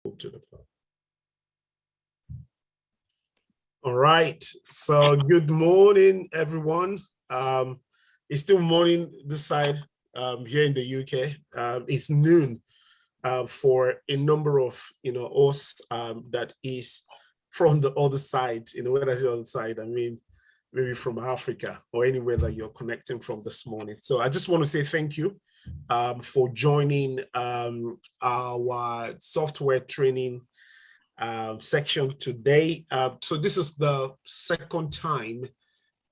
To the cloud. All right, so good morning, everyone. It's still morning this side here in the UK. It's noon for a number of us that is from the other side. When I say other side, I mean maybe from Africa or anywhere that you're connecting from this morning. So I just want to say thank you for joining our software training section today. So this is the second time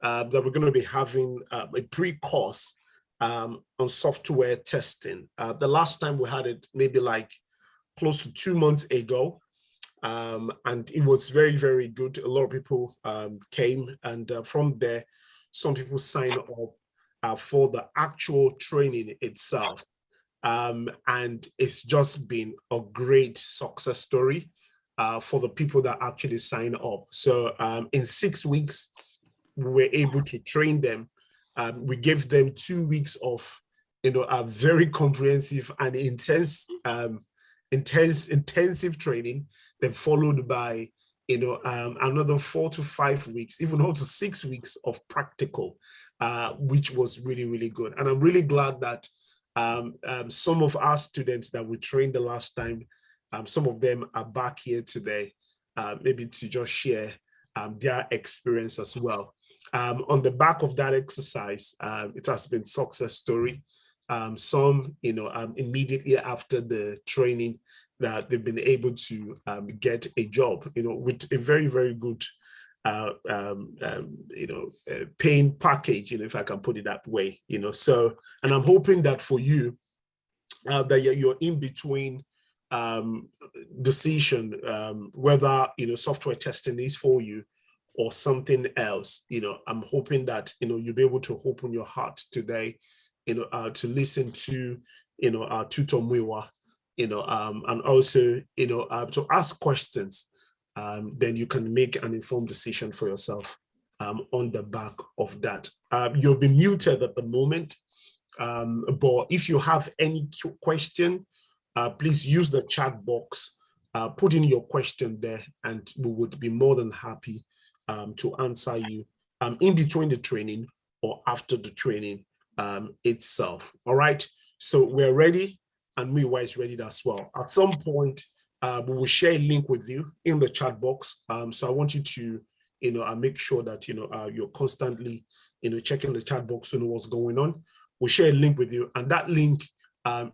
that we're going to be having a pre-course on software testing. The last time we had it maybe like close to 2 months ago, and it was very, very good. A lot of people came, and from there, some people signed up for the actual training itself. And it's just been a great success story for the people that actually sign up. So in 6 weeks, we were able to train them. We gave them 2 weeks of, a very comprehensive and intensive training, then followed by, another 4 to 5 weeks, even up to 6 weeks of practical, which was really, really good. And I'm really glad that some of our students that we trained the last time, some of them are back here today, maybe to just share their experience as well. On the back of that exercise, it has been success story. Some, immediately after the training, that they've been able to get a job, with a very, very good, paying package, if I can put it that way, So, and I'm hoping that for you, that you're in between decision whether software testing is for you or something else. I'm hoping that you'll be able to open your heart today, to listen to our tutor Muiwa, and also to ask questions. Then you can make an informed decision for yourself on the back of that. You'll be muted at the moment, but if you have any question, please use the chat box, put in your question there, and we would be more than happy to answer you in between the training or after the training itself. All right, so we're ready, and Miwa is ready as well. At some point, we will share a link with you in the chat box. So I want you to, make sure that, you're constantly, checking the chat box to know what's going on. We'll share a link with you, and that link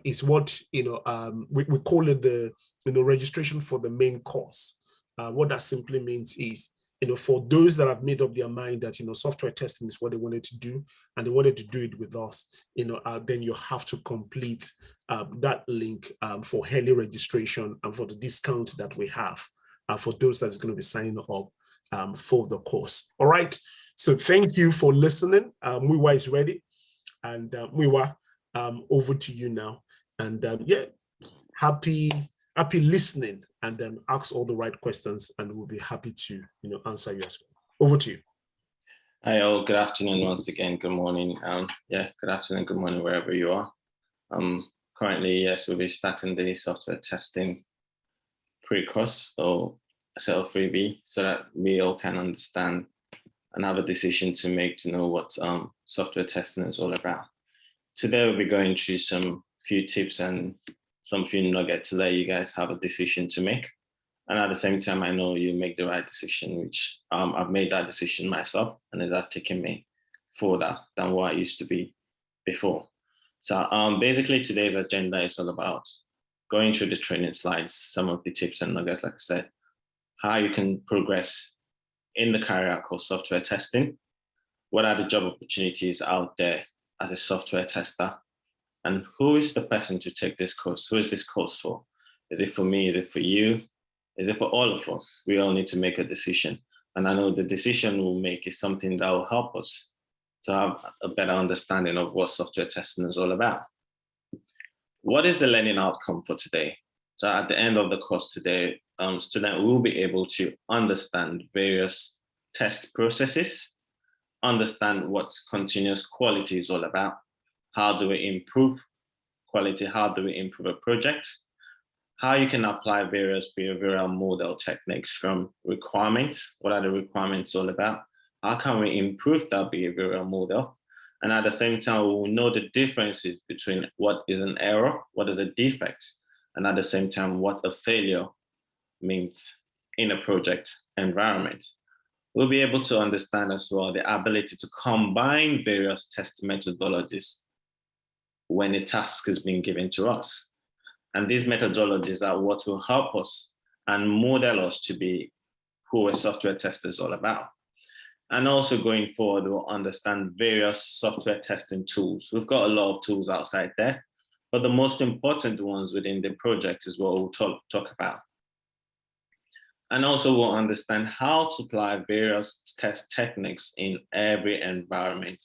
is what, we call it the, registration for the main course. What that simply means is, for those that have made up their mind that, software testing is what they wanted to do, and they wanted to do it with us, then you have to complete that link for early registration and for the discount that we have for those that's going to be signing up for the course. All right. So thank you for listening. Muiwa is ready. And Muiwa, over to you now. And yeah, happy listening, and then ask all the right questions, and we'll be happy to answer you as well. Over to you. Hi all, good afternoon once again, good morning. Yeah, good afternoon, good morning, wherever you are. Currently, yes, we'll be starting the software testing pre-course, or SL3B, so that we all can understand and have a decision to make to know what software testing is all about. Today, we'll be going through some few tips and some few nuggets to let you guys have a decision to make. And at the same time, I know you make the right decision, which I've made that decision myself, and it has taken me further than what I used to be before. So basically today's agenda is all about going through the training slides, some of the tips and nuggets, like I said, how you can progress in the career called software testing. What are the job opportunities out there as a software tester? And who is the person to take this course? Who is this course for? Is it for me? Is it for you? Is it for all of us? We all need to make a decision. And I know the decision we'll make is something that will help us to have a better understanding of what software testing is all about. What is the learning outcome for today? So at the end of the course today, students will be able to understand various test processes, understand what continuous quality is all about, how do we improve quality, how do we improve a project, how you can apply various behavioral model techniques from requirements. What are the requirements all about? How can we improve that behavioral model? And at the same time, we will know the differences between what is an error, what is a defect, and at the same time, what a failure means in a project environment. We'll be able to understand as well the ability to combine various test methodologies when a task is being given to us. And these methodologies are what will help us and model us to be who a software tester is all about. And also going forward, we'll understand various software testing tools. We've got a lot of tools outside there, but the most important ones within the project is what we'll talk about. And also we'll understand how to apply various test techniques in every environment.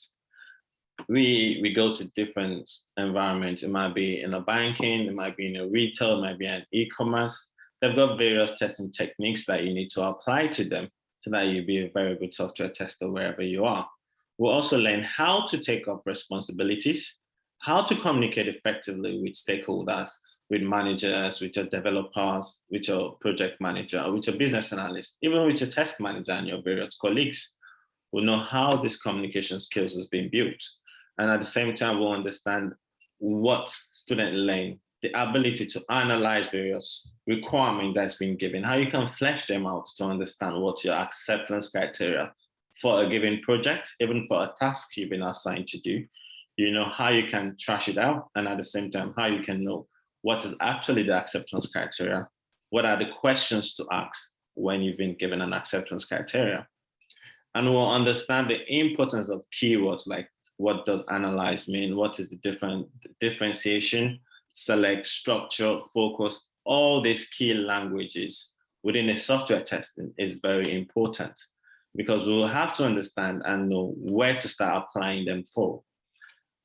We go to different environments. It might be in a banking, it might be in a retail, it might be an e-commerce. They've got various testing techniques that you need to apply to them so that you'll be a very good software tester wherever you are. We'll also learn how to take up responsibilities, how to communicate effectively with stakeholders, with managers, with your developers, with your project manager, or with your business analyst, even with your test manager and your various colleagues. We'll know how this communication skills has been built. And at the same time, we'll understand what students learn, the ability to analyze various requirements that's been given, how you can flesh them out to understand what your acceptance criteria for a given project, even for a task you've been assigned to do. You know how you can trash it out, and at the same time, how you can know what is actually the acceptance criteria, what are the questions to ask when you've been given an acceptance criteria. And we'll understand the importance of keywords, like what does analyze mean, what is the differentiation, select, structure, focus. All these key languages within a software testing is very important because we'll have to understand and know where to start applying them for.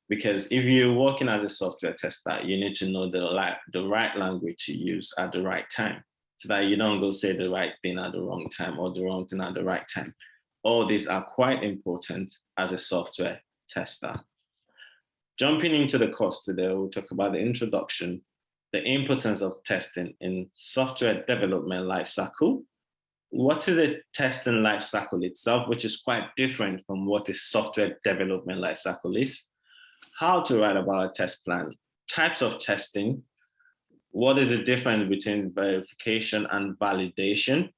Because if you're working as a software tester, you need to know the right language to use at the right time so that you don't go say the right thing at the wrong time or the wrong thing at the right time. All these are quite important as a software tester. Jumping into the course today, we'll talk about the introduction, the importance of testing in software development lifecycle. What is a testing lifecycle itself, which is quite different from what a software development lifecycle is? How to write about a test plan, types of testing, what is the difference between verification and validation,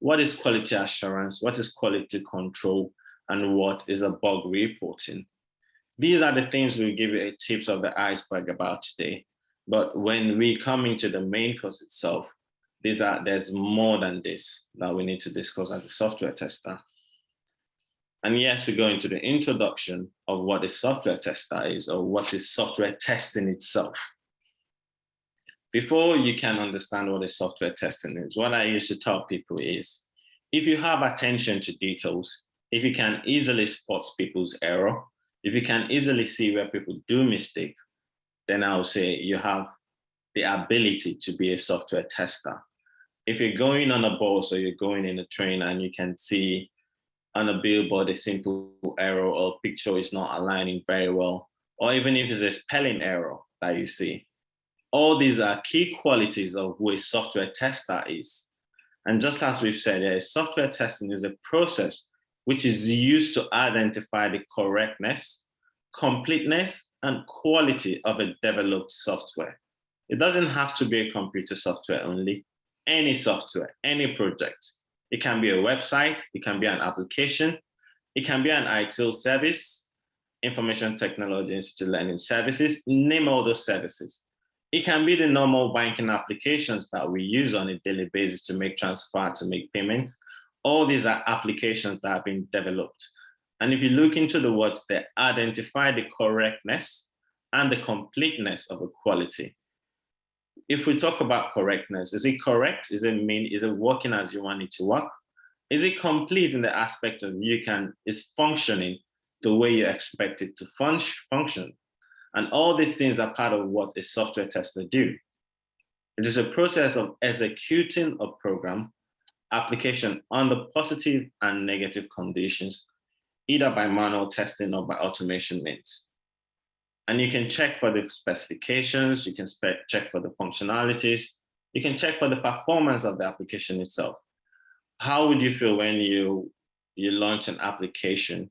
what is quality assurance, what is quality control, and what is a bug reporting. These are the things we'll give you a tips of the iceberg about today. But when we come into the main course itself, there's more than this that we need to discuss as a software tester. And yes, we go into the introduction of what a software tester is or what is software testing itself. Before you can understand what a software testing is, what I used to tell people is, if you have attention to details, if you can easily spot people's error, if you can easily see where people do mistake, then I would say you have the ability to be a software tester. If you're going on a bus or you're going in a train and you can see on a billboard a simple error or picture is not aligning very well, or even if it's a spelling error that you see, all these are key qualities of who a software tester is. And just as we've said, software testing is a process which is used to identify the correctness, completeness, and quality of a developed software. It doesn't have to be a computer software only, any software, any project. It can be a website, it can be an application, it can be an IT service, information technology institute learning services, name all those services. It can be the normal banking applications that we use on a daily basis to make transfer, to make payments. All these are applications that have been developed. And if you look into the words, they identify the correctness and the completeness of a quality. If we talk about correctness, is it correct? Is it working as you want it to work? Is it complete in the aspect of is functioning the way you expect it to function? And all these things are part of what a software tester do. It is a process of executing a program application under positive and negative conditions, either by manual testing or by automation means. And you can check for the specifications, you can check for the functionalities, You can check for the performance of the application itself. How would you feel when you launch an application,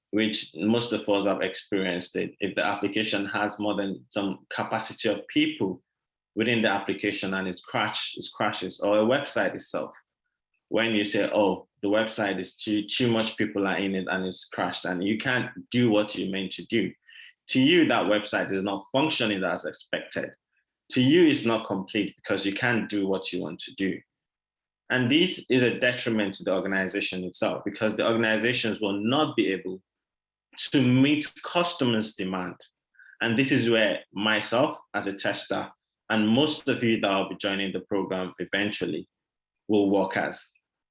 which most of us have experienced it, if the application has more than some capacity of people within the application and it crashes, or a website itself, when you say, oh, the website is too much people are in it and it's crashed and you can't do what you meant to do. To you, that website is not functioning as expected. To you, it's not complete because you can't do what you want to do. And this is a detriment to the organization itself because the organizations will not be able to meet customers' demand. And this is where myself as a tester and most of you that will be joining the program eventually will work as.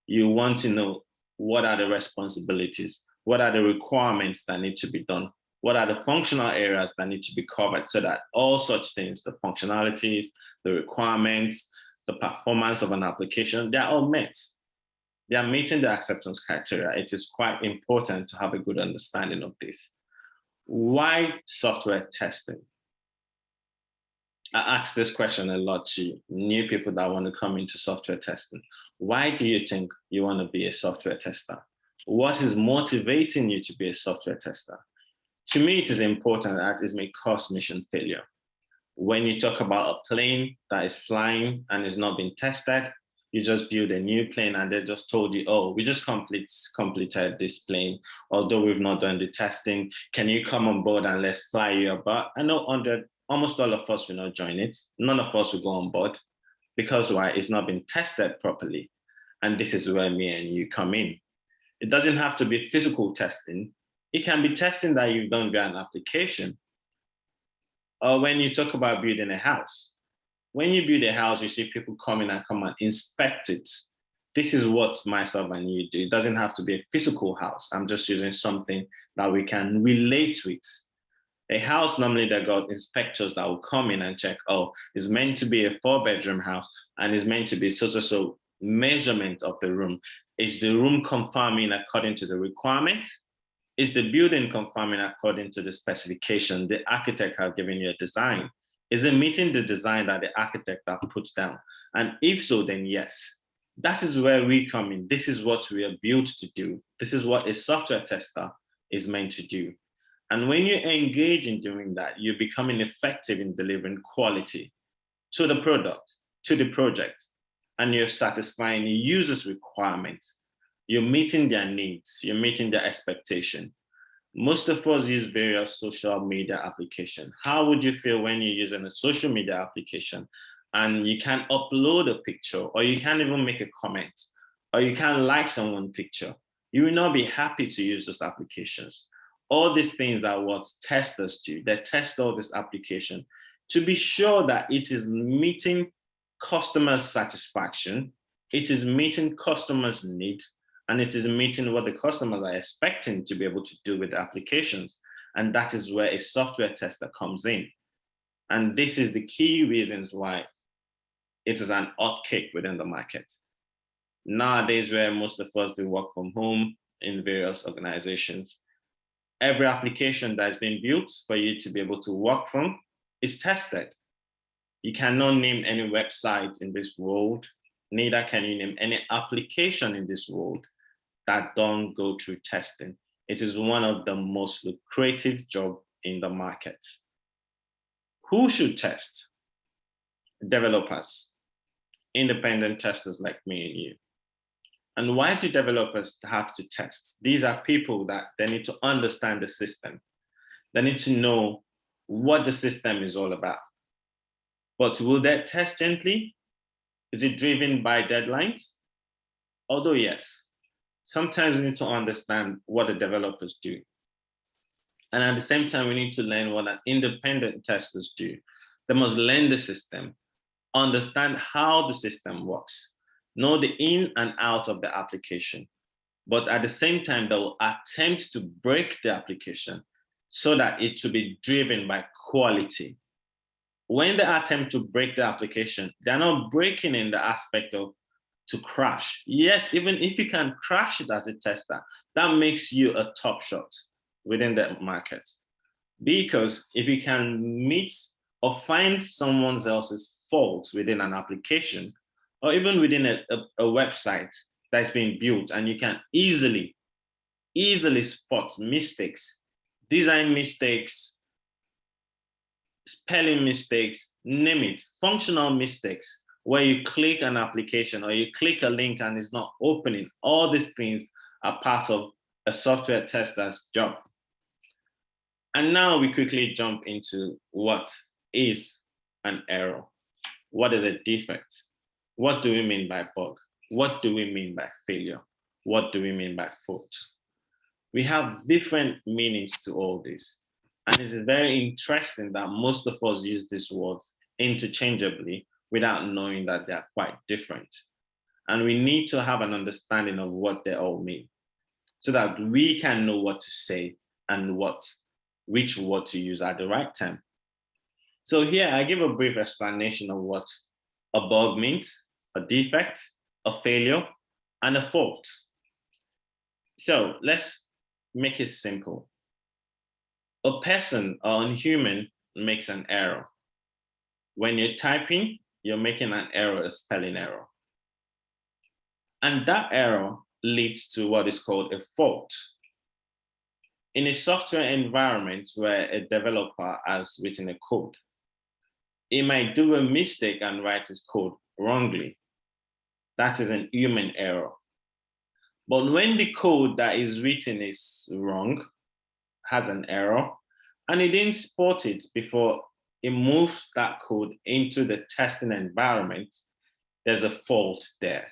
You want to know what are the responsibilities, what are the requirements that need to be done, what are the functional areas that need to be covered so that all such things, the functionalities, the requirements, the performance of an application, they're all met. They are meeting the acceptance criteria. It is quite important to have a good understanding of this. Why software testing? I ask this question a lot to new people that want to come into software testing. Why do you think you want to be a software tester? What is motivating you to be a software tester? To me, it is important that it may cause mission failure. When you talk about a plane that is flying and is not being tested, you just build a new plane and they just told you, oh, we just completed this plane, although we've not done the testing. Can you come on board and let's fly you about? I know almost all of us will not join it. None of us will go on board because why? It's not been tested properly. And this is where me and you come in. It doesn't have to be physical testing. It can be testing that you've done via an application. Or when you talk about building a house. When you build a house, you see people come and inspect it. This is what myself and you do. It doesn't have to be a physical house. I'm just using something that we can relate with. A house, normally they got inspectors that will come in and check, oh, it's meant to be a 4-bedroom house and it's meant to be so measurement of the room. Is the room confirming according to the requirements? Is the building confirming according to the specification the architect has given you a design? Is it meeting the design that the architect has put down? And if so, then yes. That is where we come in. This is what we are built to do. This is what a software tester is meant to do. And when you engage in doing that, you're becoming effective in delivering quality to the product, to the project, and you're satisfying the user's requirements. You're meeting their needs, you're meeting their expectation. Most of us use various social media applications. How would you feel when you're using a social media application and you can't upload a picture, or you can't even make a comment, or you can't like someone's picture? You will not be happy to use those applications. All these things are what testers do. They test all this application to be sure that it is meeting customer satisfaction, it is meeting customers' need, and it is meeting what the customers are expecting to be able to do with the applications. And that is where a software tester comes in. And this is the key reasons why it is an hot cake within the market. Nowadays, where most of us do work from home in various organizations, every application that has been built for you to be able to work from is tested. You cannot name any website in this world, neither can you name any application in this world that don't go through testing. It is one of the most lucrative jobs in the market. Who should test? Developers, independent testers like me and you. And why do developers have to test? These are people that they need to understand the system. They need to know what the system is all about. But will they test gently? Is it driven by deadlines? Although yes, sometimes we need to understand what the developers do. And at the same time, we need to learn what independent testers do. They must learn the system, understand how the system works, know the in and out of the application. But at the same time, they will attempt to break the application so that it will be driven by quality. When they attempt to break the application, they're not breaking in the aspect of to crash. Yes, even if you can crash it as a tester, that makes you a top shot within the market. Because if you can meet or find someone else's faults within an application or even within a website that's being built, and you can easily spot mistakes, design mistakes, spelling mistakes, name it, functional mistakes, where you click an application or you click a link and it's not opening. All these things are part of a software tester's job. And now we quickly jump into what is an error. What is a defect? What do we mean by bug? What do we mean by failure? What do we mean by fault? We have different meanings to all this. And it's very interesting that most of us use these words interchangeably without knowing that they are quite different. And we need to have an understanding of what they all mean so that we can know what to say and which word to use at the right time. So here I give a brief explanation of what a bug means, a defect, a failure, and a fault. So let's make it simple. A person or a human makes an error. When you're typing, you're making an error, a spelling error. And that error leads to what is called a fault. In a software environment where a developer has written a code, he might do a mistake and write his code wrongly. That is an human error. But when the code that is written is wrong, has an error, and he didn't spot it before he moves that code into the testing environment, there's a fault there.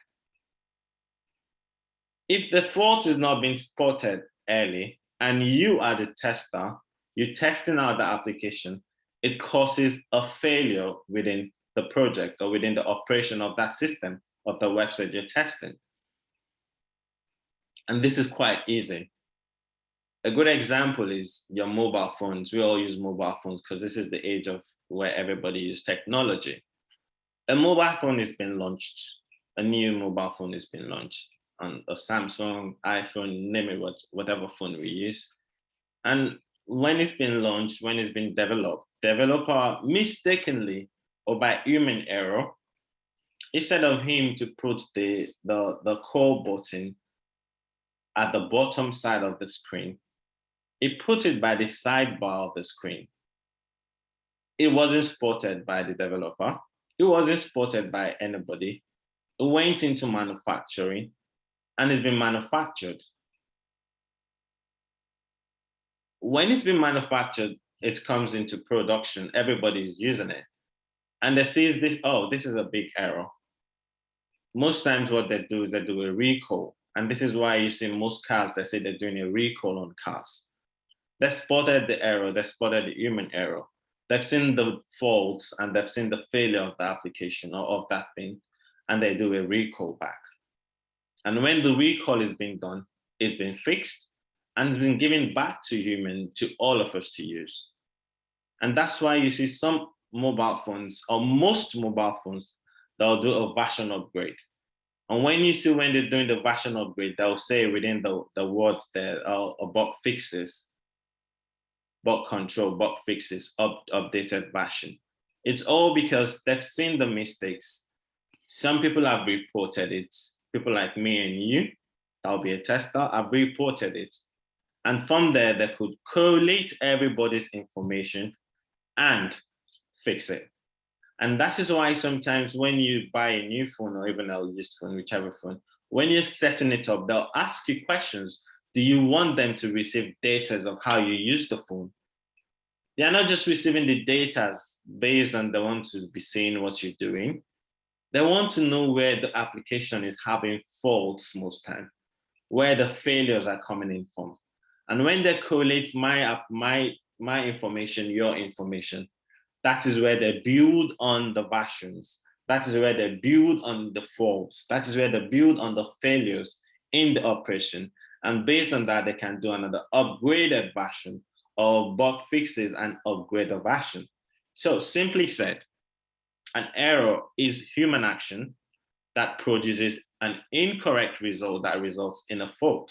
If the fault is not being spotted early, and you are the tester, you're testing out the application, it causes a failure within the project or within the operation of that system, of the website you're testing. And this is quite easy. A good example is your mobile phones. We all use mobile phones because this is the age of where everybody uses technology. A mobile phone has been launched. A new mobile phone has been launched on a Samsung, iPhone, name it, whatever phone we use. And when it's been launched, when it's been developed, developer mistakenly or by human error, instead of him to put the call button at the bottom side of the screen, he put it by the sidebar of the screen. It wasn't spotted by the developer. It wasn't spotted by anybody. It went into manufacturing and it's been manufactured. When it's been manufactured, it comes into production. Everybody's using it. And they see this, oh, this is a big error. Most times what they do is they do a recall. And this is why you see most cars, they say they're doing a recall on cars. They spotted the error, they spotted the human error. They've seen the faults and they've seen the failure of the application or of that thing, and they do a recall back. And when the recall is being done, it's been fixed and it's been given back to all of us to use. And that's why you see some mobile phones, or most mobile phones, they'll do a version upgrade. And when you see when they're doing the version upgrade, they'll say within the words there, bug fixes, bug control, bug fixes, updated version. It's all because they've seen the mistakes. Some people have reported it. People like me and you, I'll be a tester, I've reported it. And from there, they could collate everybody's information and fix it. And that is why sometimes when you buy a new phone or even a used phone, whichever phone, when you're setting it up, they'll ask you questions. Do you want them to receive data of how you use the phone? They're not just receiving the data based on they want to be seeing what you're doing. They want to know where the application is having faults most time, where the failures are coming in from. And when they collate my information, your information, that is where they build on the versions. That is where they build on the faults. That is where they build on the failures in the operation. And based on that, they can do another upgraded version or bug fixes and upgrade the version. So simply said, an error is human action that produces an incorrect result that results in a fault.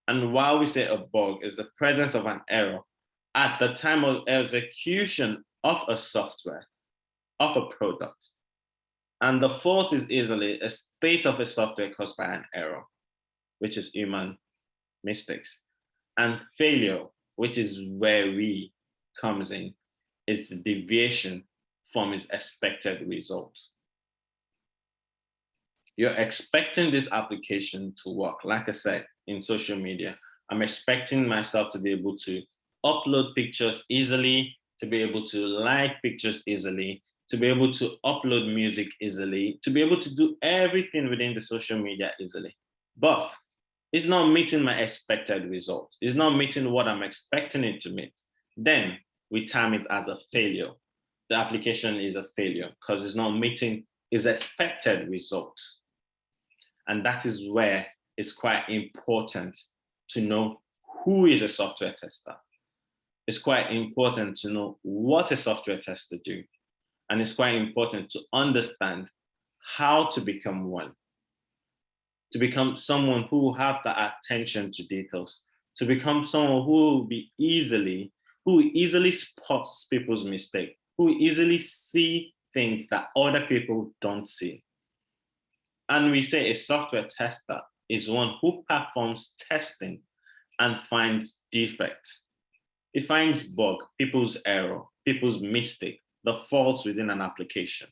And while we say a bug is the presence of an error at the time of execution of a software, of a product. And the fault is easily a state of a software caused by an error, which is human mistakes. And failure, which is where we comes in, is the deviation from its expected results. You're expecting this application to work. Like I said, in social media, I'm expecting myself to be able to upload pictures easily, to be able to like pictures easily, to be able to upload music easily, to be able to do everything within the social media easily. But it's not meeting my expected result. It's not meeting what I'm expecting it to meet. Then we term it as a failure. The application is a failure because it's not meeting its expected results. And that is where it's quite important to know who is a software tester. It's quite important to know what a software tester do. And it's quite important to understand how to become one, to become someone who will have the attention to details, to become someone who easily spots people's mistake, who easily see things that other people don't see. And we say a software tester is one who performs testing and finds defects. It finds bug, people's error, people's mistake, the faults within an application,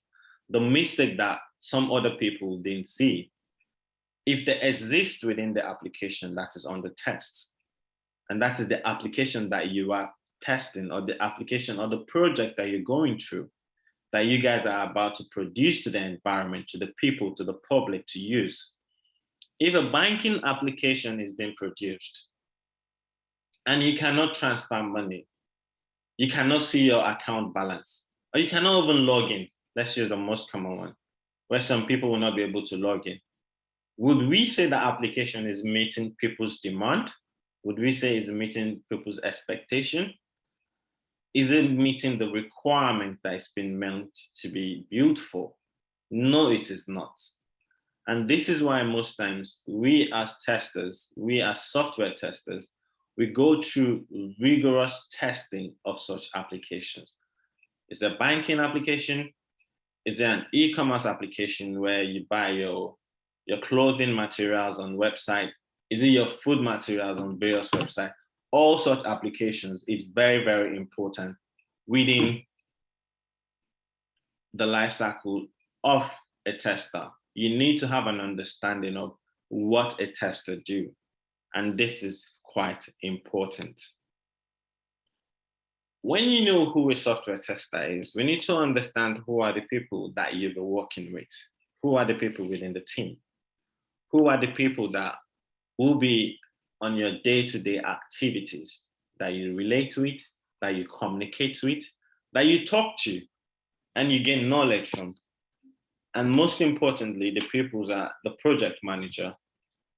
the mistake that some other people didn't see. If they exist within the application that is on the test, and that is the application that you are testing, or the application or the project that you're going through, that you guys are about to produce to the environment, to the people, to the public to use. If a banking application is being produced and you cannot transfer money, you cannot see your account balance, or you cannot even log in, let's use the most common one, where some people will not be able to log in. Would we say the application is meeting people's demand? Would we say it's meeting people's expectation? Is it meeting the requirement that it's been meant to be built for? No, it is not. And this is why most times we as testers, we as software testers, we go through rigorous testing of such applications. Is it a banking application? Is it an e-commerce application where you buy your clothing materials on website? Is it your food materials on various websites? All such applications, it's very, very important within the life cycle of a tester. You need to have an understanding of what a tester do. And this is quite important. When you know who a software tester is, we need to understand who are the people that you'll be working with. Who are the people within the team? Who are the people that will be on your day-to-day activities that you relate with, that you communicate with, that you talk to, and you gain knowledge from. And most importantly, the people are the project manager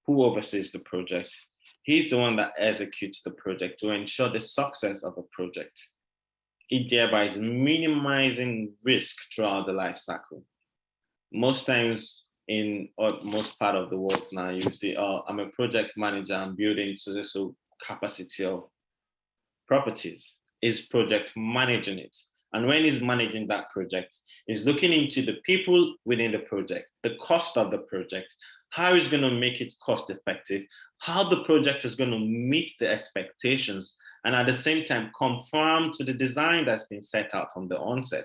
who oversees the project. He's the one that executes the project to ensure the success of a project. It thereby is minimizing risk throughout the life cycle. Most times, in most part of the world now, you see, oh, I'm a project manager, I'm building so capacity of properties. Is project managing it. And when he's managing that project, he's looking into the people within the project, the cost of the project, how he's going to make it cost effective, how the project is going to meet the expectations, and at the same time conform to the design that's been set out from the onset.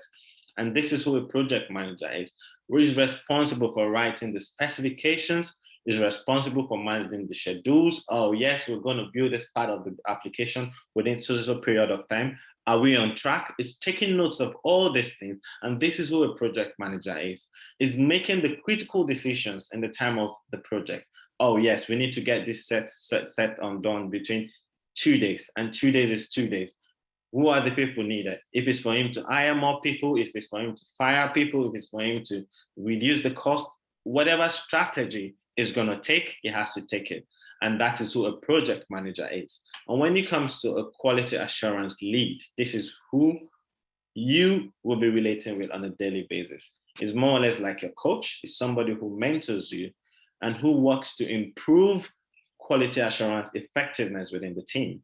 And this is who a project manager is, who is responsible for writing the specifications, is responsible for managing the schedules. Oh, yes, we're going to build this part of the application within so period of time. Are we on track? It's taking notes of all these things. And this is who a project manager is making the critical decisions in the time of the project. Oh, yes, we need to get this set done between 2 days, and 2 days is 2 days. Who are the people needed? If it's for him to hire more people, if it's for him to fire people, if it's for him to reduce the cost, whatever strategy is going to take, he has to take it. And that is who a project manager is. And when it comes to a quality assurance lead, this is who you will be relating with on a daily basis. It's more or less like a coach. It's somebody who mentors you and who works to improve quality assurance effectiveness within the team.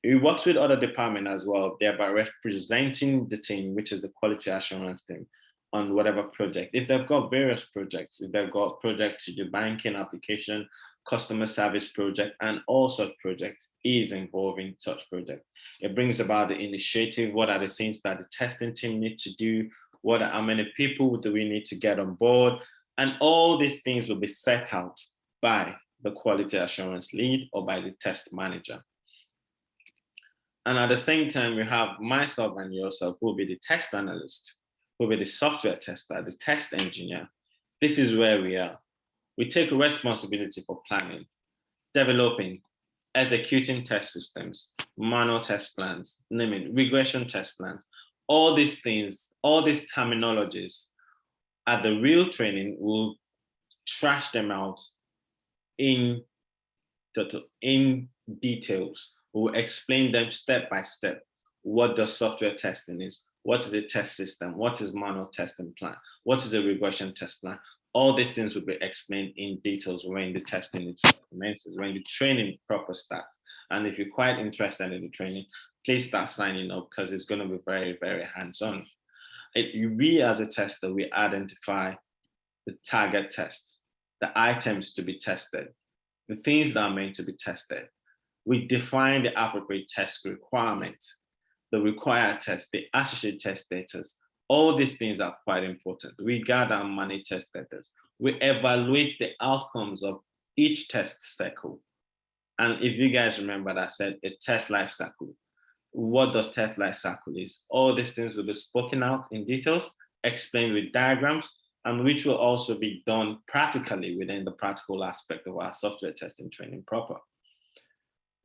He works with other departments as well, thereby representing the team, which is the quality assurance team, on whatever project. If they've got various projects, if they've got project to do banking application, customer service project, and all such projects, he is involved in such project. It brings about the initiative. What are the things that the testing team need to do? How many people do we need to get on board? And all these things will be set out by the quality assurance lead or by the test manager. And at the same time, we have myself and yourself, who will be the test analyst, who will be the software tester, the test engineer. This is where we are. We take responsibility for planning, developing, executing test systems, manual test plans, regression test plans. All these things, all these terminologies, at the real training, we'll trash them out in details. We'll explain them step by step. What does software testing is? What is a test system? What is manual testing plan? What is a regression test plan? All these things will be explained in details when the testing commences, when the training proper starts. And if you're quite interested in the training, please start signing up, because it's going to be very, very hands-on. We as a tester, we identify the target test, the items to be tested, the things that are meant to be tested. We define the appropriate test requirements, the required test, the associated test status. All these things are quite important. We gather and manage test data. We evaluate the outcomes of each test cycle. And if you guys remember that I said a test life cycle, what does test life cycle is? All these things will be spoken out in details, explained with diagrams, and which will also be done practically within the practical aspect of our software testing training proper.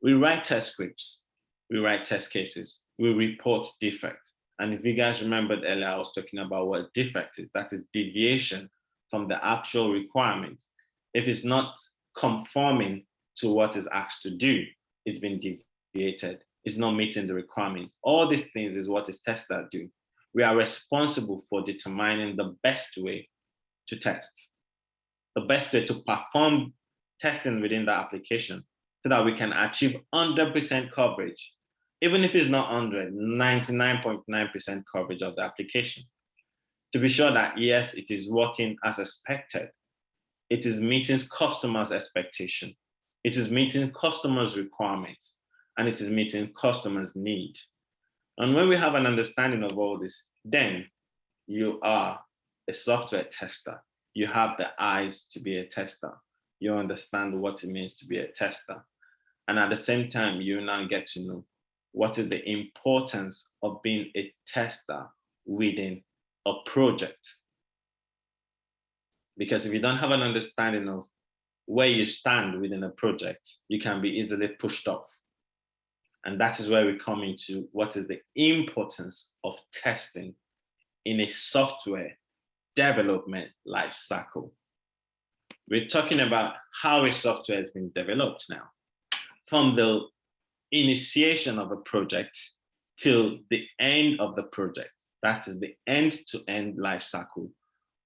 We write test scripts, we write test cases, we report defects. And if you guys remembered earlier, I was talking about what a defect is. That is deviation from the actual requirements. If it's not conforming to what is asked to do, it's been deviated, it's not meeting the requirements. All these things is what is testers do. We are responsible for determining the best way to test, the best way to perform testing within the application, so that we can achieve 100% coverage, even if it's not 100, 99.9% coverage of the application, to be sure that yes, it is working as expected. It is meeting customers' expectation. It is meeting customers' requirements, and it is meeting customers' need. And when we have an understanding of all this, then you are a software tester. You have the eyes to be a tester. You understand what it means to be a tester. And at the same time, you now get to know what is the importance of being a tester within a project. Because if you don't have an understanding of where you stand within a project, you can be easily pushed off. And that is where we come into what is the importance of testing in a software development life cycle. We're talking about how a software has been developed now, from the initiation of a project till the end of the project. That is the end-to-end life cycle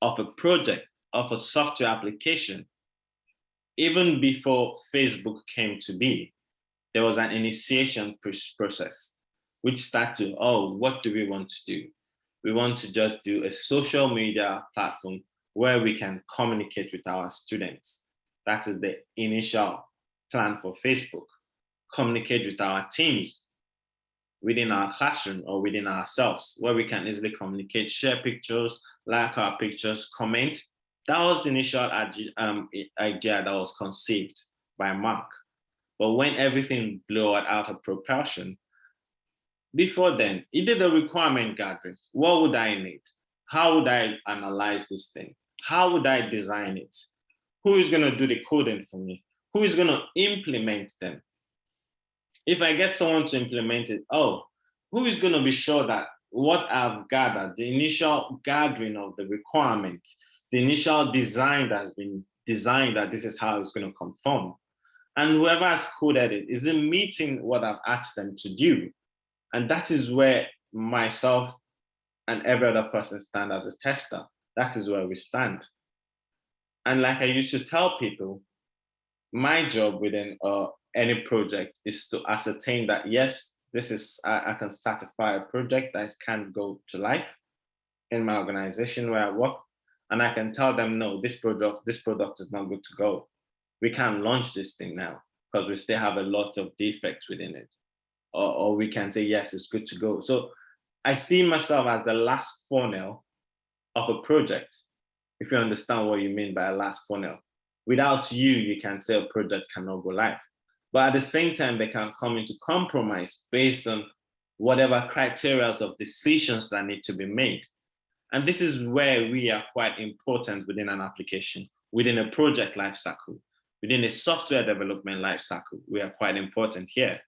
of a project, of a software application. Even before Facebook came to be, there was an initiation process, which started to, what do we want to do? We want to just do a social media platform where we can communicate with our students. That is the initial plan for Facebook. Communicate with our teams within our classroom or within ourselves, where we can easily communicate, share pictures, like our pictures, comment. That was the initial idea that was conceived by Mark. But when everything blew out of proportion, before then, he did the requirement gatherings. What would I need? How would I analyze this thing? How would I design it? Who is going to do the coding for me? Who is going to implement them? If I get someone to implement it, who is going to be sure that what I've gathered, the initial gathering of the requirements, the initial design that has been designed, that this is how it's going to conform. And whoever has coded it, is it meeting what I've asked them to do? And that is where myself and every other person stand as a tester. That is where we stand. And like I used to tell people, my job within any project is to ascertain that, yes, this is, I can certify a project that can go to life in my organization where I work, and I can tell them, no, this product is not good to go. We can't launch this thing now because we still have a lot of defects within it. Or we can say, yes, it's good to go. So I see myself as the last funnel of a project, if you understand what you mean by a last funnel. Without you, you can say a project cannot go live. But at the same time, they can come into compromise based on whatever criteria of decisions that need to be made. And this is where we are quite important within an application, within a project lifecycle, within a software development lifecycle. We are quite important here.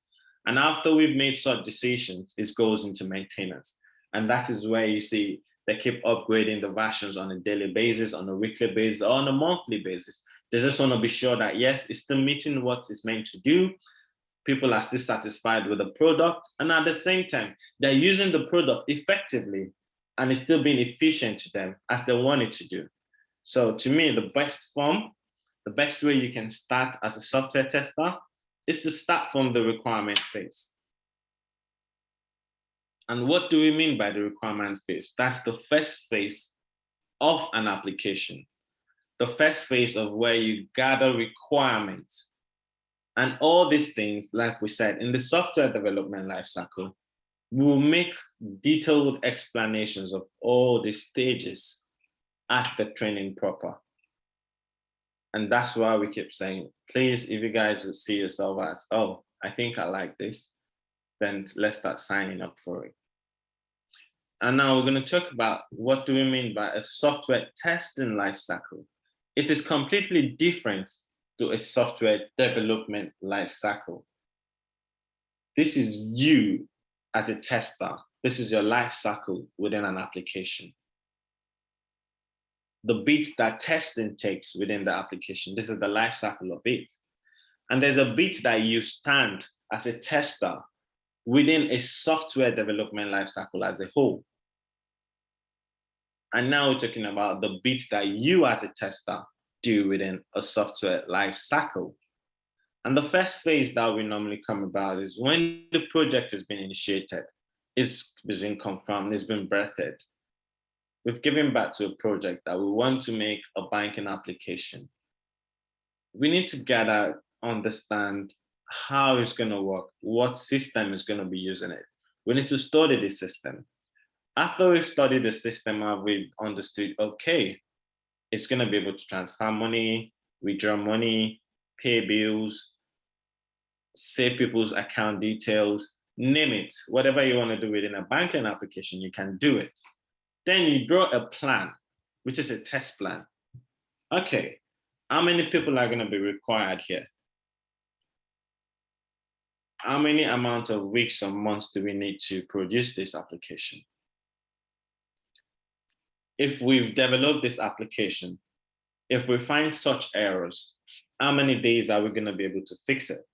And after we've made such decisions, it goes into maintenance. And that is where you see they keep upgrading the versions on a daily basis, on a weekly basis, or on a monthly basis. They just want to be sure that, yes, it's still meeting what it's meant to do. People are still satisfied with the product. And at the same time, they're using the product effectively and it's still being efficient to them as they want it to do. So to me, the best form, the best way you can start as a software tester is to start from the requirement phase. And what do we mean by the requirement phase? That's the first phase of an application. The first phase of where you gather requirements. And all these things, like we said, in the software development lifecycle, we will make detailed explanations of all the stages at the training proper. And that's why we keep saying, please, if you guys would see yourself as, oh, I think I like this, then let's start signing up for it. And now we're going to talk about what do we mean by a software testing lifecycle. It is completely different to a software development lifecycle. This is you as a tester. This is your lifecycle within an application. The bits that testing takes within the application, this is the lifecycle of it. And there's a bit that you stand as a tester within a software development lifecycle as a whole. And now we're talking about the bits that you as a tester do within a software lifecycle. And the first phase that we normally come about is when the project has been initiated, it's been confirmed, it's been birthed. We've given back to a project that we want to make a banking application. We need to gather, understand how it's going to work, what system is going to be using it. We need to study the system. After we've studied the system, we've understood, okay, it's going to be able to transfer money, withdraw money, pay bills, save people's account details, name it. Whatever you want to do within a banking application, you can do it. Then you draw a plan, which is a test plan. Okay, how many people are going to be required here? How many amount of weeks or months do we need to produce this application? If we've developed this application, if we find such errors, how many days are we going to be able to fix it?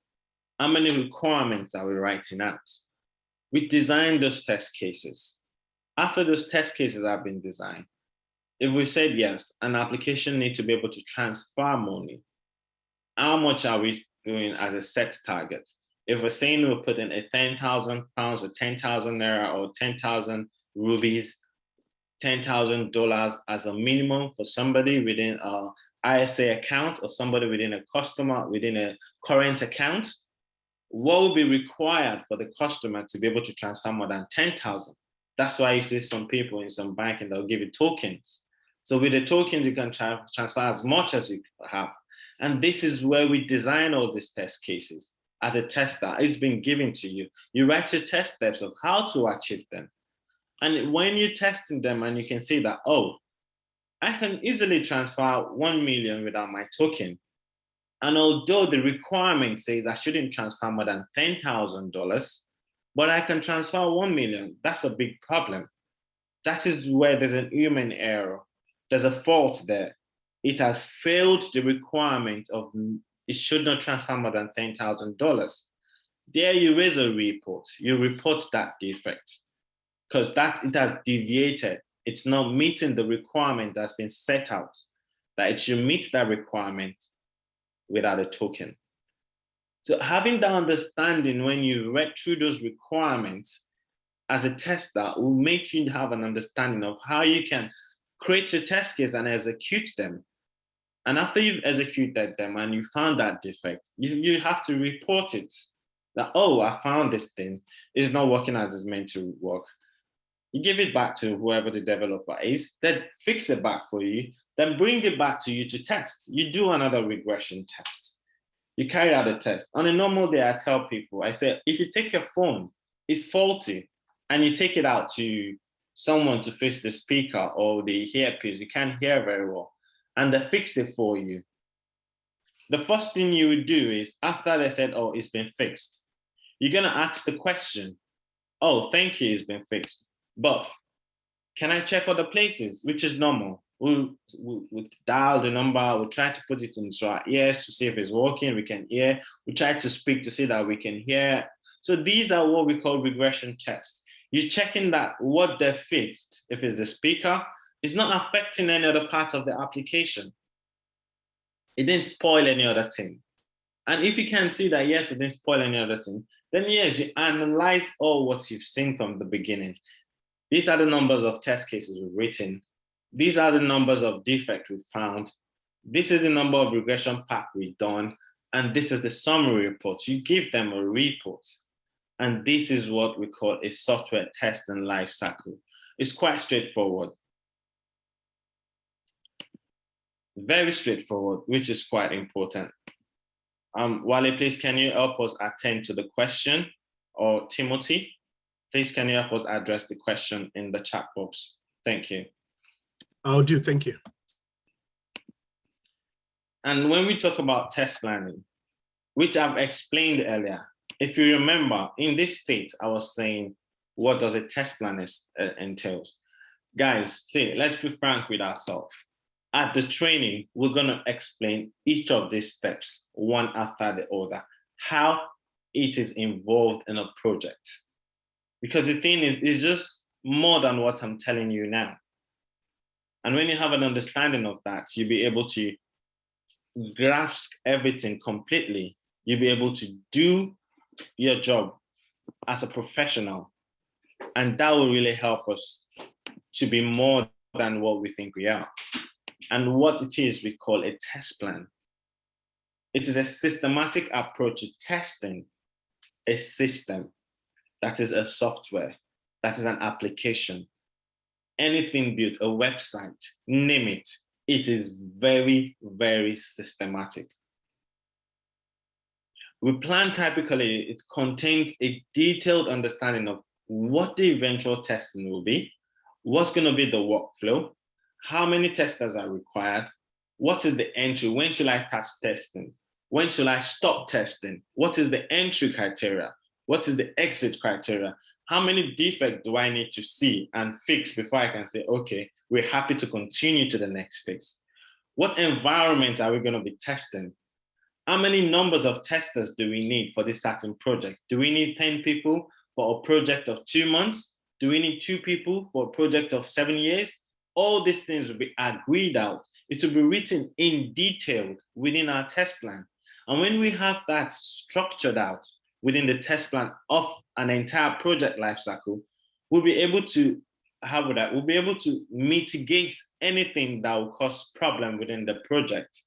How many requirements are we writing out? We design those test cases. After those test cases have been designed, if we said, yes, an application needs to be able to transfer money, how much are we doing as a set target? If we're saying we're putting a 10,000 pounds or 10,000 naira or 10,000 rupees, $10,000 as a minimum for somebody within an ISA account or somebody within a customer within a current account, what will be required for the customer to be able to transfer more than 10,000? That's why you see some people in some banking, they'll give you tokens. So with the tokens, you can transfer as much as you have. And this is where we design all these test cases. As a tester, it's been given to you. You write your test steps of how to achieve them. And when you're testing them and you can see that, oh, I can easily transfer 1 million without my token. And although the requirement says I shouldn't transfer more than $10,000, but I can transfer 1 million, that's a big problem. That is where there's an human error. There's a fault there. It has failed the requirement of it should not transfer more than $10,000. There you raise a report. You report that defect because it has deviated. It's not meeting the requirement that's been set out, that it should meet that requirement without a token. So having that understanding when you read through those requirements as a tester will make you have an understanding of how you can create your test case and execute them. And after you've executed them and you found that defect, you have to report it. That, oh, I found this thing, it's not working as it's meant to work. You give it back to whoever the developer is, then fix it back for you, then bring it back to you to test. You do another regression test. You carry out a test. On a normal day, I tell people, I say, if you take your phone, it's faulty, and you take it out to someone to fix the speaker or the earpiece, you can't hear very well, and they fix it for you. The first thing you would do is, after they said, oh, it's been fixed, you're gonna ask the question, oh, thank you, it's been fixed, but can I check other places, which is normal. We'll dial the number, we'll try to put it into our ears to see if it's working, we can hear, we try to speak to see that we can hear. So these are what we call regression tests. You're checking that what they fixed, if it's the speaker, is not affecting any other part of the application. It didn't spoil any other thing. And if you can see that, yes, it didn't spoil any other thing, then yes, you analyze all what you've seen from the beginning. These are the numbers of test cases we've written. These are the numbers of defect we found. This is the number of regression pack we've done. And this is the summary report. You give them a report. And this is what we call a software test and life cycle. It's quite straightforward. Very straightforward, which is quite important. Wale, please, can you help us attend to the question? Or Timothy, please, can you help us address the question in the chat box? Thank you. I'll do, thank you. And when we talk about test planning, which I've explained earlier, if you remember, in this state, I was saying, what does a test plan entails? Guys, see, let's be frank with ourselves. At the training, we're gonna explain each of these steps, one after the other, how it is involved in a project. Because the thing is, it's just more than what I'm telling you now. And when you have an understanding of that, you'll be able to grasp everything completely. You'll be able to do your job as a professional. And that will really help us to be more than what we think we are. And what it is, we call a test plan. It is a systematic approach to testing a system that is a software, that is an application, anything built, a website, name it. It is very, very systematic. We plan typically, it contains a detailed understanding of what the eventual testing will be, what's going to be the workflow, how many testers are required, what is the entry, when should I start testing, when should I stop testing, what is the entry criteria, what is the exit criteria, how many defects do I need to see and fix before I can say, okay, we're happy to continue to the next phase. What environment are we going to be testing? How many numbers of testers do we need for this certain project? Do we need 10 people for a project of 2 months? Do we need 2 people for a project of 7 years? All these things will be agreed out. It will be written in detail within our test plan. And when we have that structured out within the test plan of an entire project lifecycle, we'll be able to we'll be able to mitigate anything that will cause problem within the project,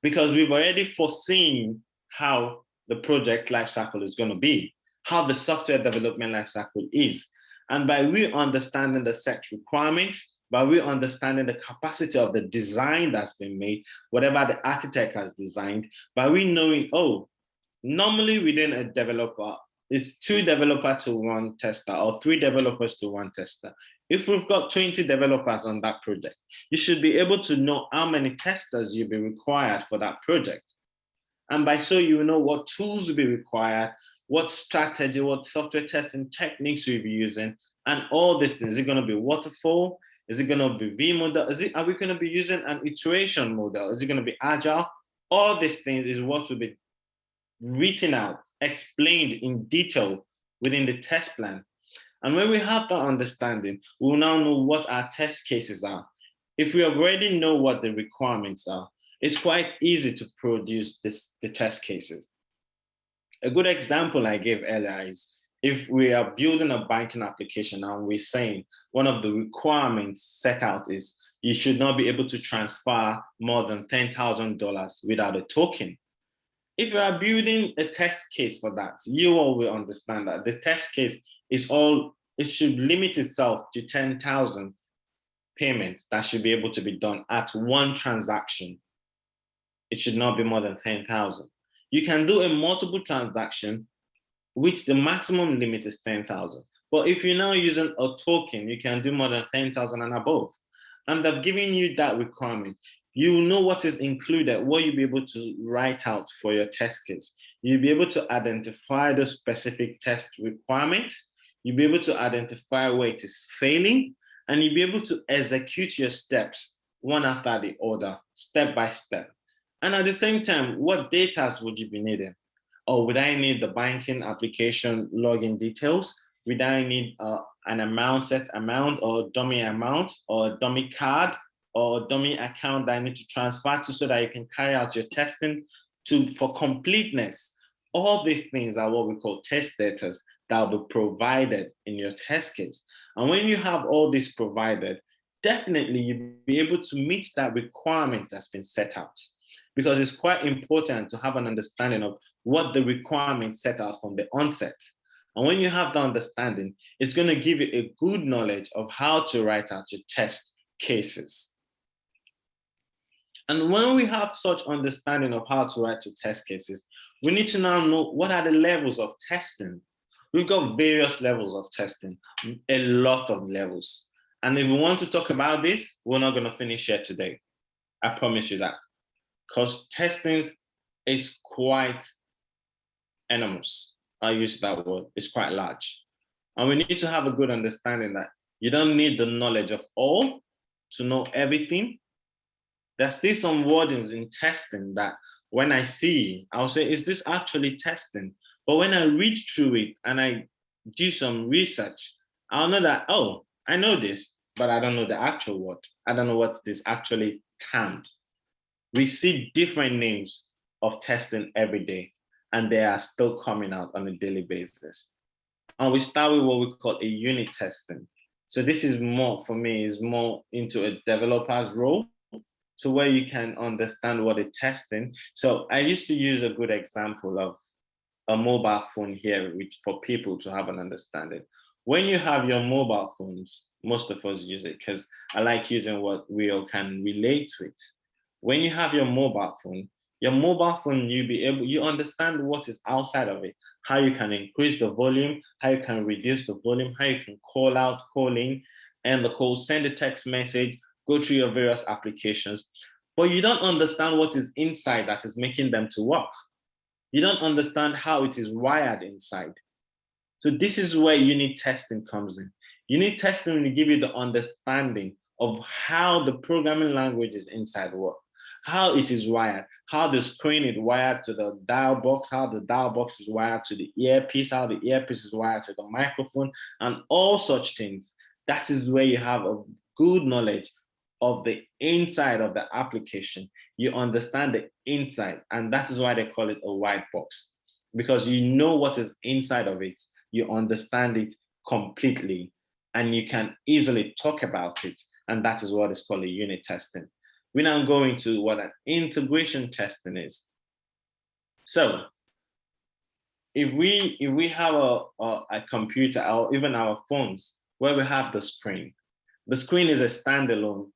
because we've already foreseen how the project lifecycle is going to be, how the software development lifecycle is. And by we understanding the set requirements, by we understanding the capacity of the design that's been made, whatever the architect has designed, by we knowing, oh, normally within a developer, it's 2 developers to 1 tester or 3 developers to 1 tester. If we've got 20 developers on that project, you should be able to know how many testers you'll be required for that project. And by so you will know what tools will be required, what strategy, what software testing techniques you'll be using, and all these things. Is it going to be waterfall? Is it going to be V model? Are we going to be using an iteration model? Is it going to be agile? All these things is what will be written out, explained in detail within the test plan. And when we have that understanding, we will now know what our test cases are. If we already know what the requirements are, it's quite easy to produce the test cases. A good example I gave earlier is if we are building a banking application and we're saying one of the requirements set out is you should not be able to transfer more than $10,000 without a token. If you are building a test case for that, you all will understand that the test case is it should limit itself to 10,000 payments that should be able to be done at one transaction. It should not be more than 10,000. You can do a multiple transaction, which the maximum limit is 10,000. But if you're now using a token, you can do more than 10,000 and above. And they've given you that requirement. You know what is included, what you'll be able to write out for your test case. You'll be able to identify the specific test requirements. You'll be able to identify where it is failing, and you'll be able to execute your steps one after the other, step by step. And at the same time, what data would you be needing? Or would I need the banking application login details? Would I need an set amount, or dummy amount, or dummy card, or dummy account that I need to transfer to so that you can carry out your testing for completeness? All these things are what we call test data that will be provided in your test case. And when you have all this provided, definitely you'll be able to meet that requirement that's been set out, because it's quite important to have an understanding of what the requirements set out from the onset. And when you have the understanding, it's going to give you a good knowledge of how to write out your test cases. And when we have such understanding of how to write your test cases, we need to now know what are the levels of testing. We've got various levels of testing, a lot of levels. And if we want to talk about this, we're not going to finish here today. I promise you that. Because testing is quite enormous. I use that word. It's quite large. And we need to have a good understanding that you don't need the knowledge of all to know everything. There's still some wordings in testing that when I see, I'll say, is this actually testing? But when I read through it and I do some research, I'll know that, oh, I know this, but I don't know the actual word. I don't know what this actually termed. We see different names of testing every day, and they are still coming out on a daily basis. And we start with what we call a unit testing. So this is more, for me, is more into a developer's role. So where you can understand what it's testing. So I used to use a good example of a mobile phone here, which for people to have an understanding. When you have your mobile phones, most of us use it because I like using what we all can relate to it. When you have your mobile phone, you understand what is outside of it, how you can increase the volume, how you can reduce the volume, how you can call out, call in, and the call, send a text message, go through your various applications. But you don't understand what is inside that is making them to work. You don't understand how it is wired inside. So this is where unit testing comes in. Unit testing will give you the understanding of how the programming language is inside work, how it is wired, how the screen is wired to the dial box, how the dial box is wired to the earpiece, how the earpiece is wired to the microphone, and all such things. That is where you have a good knowledge of the inside of the application. You understand the inside, and that is why they call it a white box, because you know what is inside of it, you understand it completely, and you can easily talk about it, and that is what is called a unit testing. We now go into what an integration testing is. So if we have a computer or even our phones where we have the screen is a standalone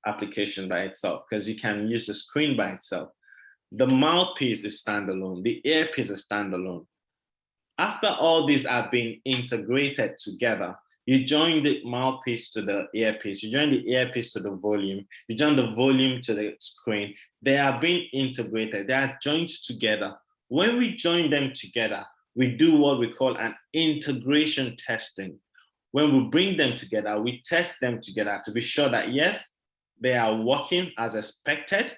application by itself because you can use the screen by itself. The mouthpiece is standalone, the earpiece is standalone. After all these are being integrated together, you join the mouthpiece to the earpiece, you join the earpiece to the volume, you join the volume to the screen. They are being integrated, they are joined together. When we join them together, we do what we call an integration testing. When we bring them together, we test them together to be sure that yes, they are working as expected,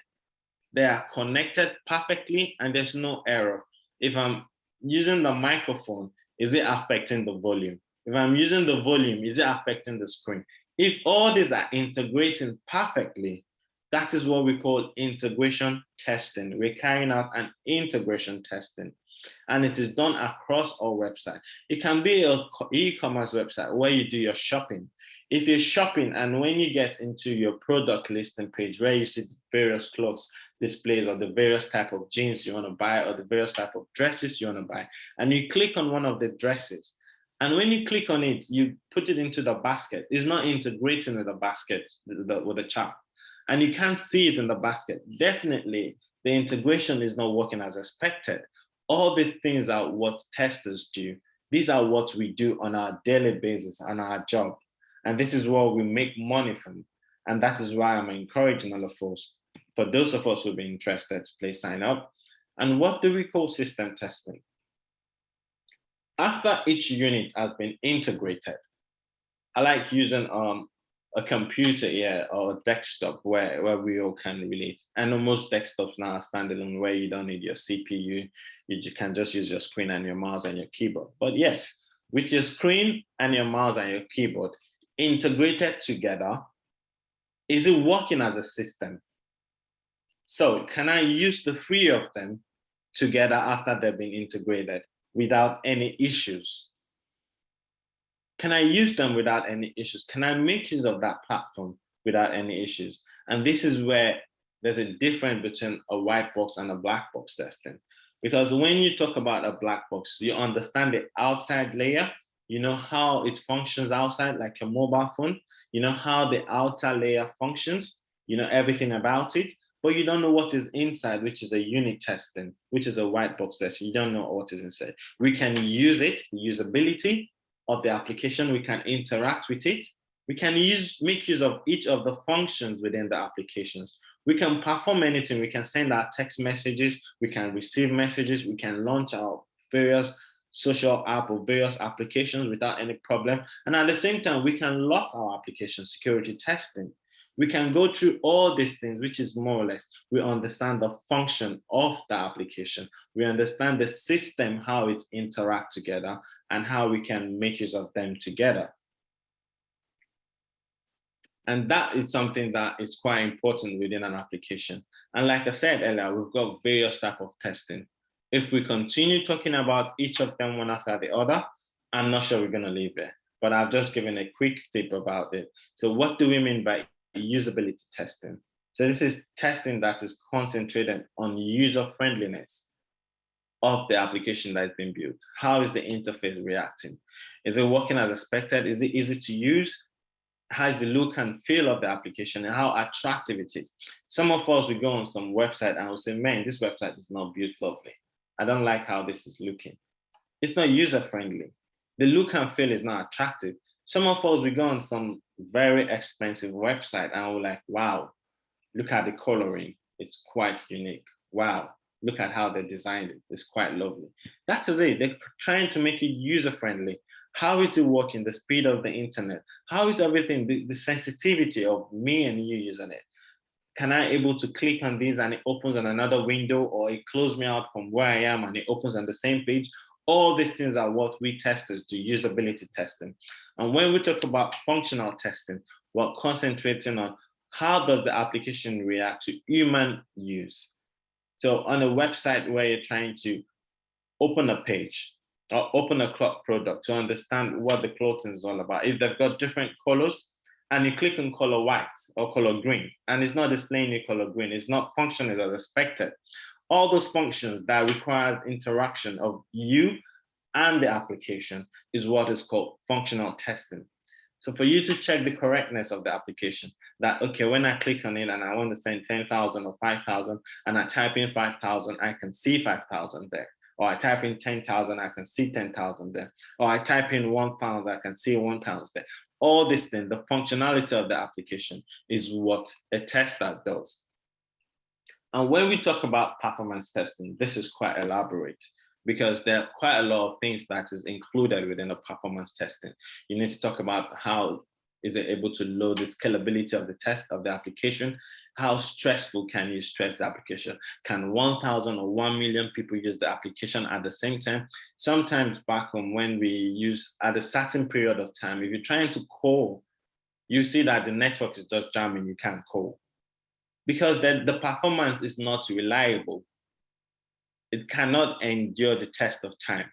they are connected perfectly, and there's no error. If I'm using the microphone, is it affecting the volume? If I'm using the volume, is it affecting the screen? If all these are integrating perfectly, that is what we call integration testing. We're carrying out an integration testing. And it is done across our website. It can be an e-commerce website where you do your shopping. If you're shopping and when you get into your product listing page where you see the various clothes displays or the various type of jeans you want to buy or the various type of dresses you want to buy, and you click on one of the dresses, and when you click on it, you put it into the basket. It's not integrating with the basket with the chart, and you can't see it in the basket. Definitely, the integration is not working as expected. All these things are what testers do. These are what we do on our daily basis, on our job. And this is what we make money from. And that is why I'm encouraging all of us, for those of us who've been interested, to please sign up. And what do we call system testing? After each unit has been integrated, I like using a computer here or a desktop where we all can relate. And most desktops now are standalone where you don't need your CPU. You can just use your screen and your mouse and your keyboard. But yes, with your screen and your mouse and your keyboard integrated together, is it working as a system? So can I use the three of them together after they've been integrated without any issues? Can I use them without any issues? Can I make use of that platform without any issues? And this is where there's a difference between a white box and a black box testing. Because when you talk about a black box, you understand the outside layer, you know how it functions outside, like a mobile phone, you know how the outer layer functions, you know everything about it, but you don't know what is inside, which is a unit testing, which is a white box test. You don't know what is inside. We can use it, the usability of the application, we can interact with it. We can make use of each of the functions within the applications. We can perform anything. We can send our text messages, we can receive messages, we can launch our various social app or various applications without any problem. And at the same time, we can lock our application, security testing. We can go through all these things, which is more or less, we understand the function of the application. We understand the system, how it interacts together, and how we can make use of them together. And that is something that is quite important within an application. And like I said earlier, we've got various types of testing. If we continue talking about each of them one after the other, I'm not sure we're going to leave there. But I've just given a quick tip about it. So what do we mean by usability testing? So this is testing that is concentrated on user friendliness of the application that has been built. How is the interface reacting? Is it working as expected? Is it easy to use? How is the look and feel of the application and how attractive it is? Some of us will go on some website and we'll say, man, this website is not built lovely. I don't like how this is looking. It's not user-friendly. The look and feel is not attractive. Some of us will go on some very expensive website and we're like, wow, look at the coloring. It's quite unique. Wow, look at how they designed it. It's quite lovely. That is it. They're trying to make it user-friendly. How is it working? The speed of the internet? How is everything? The sensitivity of me and you using it? Can I able to click on this and it opens on another window, or it closes me out from where I am and it opens on the same page? All these things are what we testers do, usability testing. And when we talk about functional testing, we're concentrating on how does the application react to human use. So on a website where you're trying to open a page or open a cloth product to understand what the clothing is all about, if they've got different colors, and you click on color white or color green, and it's not displaying you color green, it's not functioning as expected. All those functions that require interaction of you and the application is what is called functional testing. So for you to check the correctness of the application, that, okay, when I click on it and I want to send 10,000 or 5,000, and I type in 5,000, I can see 5,000 there. Or I type in 10,000, I can see 10,000 there. Or I type in £1, I can see £1 there. All this thing, the functionality of the application is what a tester does. And when we talk about performance testing, this is quite elaborate because there are quite a lot of things that is included within a performance testing. You need to talk about how is it able to load the scalability of the test of the application. How stressful can you stress the application? Can 1,000 or 1 million people use the application at the same time? Sometimes back home when we use at a certain period of time, if you're trying to call, you see that the network is just jamming, you can't call. Because then the performance is not reliable. it cannot endure the test of time.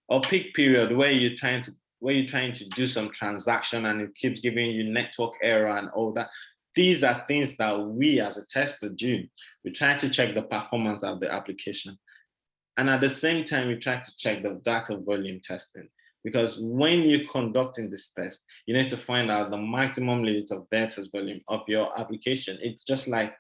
Or peak period where you're trying to do some transaction and it keeps giving you network error and all that. These are things that we as a tester do. We try to check the performance of the application. And at the same time, we try to check the data volume testing. Because when you're conducting this test, you need to find out the maximum limit of data volume of your application. It's just like,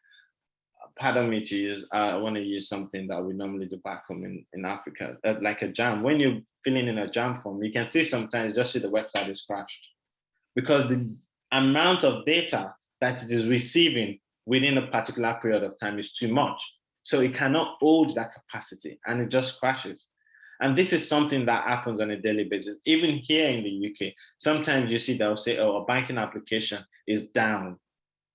pardon me to use, I want to use something that we normally do back home in Africa, like a jam. When you're filling in a jam form, you can see sometimes just see the website is crashed because the amount of data that it is receiving within a particular period of time is too much. So it cannot hold that capacity and it just crashes. And this is something that happens on a daily basis. Even here in the UK, sometimes you see they'll say, oh, a banking application is down.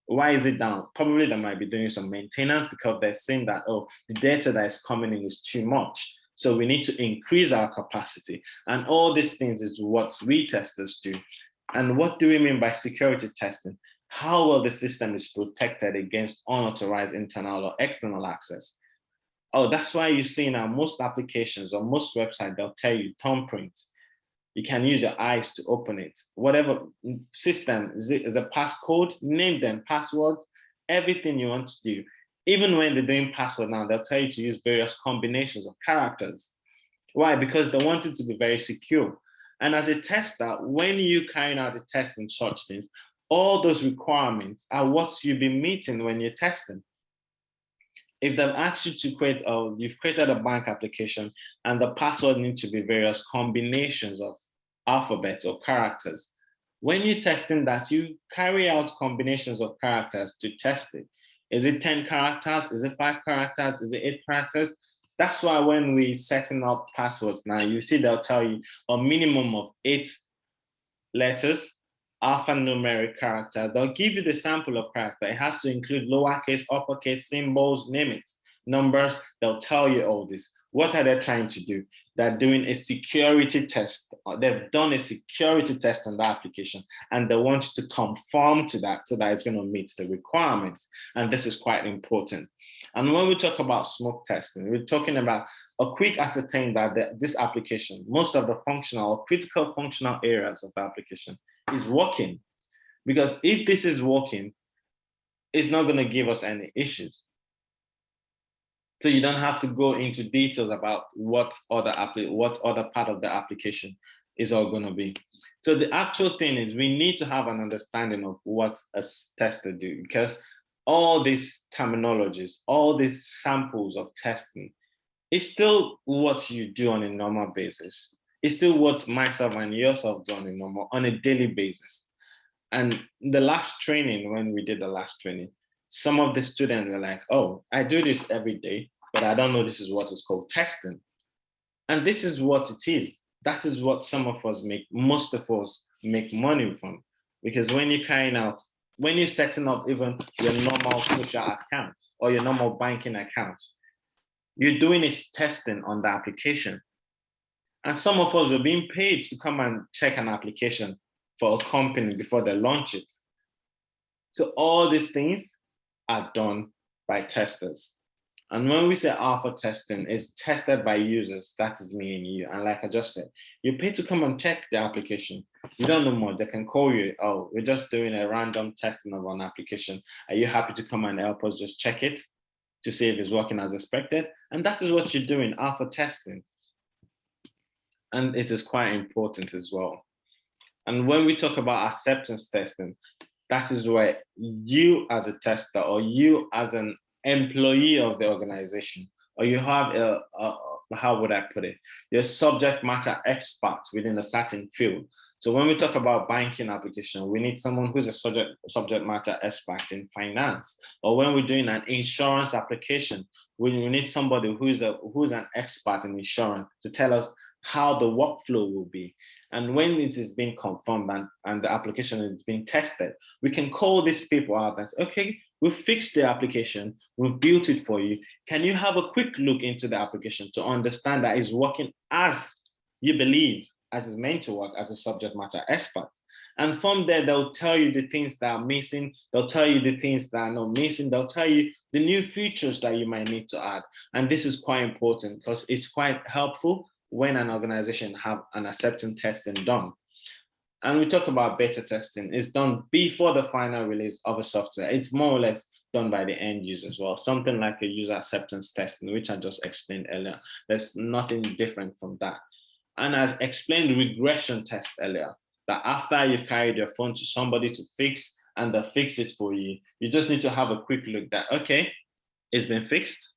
Why is it down? Probably they might be doing some maintenance because they're saying that, oh, the data that is coming in is too much. So we need to increase our capacity. And all these things is what we testers do. And what do we mean by security testing? How well the system is protected against unauthorized internal or external access. Oh, that's why you see now most applications or most websites, they'll tell you thumbprint. You can use your eyes to open it. Whatever system, is a passcode, name them, passwords, everything you want to do. Even when they're doing password now, they'll tell you to use various combinations of characters. Why? Because they want it to be very secure. And as a tester, when you carry out a test in such things, all those requirements are what you'll be meeting when you're testing. If they've asked you to create, you've created a bank application and the password needs to be various combinations of alphabets or characters. When you're testing that, you carry out combinations of characters to test it. Is it 10 characters? Is it 5 characters? Is it 8 characters? That's why when we setting up passwords now, you see they'll tell you a minimum of 8 letters, alphanumeric character. They'll give you the sample of character. It has to include lowercase, uppercase, symbols, name it, numbers. They'll tell you all this. What are they trying to do? They're doing a security test. They've done a security test on the application and they want you to conform to that so that it's going to meet the requirements. And this is quite important. And when we talk about smoke testing, we're talking about a quick ascertain that this application, most of the functional or critical functional areas of the application is working. Because if this is working, it's not going to give us any issues. So you don't have to go into details about what other part of the application is all going to be. So the actual thing is we need to have an understanding of what a tester do, because all these terminologies, all these samples of testing, it's still what you do on a normal basis. It's still what myself and yourself do on a daily basis. And the last training, when we did the last training, some of the students were like, oh, I do this every day, but I don't know this is what is called testing. And this is what it is. That is what some of us most of us make money from. Because when you're setting up even your normal social account or your normal banking account, you're doing is testing on the application. And some of us are being paid to come and check an application for a company before they launch it. So all these things are done by testers. And when we say alpha testing, it's tested by users. That is me and you. And like I just said, you're paid to come and check the application. You don't know more. They can call you. Oh, we're just doing a random testing of an application. Are you happy to come and help us just check it to see if it's working as expected? And that is what you're doing, alpha testing. And it is quite important as well. And when we talk about acceptance testing, that is where you as a tester or you as an employee of the organization, or you have how would I put it? You're subject matter expert within a certain field. So when we talk about banking application, we need someone who's a subject matter expert in finance. Or when we're doing an insurance application, we need somebody who's an expert in insurance to tell us how the workflow will be. And when it is being confirmed and the application is being tested, we can call these people out and say, okay, we've fixed the application, we've built it for you. Can you have a quick look into the application to understand that it's working as you believe, as it's meant to work as a subject matter expert? And from there, they'll tell you the things that are missing. They'll tell you the things that are not missing. They'll tell you the new features that you might need to add. And this is quite important because it's quite helpful when an organization have an acceptance testing done. And we talk about beta testing. It's done before the final release of a software. It's more or less done by the end user as well. Something like a user acceptance testing, which I just explained earlier. There's nothing different from that. And as explained regression test earlier, that after you've carried your phone to somebody to fix and they fix it for you, you just need to have a quick look that, okay, it's been fixed.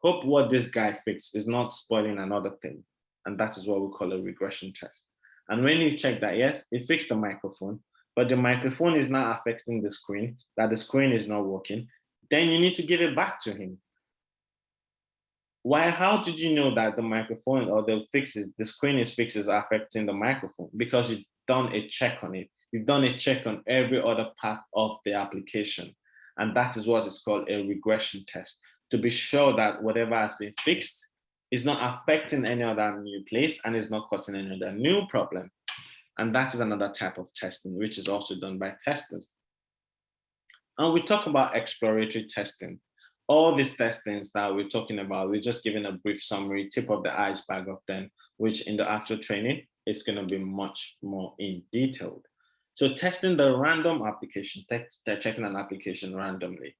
Hope what this guy fixed is not spoiling another thing. And that is what we call a regression test. And when you check that, yes, it fixed the microphone, but the microphone is not affecting the screen, that the screen is not working, then you need to give it back to him. Why? How did you know that the microphone or the screen is fixes are affecting the microphone? Because you've done a check on it. You've done a check on every other part of the application. And that is what is called a regression test, to be sure that whatever has been fixed is not affecting any other new place and is not causing any other new problem. And that is another type of testing, which is also done by testers. And we talk about exploratory testing. All these testings that we're talking about, we're just giving a brief summary, tip of the iceberg of them, which in the actual training is going to be much more in detail. So testing the random application, they're checking an application randomly.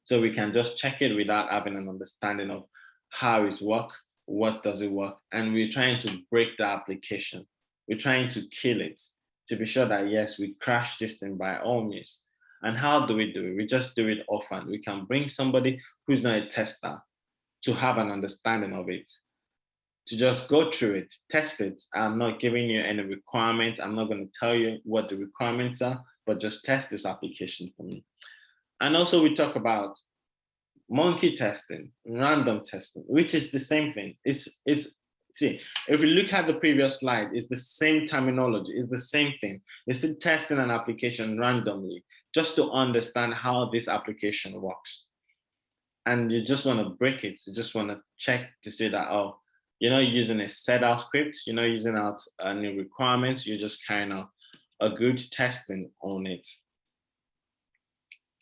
So we can just check it without having an understanding of how it works, what does it work, and we're trying to break the application. We're trying to kill it to be sure that, yes, we crash this thing by all means. And how do we do it? We just do it often. We can bring somebody who's not a tester to have an understanding of it, to just go through it, test it. I'm not giving you any requirements. I'm not going to tell you what the requirements are, but just test this application for me. And also we talk about monkey testing, random testing, which is the same thing. See, if we look at the previous slide, it's the same terminology, it's the same thing. It's still testing an application randomly, just to understand how this application works. And you just want to break it. You just want to check to see that, oh, you're not using a set out script, you're not using out any requirements, you're just carrying out a good testing on it.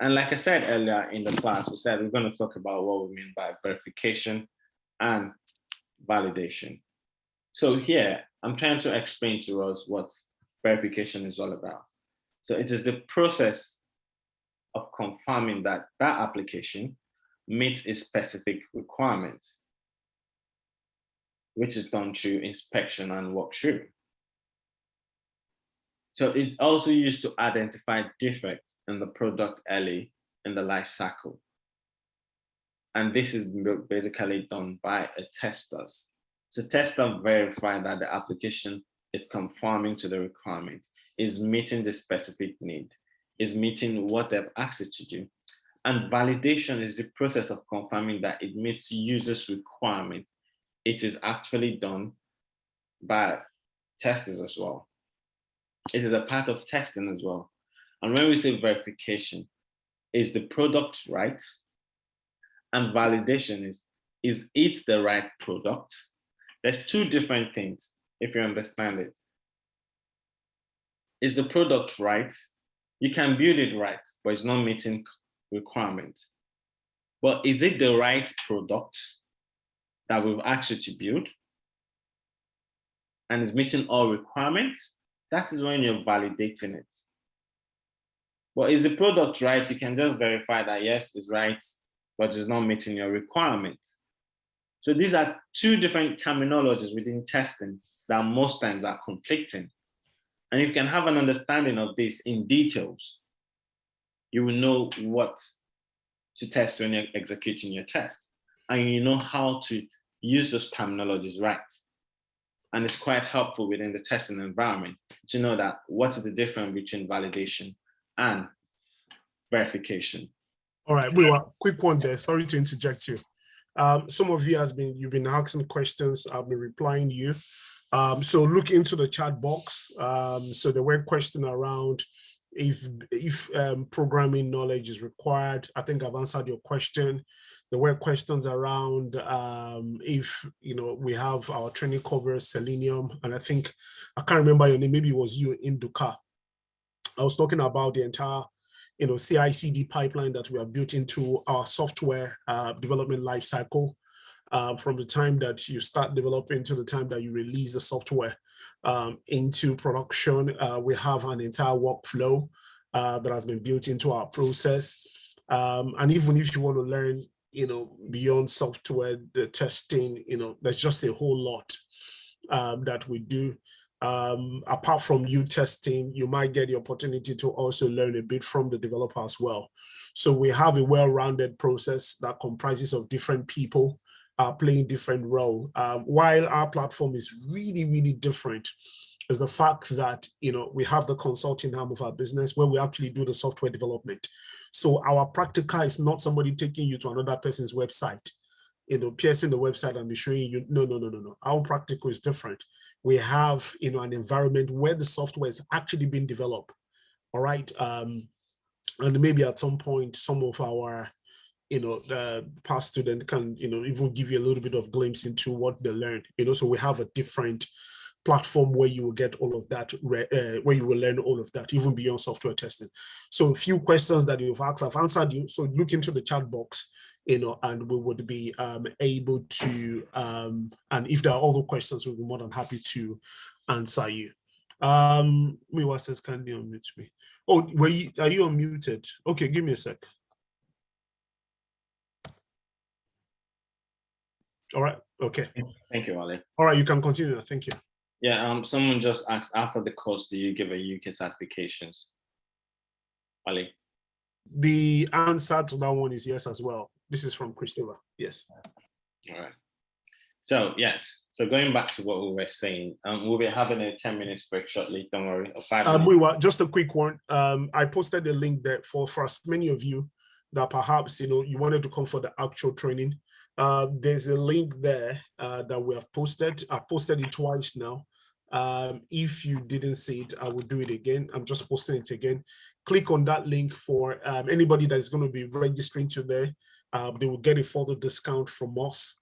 And like I said earlier in the class, we said we're going to talk about what we mean by verification and validation. So here, I'm trying to explain to us what verification is all about. So it is the process of confirming that that application meets a specific requirement, which is done through inspection and walkthrough. So it's also used to identify defects in the product early in the life cycle. And this is basically done by a testers. So testers verify that the application is conforming to the requirement, is meeting the specific need, is meeting what they've asked it to do. And validation is the process of confirming that it meets users' requirement. It is actually done by testers as well. It is a part of testing as well. And when we say verification, is the product right? And validation is it the right product? There's two different things, if you understand it. Is the product right? You can build it right, but it's not meeting requirements. But is it the right product that we've asked you to build? And is meeting all requirements? That is when you're validating it. But is the product right? You can just verify that yes, it's right, but it's not meeting your requirements. So these are two different terminologies within testing that most times are conflicting. And if you can have an understanding of this in details, you will know what to test when you're executing your test. And you know how to use those terminologies right. And it's quite helpful within the testing environment to know that what is the difference between validation and verification. All right, we were quick one there. Sorry to interject you. Some of you you've been asking questions. I've been replying to you. So look into the chat box. So there were questions around if programming knowledge is required. I think I've answered your question. There were questions around if we have our training covers Selenium, and I think I can't remember your name. Maybe it was you, Induka. I was talking about the entire, CI/CD pipeline that we have built into our software development lifecycle. From the time that you start developing to the time that you release the software into production, we have an entire workflow that has been built into our process. And even if you want to learn, beyond software, the testing, there's just a whole lot that we do. Apart from you testing, you might get the opportunity to also learn a bit from the developer as well. So we have a well-rounded process that comprises of different people playing different role. While our platform is really, really different, is the fact that we have the consulting arm of our business where we actually do the software development. So our practical is not somebody taking you to another person's website, piercing the website and be showing you. No. Our practical is different. We have an environment where the software is actually being developed. All right. And maybe at some point, some of our the past student can even give you a little bit of glimpse into what they learned. So we have a different platform where you will get all of that, where you will learn all of that, even beyond software testing. So a few questions that you've asked, I've answered you. So look into the chat box, and we would be able to, and if there are other questions, we'll be more than happy to answer you. Miwa says, can you unmute me? Oh, are you unmuted? Okay, give me a sec. All right. Okay. Thank you, Ali. All right, you can continue. Thank you. Yeah. Someone just asked, after the course, do you give a UK certifications? Ali. The answer to that one is yes as well. This is from Christopher. Yes. All right. So yes. So going back to what we were saying, we'll be having a 10 minutes break shortly. Don't worry. Or 5 minutes. Just a quick one. I posted a link there for as many of you that perhaps you wanted to come for the actual training. There's a link there that we have posted. I posted it twice now. If you didn't see it, I will do it again. I'm just posting it again. Click on that link for anybody that is going to be registering today. They will get a further discount from us.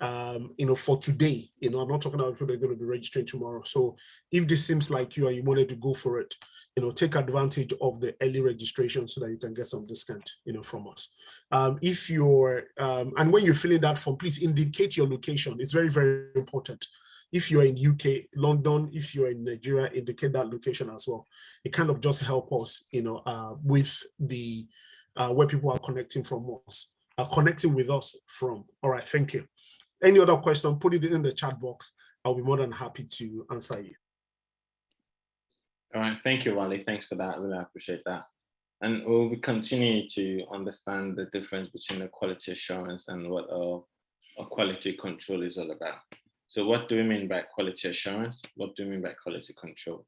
For today, I'm not talking about people that are going to be registering tomorrow. So if this seems like you and you wanted to go for it, take advantage of the early registration so that you can get some discount, from us. If you're, and when you're filling that form, please indicate your location. It's very, very important. If you're in UK, London, if you're in Nigeria, indicate that location as well. It kind of just help us, with the, where people are connecting from us, connecting with us from. All right, thank you. Any other question, put it in the chat box. I'll be more than happy to answer you. All right, thank you, Wally. Thanks for that. I really appreciate that. And we'll continue to understand the difference between the quality assurance and what a quality control is all about. So what do we mean by quality assurance? What do we mean by quality control?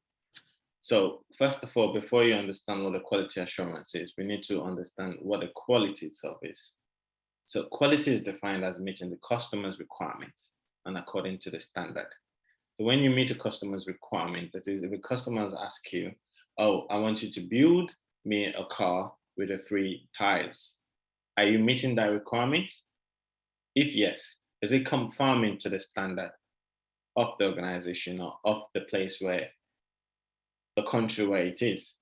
So first of all, before you understand what the quality assurance is, we need to understand what the quality itself is. So quality is defined as meeting the customer's requirements and according to the standard. So when you meet a customer's requirement, that is, if a customer asks you, oh, I want you to build me a car with the 3 tires, are you meeting that requirement? If yes, is it conforming to the standard of the organization or of the place where, the country where it is?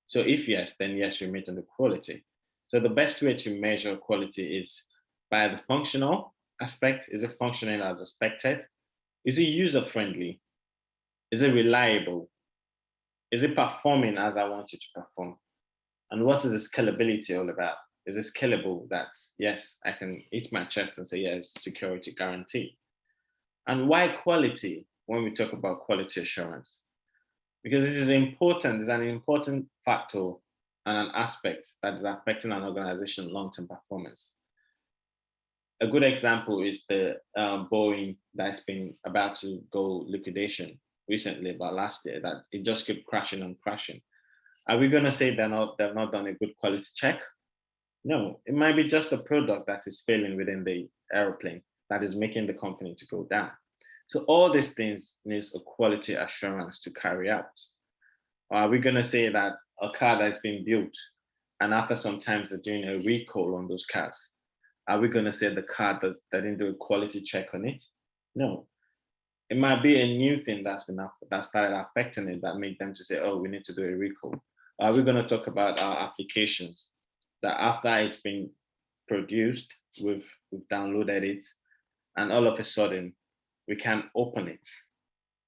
So if yes, then yes, you're meeting the quality. So the best way to measure quality is by the functional aspect. Is it functioning as expected? Is it user-friendly? Is it reliable? Is it performing as I want it to perform? And what is the scalability all about? Is it scalable that, yes, I can hit my chest and say, yes, security guarantee? And why quality when we talk about quality assurance? Because it is important, it's an important factor and an aspect that is affecting an organization's long-term performance. A good example is the Boeing that's been about to go liquidation recently, about last year, that it just kept crashing and crashing. Are we going to say they've not done a good quality check? No, it might be just a product that is failing within the airplane that is making the company to go down. So all these things needs a quality assurance to carry out. Or are we going to say that a car that's been built and after some time they're doing a recall on those cars? Are we going to say the car that didn't do a quality check on it? No. It might be a new thing that started affecting it that made them to say, oh, we need to do a recall. We're going to talk about our applications that after it's been produced, we've downloaded it, and all of a sudden we can open it.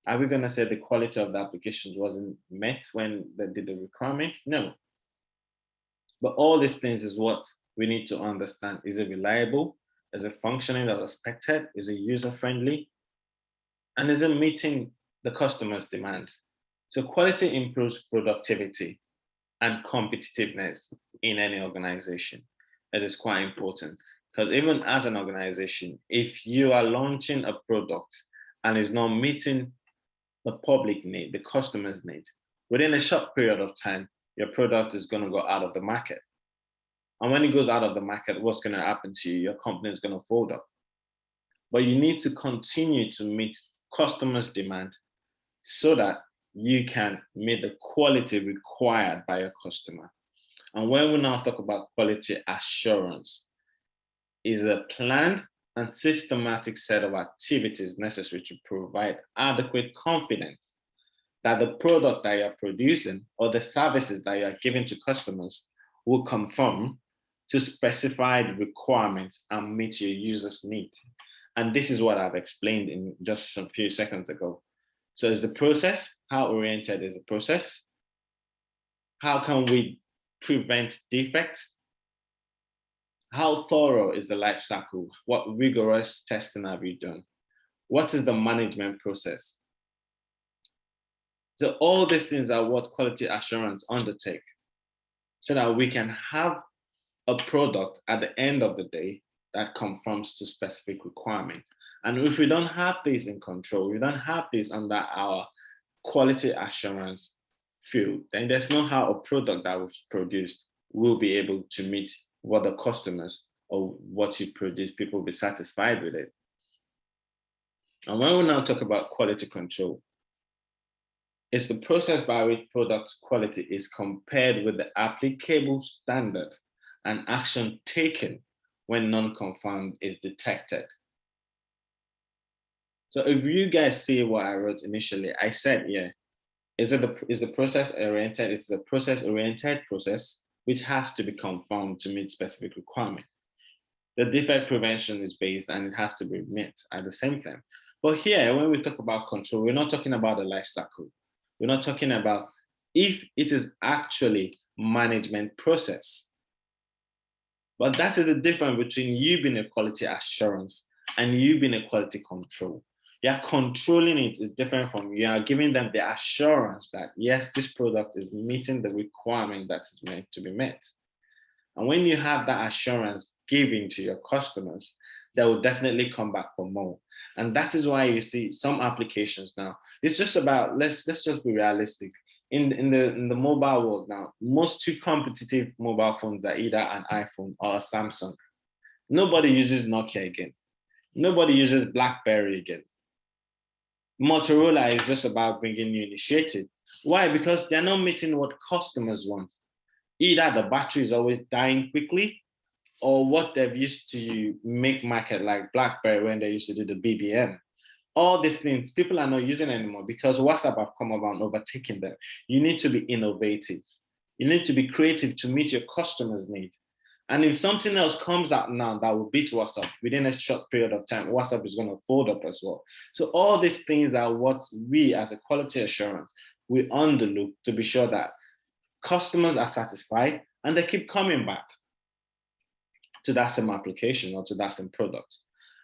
Are we going to say the quality of the applications wasn't met when they did the requirement? No. But all these things is what we need to understand. Is it reliable? Is it functioning as expected? Is it user-friendly? And is it meeting the customer's demand? So quality improves productivity and competitiveness in any organization. It is quite important because even as an organization, if you are launching a product and it's not meeting the public need, the customer's need, within a short period of time, your product is going to go out of the market. And when it goes out of the market, what's going to happen to you? Your company is going to fold up. But you need to continue to meet customers' demand so that you can meet the quality required by your customer. And when we now talk about quality assurance, is a planned and systematic set of activities necessary to provide adequate confidence that the product that you're producing or the services that you're giving to customers will conform to specified requirements and meet your users' need. And this is what I've explained in just a few seconds ago. So is the process, how oriented is the process? How can we prevent defects? How thorough is the life cycle? What rigorous testing have you done? What is the management process? So all these things are what quality assurance undertake so that we can have a product at the end of the day that conforms to specific requirements. And if we don't have these in control, we don't have these under our quality assurance field, then there's no how a product that was produced will be able to meet what the customers or what you produce, people will be satisfied with it. And when we now talk about quality control, it's the process by which product quality is compared with the applicable standard and action taken when non-conform is detected. So if you guys see what I wrote initially, I said, yeah, is the process oriented? It's a process-oriented process which has to be conformed to meet specific requirements. The defect prevention is based and it has to be met at the same time. But here, when we talk about control, we're not talking about the life cycle. We're not talking about if it is actually management process. But that is the difference between you being a quality assurance and you being a quality control. You're controlling it is different from you are giving them the assurance that yes, this product is meeting the requirement that is meant to be met. And when you have that assurance given to your customers, they will definitely come back for more. And that is why you see some applications now. It's just about let's just be realistic. In the mobile world now, most too competitive mobile phones are either an iPhone or a Samsung. Nobody uses Nokia again. Nobody uses BlackBerry again. Motorola is just about bringing new initiative. Why? Because they're not meeting what customers want. Either the battery is always dying quickly, or what they've used to make market like BlackBerry when they used to do the BBM. All these things people are not using anymore because WhatsApp have come about overtaking them. You need to be innovative. You need to be creative to meet your customers' need. And if something else comes out now that will beat WhatsApp within a short period of time, WhatsApp is going to fold up as well. So all these things are what we as a quality assurance, we on the look to be sure that customers are satisfied and they keep coming back to that same application or to that same product.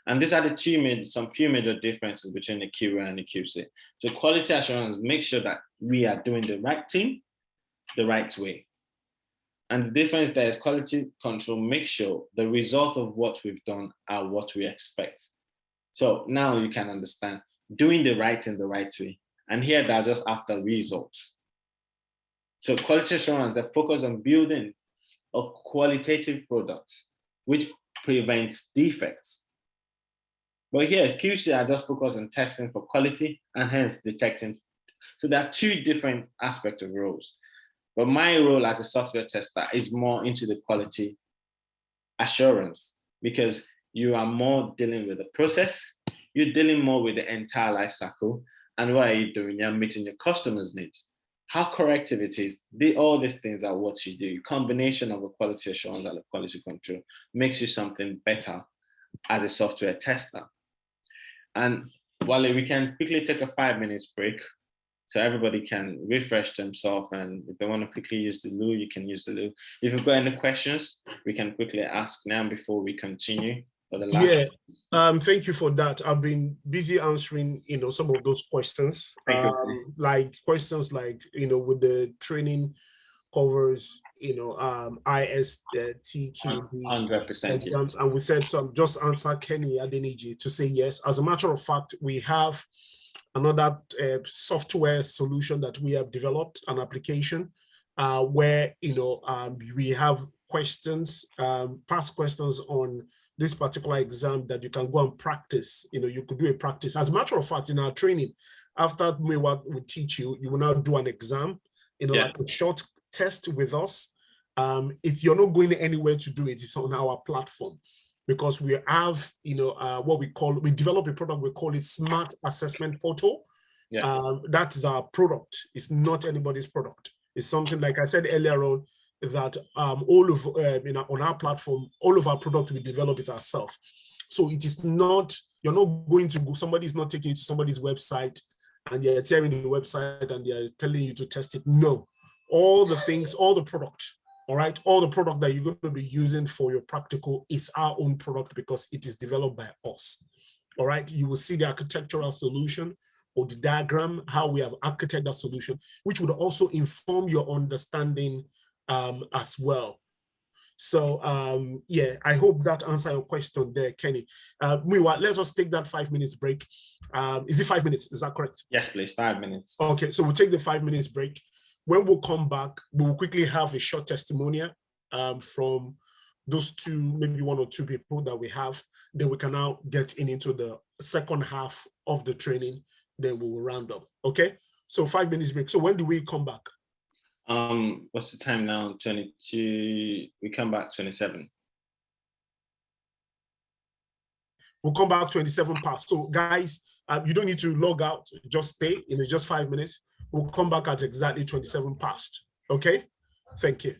And these are the some few major differences between the QA and the QC. So quality assurance, make sure that we are doing the right thing the right way. And the difference there is quality control, make sure the result of what we've done are what we expect. So now you can understand doing the right thing the right way. And here they're just after results. So quality assurance, they focus on building a qualitative product which prevents defects. But here, QC are just focused on testing for quality and hence detecting. So there are two different aspects of roles. But my role as a software tester is more into the quality assurance because you are more dealing with the process, you're dealing more with the entire life cycle. And what are you doing? You're meeting your customers' needs. how corrective it is. All these things are what you do. Combination of a quality assurance and a quality control makes you something better as a software tester. And Wale, we can quickly take a 5 minutes break so everybody can refresh themselves. And if they want to quickly use the loo, you can use the loo. If you've got any questions, we can quickly ask now before we continue for the last. Yeah, thank you for that. I've been busy answering, some of those questions. Like questions like, with the training covers, ISTQB 100%. exams, and we said some. Just answer Kenny Adeniji to say yes. As a matter of fact, we have another software solution that we have developed, an application where we have questions, past questions on this particular exam that you can go and practice. You could do a practice. As a matter of fact, in our training, after we teach you, you will now do an exam, like a short test with us. If you're not going anywhere to do it, it's on our platform, because we have, we develop a product, we call it Smart Assessment Portal. That is our product. It's not anybody's product. It's something, like I said earlier on, that on our platform, all of our product, we develop it ourselves. So it is not, you're not going to go, somebody's not taking you to somebody's website and they're tearing the website and they're telling you to test it. No, all the things, all the product, all right, all the product that you're going to be using for your practical is our own product, because it is developed by us. All right, you will see the architectural solution or the diagram, how we have architected that solution, which would also inform your understanding as well. So yeah, I hope that answers your question there, Kenny. Meanwhile, let us take that 5 minutes break. Is it 5 minutes? Is that correct? Yes, please, 5 minutes. Okay, so we'll take the 5 minutes break. When we'll come back, we'll quickly have a short testimonial from those two, maybe one or two people that we have. Then we can now get into the second half of the training. Then we will round up. Okay, so 5 minutes break. So when do we come back? What's the time now? 22. We come back 27. We'll come back 27 past. So guys, you don't need to log out. Just stay. It's just 5 minutes. We'll come back at exactly 27 past. Okay? Thank you.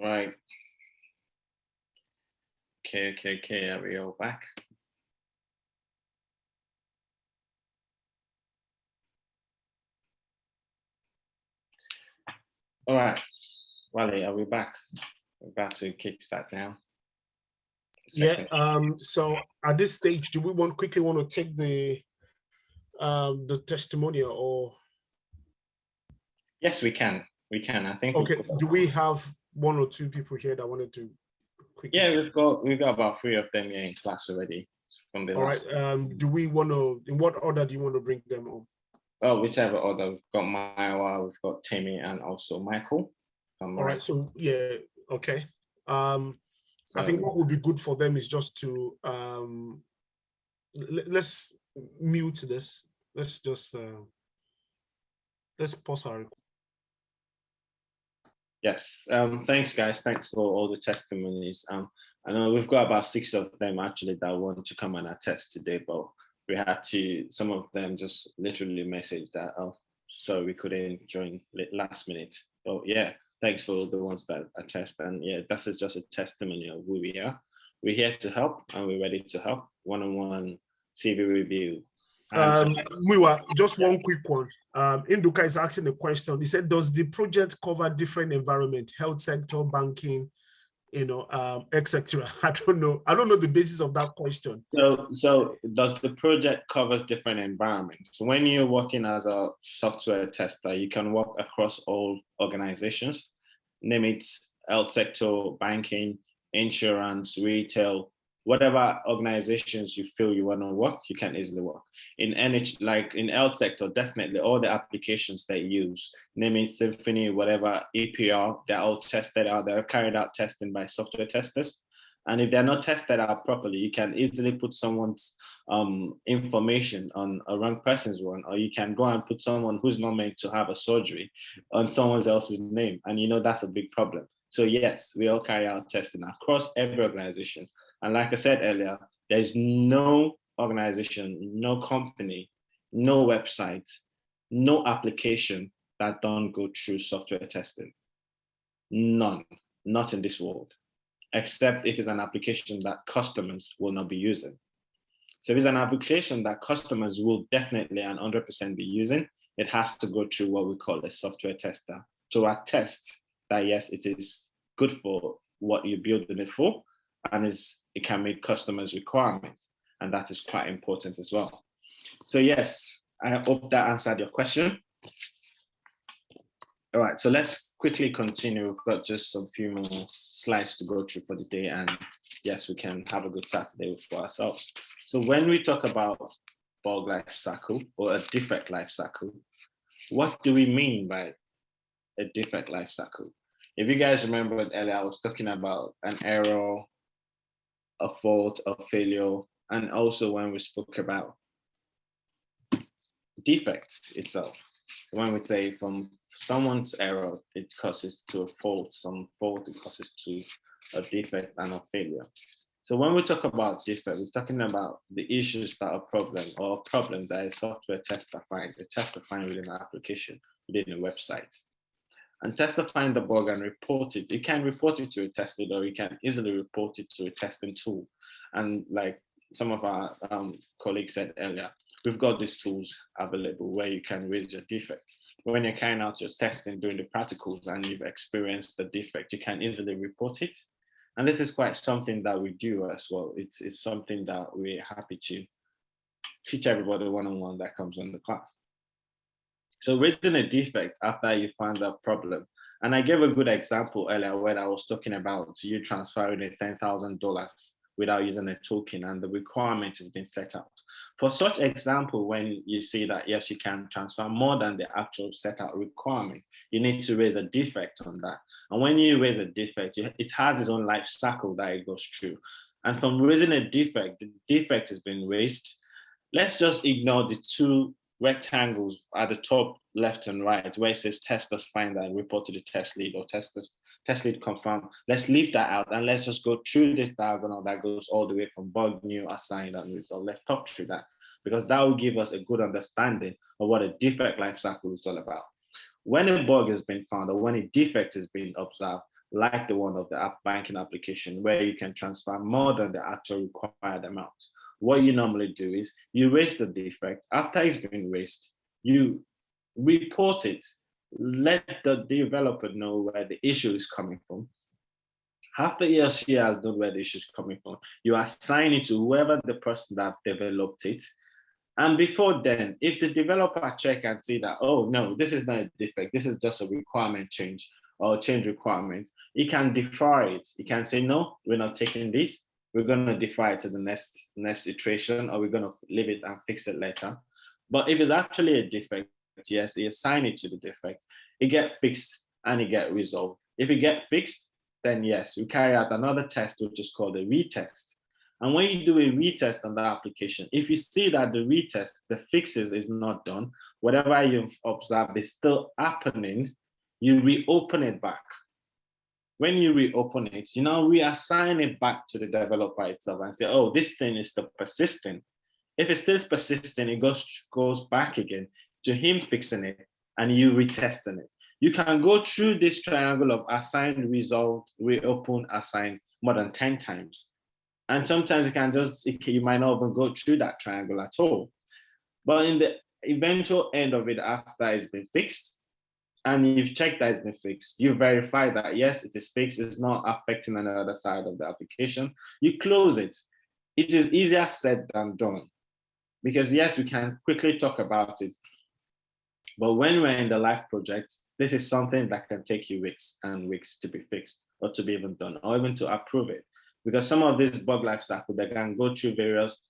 Right. Okay. Are we all back? All right. Wale, are we back? We're about to kickstart now. Yeah. So at this stage, do we quickly want to take the testimonial or? Yes, we can. We can. I think. Okay. Do we have one or two people here that wanted to quickly? Yeah, we've got about 3 of them here in class already from the last. All right. Do we want to? In what order do you want to bring them on? Oh, whichever order. We've got Maiwa, we've got Timmy, and also Michael. All right. So yeah. Okay. I think what would be good for them is just to let's mute this. Let's just let's pause our. Yes. Thanks, guys. Thanks for all the testimonies. I know we've got about 6 of them actually that want to come and attest today, but we had to. Some of them just literally messaged that, oh, sorry, we couldn't join last minute. But yeah, thanks for all the ones that attest. And yeah, that is just a testimony of who we are. We're here to help, and we're ready to help. One-on-one CV review. Muiwa, just one quick one. Induka is asking a question. He said, does the project cover different environment, health sector, banking, etc.? I don't know the basis of that question. So does the project covers different environments? When you're working as a software tester, you can work across all organizations, name it health sector, banking, insurance, retail, whatever organizations you feel you want to work, you can easily work. In like in health sector, definitely all the applications they use, name it Symphony, whatever, EPR, they're all tested out, they're carried out testing by software testers. And if they're not tested out properly, you can easily put someone's information on a wrong person's one, or you can go and put someone who's not meant to have a surgery on someone else's name. And that's a big problem. So yes, we all carry out testing across every organization. And like I said earlier, there's no organization, no company, no website, no application that don't go through software testing. None, not in this world, except if it's an application that customers will not be using. So if it's an application that customers will definitely and 100% be using, it has to go through what we call a software tester to attest that yes, it is good for what you're building it for, and it can meet customers' requirements. And that is quite important as well. So yes, I hope that answered your question. All right, so let's quickly continue. We've got just a few more slides to go through for the day, and yes, we can have a good Saturday for ourselves. So when we talk about bug life cycle or a defect life cycle, what do we mean by a defect life cycle? If you guys remember earlier, I was talking about an error, a fault, a failure, and also when we spoke about defects itself, when we say from someone's error, it causes to a fault, some fault, it causes to a defect and a failure. So when we talk about defect, we're talking about the issues that are problem or problems that a software tester finds, a tester finds within an application, within a website. And tester find the bug and report it. You can report it to a test lead, or you can easily report it to a testing tool. And like some of our colleagues said earlier, we've got these tools available where you can raise your defect. When you're carrying out your testing during the practicals and you've experienced the defect, you can easily report it. And this is quite something that we do as well. It's something that we're happy to teach everybody one-on-one that comes on the class. So raising a defect after you find that problem. And I gave a good example earlier when I was talking about you transferring $10,000 without using a token, and the requirement has been set out. For such example, when you see that, yes, you can transfer more than the actual set out requirement, you need to raise a defect on that. And when you raise a defect, it has its own life cycle that it goes through. And from raising a defect, the defect has been raised. Let's just ignore the two rectangles at the top left and right where it says testers find and report to the test lead, or test lead confirm. Let's leave that out and let's just go through this diagonal that goes all the way from bug, new, assigned, and result. Let's talk through that, because that will give us a good understanding of what a defect lifecycle is all about. When a bug has been found or when a defect has been observed, like the one of the banking application, where you can transfer more than the actual required amount. What you normally do is you raise the defect. After it's been raised, you report it, let the developer know where the issue is coming from. After he or she has known where the issue is coming from, you assign it to whoever the person that developed it. And before then, if the developer check and see that, oh no, this is not a defect, this is just a requirement change or change requirement, he can defer it. He can say, no, we're not taking this. We're going to defer it to the next iteration, or we're going to leave it and fix it later. But if it's actually a defect, yes, he assign it to the defect. It get fixed and it get resolved. If it get fixed, then yes, we carry out another test, which is called a retest. And when you do a retest on the application, if you see that the retest, the fixes is not done, whatever you've observed is still happening, you reopen it back. When you reopen it, you now reassign it back to the developer itself and say, oh, this thing is still persisting. If it's still persisting, it goes back again to him fixing it and you retesting it. You can go through this triangle of assign, resolve, reopen, assign more than 10 times. And sometimes you might not even go through that triangle at all. But in the eventual end of it, after it's been fixed, and you've checked that it's been fixed, you verify that, yes, it is fixed, it's not affecting another side of the application, you close it. It is easier said than done. Because yes, we can quickly talk about it. But when we're in the live project, this is something that can take you weeks and weeks to be fixed or to be even done, or even to approve it. Because some of this bug lifecycle, they can go through various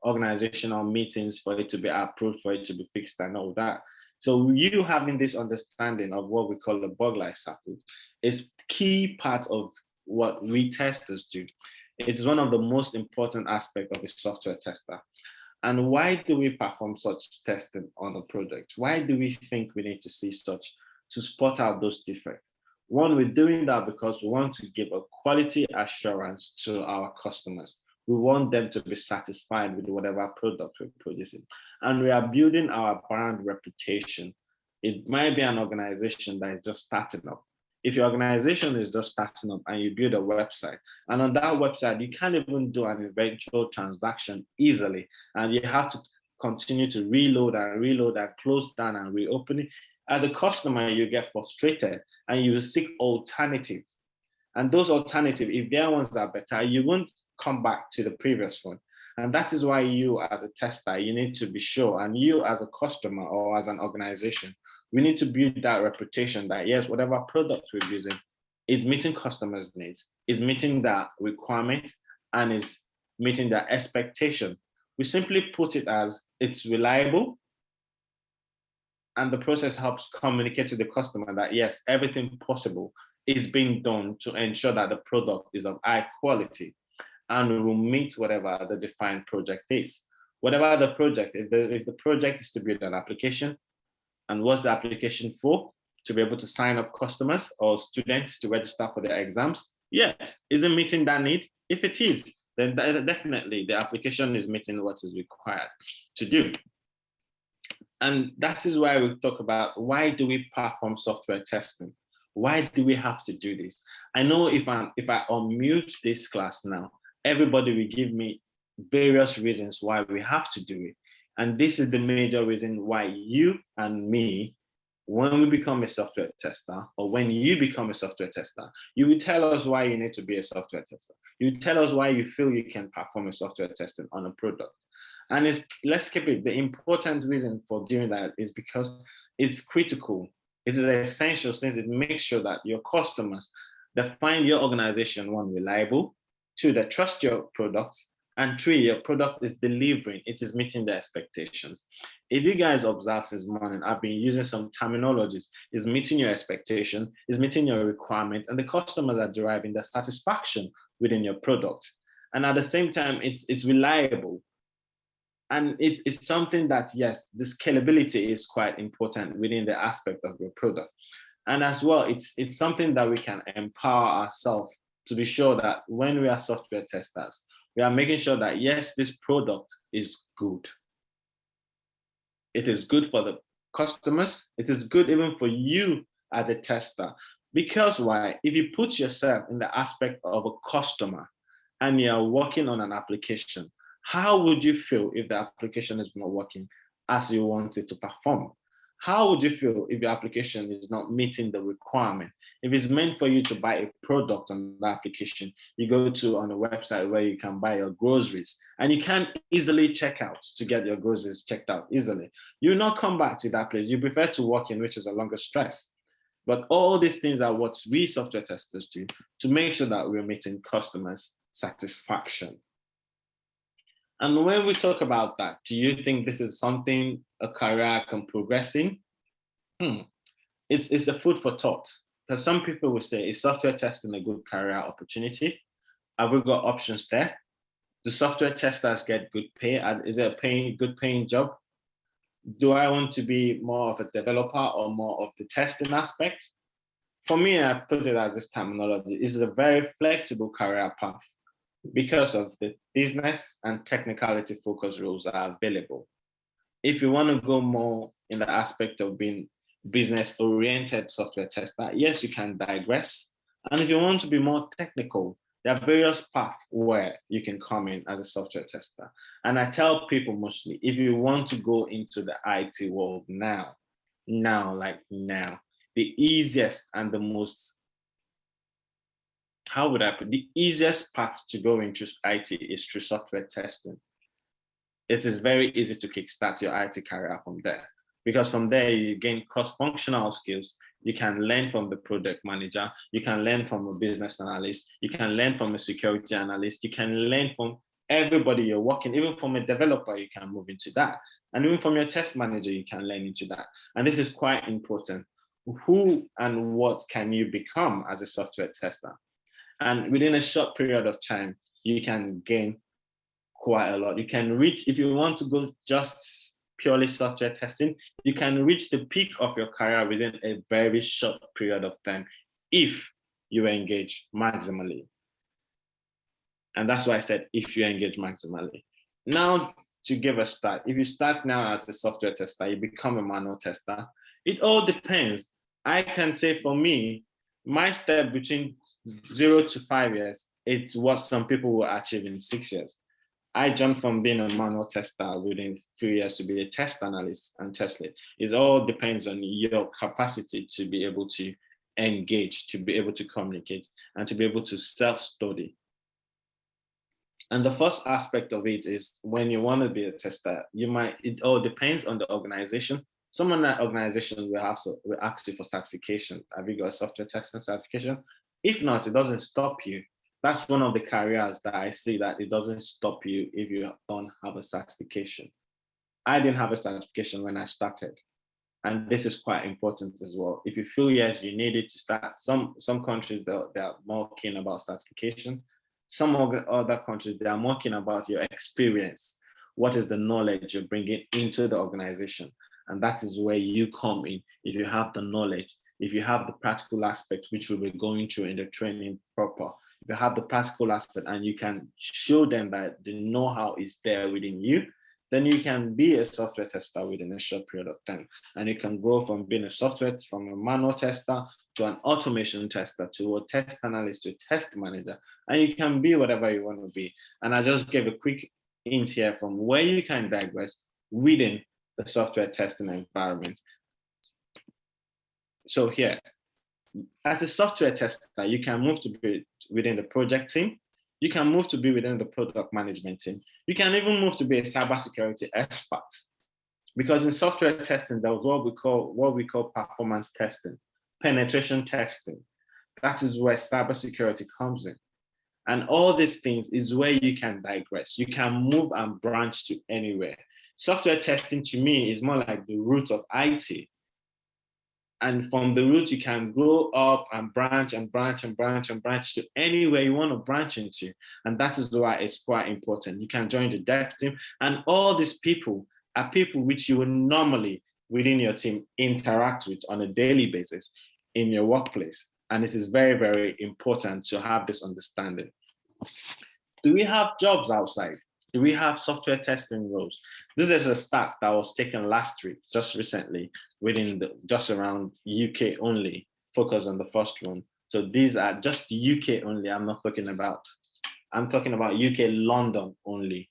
organizational meetings for it to be approved, for it to be fixed and all that. So you having this understanding of what we call the bug lifecycle is key part of what we testers do. It is one of the most important aspects of a software tester. And why do we perform such testing on a project? Why do we think we need to see such to spot out those defects? One, we're doing that because we want to give a quality assurance to our customers. We want them to be satisfied with whatever product we're producing. And we are building our brand reputation. It might be an organization that is just starting up. If your organization is just starting up and you build a website, and on that website, you can't even do an eventual transaction easily, and you have to continue to reload and close down and reopen it. As a customer, you get frustrated and you seek alternative. And those alternatives, if their ones are better, you won't come back to the previous one. And that is why you as a tester, you need to be sure, and you as a customer or as an organization, we need to build that reputation that yes, whatever product we're using is meeting customers' needs, is meeting that requirement, and is meeting their expectation. We simply put it as it's reliable, and the process helps communicate to the customer that yes, everything possible is being done to ensure that the product is of high quality and will meet whatever the defined project is. Whatever the project, if the project is to build an application, and what's the application for? To be able to sign up customers or students to register for their exams? Yes. Is it meeting that need? If it is, then definitely the application is meeting what is required to do. And that is why we talk about why do we perform software testing? Why do we have to do this? I know if I unmute this class now, everybody will give me various reasons why we have to do it. And this is the major reason why you and me, when we become a software tester, or when you become a software tester, you will tell us why you need to be a software tester. You tell us why you feel you can perform a software testing on a product. And let's keep it, the important reason for doing that is because it's critical. It is essential, since it makes sure that your customers, they find your organization, one, reliable, two, they trust your product, and three, your product is delivering, it is meeting their expectations. If you guys observe since morning, I've been using some terminologies, is meeting your expectation, is meeting your requirement, and the customers are deriving their satisfaction within your product. And at the same time, it's reliable. And it's something that, yes, the scalability is quite important within the aspect of your product. And as well, it's something that we can empower ourselves to be sure that when we are software testers, we are making sure that, yes, this product is good. It is good for the customers. It is good even for you as a tester. Because why? If you put yourself in the aspect of a customer and you're working on an application, how would you feel if the application is not working as you want it to perform? How would you feel if your application is not meeting the requirement? If it's meant for you to buy a product on the application, you go to on a website where you can buy your groceries and you can't easily check out to get your groceries checked out easily. You will not come back to that place. You prefer to walk in, which is a longer stress. But all these things are what we software testers do to make sure that we're meeting customers' satisfaction. And when we talk about that, do you think this is something a career can progress in? It's a food for thought. Because some people will say, is software testing a good career opportunity? Have we got options there? Do software testers get good pay? Is it a good paying job? Do I want to be more of a developer or more of the testing aspect? For me, I put it as this terminology. This is a very flexible career path because of the business and technicality focused roles that are available. If you want to go more in the aspect of being business-oriented software tester, yes, you can digress. And if you want to be more technical, there are various paths where you can come in as a software tester. And I tell people mostly, if you want to go into the IT world now, the easiest and the most, how would I put, the easiest path to go into IT is through software testing. It is very easy to kickstart your IT career from there, because from there you gain cross-functional skills. You can learn from the product manager, you can learn from a business analyst, you can learn from a security analyst, you can learn from everybody you're working, even from a developer, you can move into that. And even from your test manager, you can learn into that. And this is quite important. Who and what can you become as a software tester? And within a short period of time, you can gain quite a lot. You can reach, if you want to go just purely software testing, you can reach the peak of your career within a very short period of time if you engage maximally. And that's why I said if you engage maximally. Now, to give a start, if you start now as a software tester, you become a manual tester, it all depends. I can say for me, my step between 0 to 5 years, it's what some people will achieve in 6 years. I jumped from being a manual tester within 3 years to be a test analyst and test lead. It all depends on your capacity to be able to engage, to be able to communicate, and to be able to self-study. And the first aspect of it is when you want to be a tester, it all depends on the organization. Some of that organization will ask you for certification. Have you got a software testing certification? If not, it doesn't stop you. That's one of the careers that I see that it doesn't stop you if you don't have a certification. I didn't have a certification when I started. And this is quite important as well. If you feel, yes, you need it to start, some countries, they are more keen about certification. Some other countries, they are more keen about your experience. What is the knowledge you're bringing into the organization? And that is where you come in. If you have the knowledge, if you have the practical aspect, which we'll be going through in the training proper, if you have the practical aspect and you can show them that the know-how is there within you, then you can be a software tester within a short period of time. And you can go from being from a manual tester to an automation tester to a test analyst to a test manager. And you can be whatever you want to be. And I just gave a quick hint here from where you can digress within the software testing environment. So here, as a software tester, you can move to be within the project team. You can move to be within the product management team. You can even move to be a cybersecurity expert. Because in software testing, there's what we call performance testing, penetration testing. That is where cybersecurity comes in. And all these things is where you can digress. You can move and branch to anywhere. Software testing to me is more like the root of IT. And from the root, you can grow up and branch and branch and branch and branch to anywhere you want to branch into. And that is why it's quite important. You can join the dev team. And all these people are people which you will normally within your team interact with on a daily basis in your workplace. And it is very, very important to have this understanding. Do we have jobs outside? Do we have software testing roles? This is a stat that was taken last week, just recently, just around UK only, focus on the first one. So these are just UK only. I'm talking about UK London only.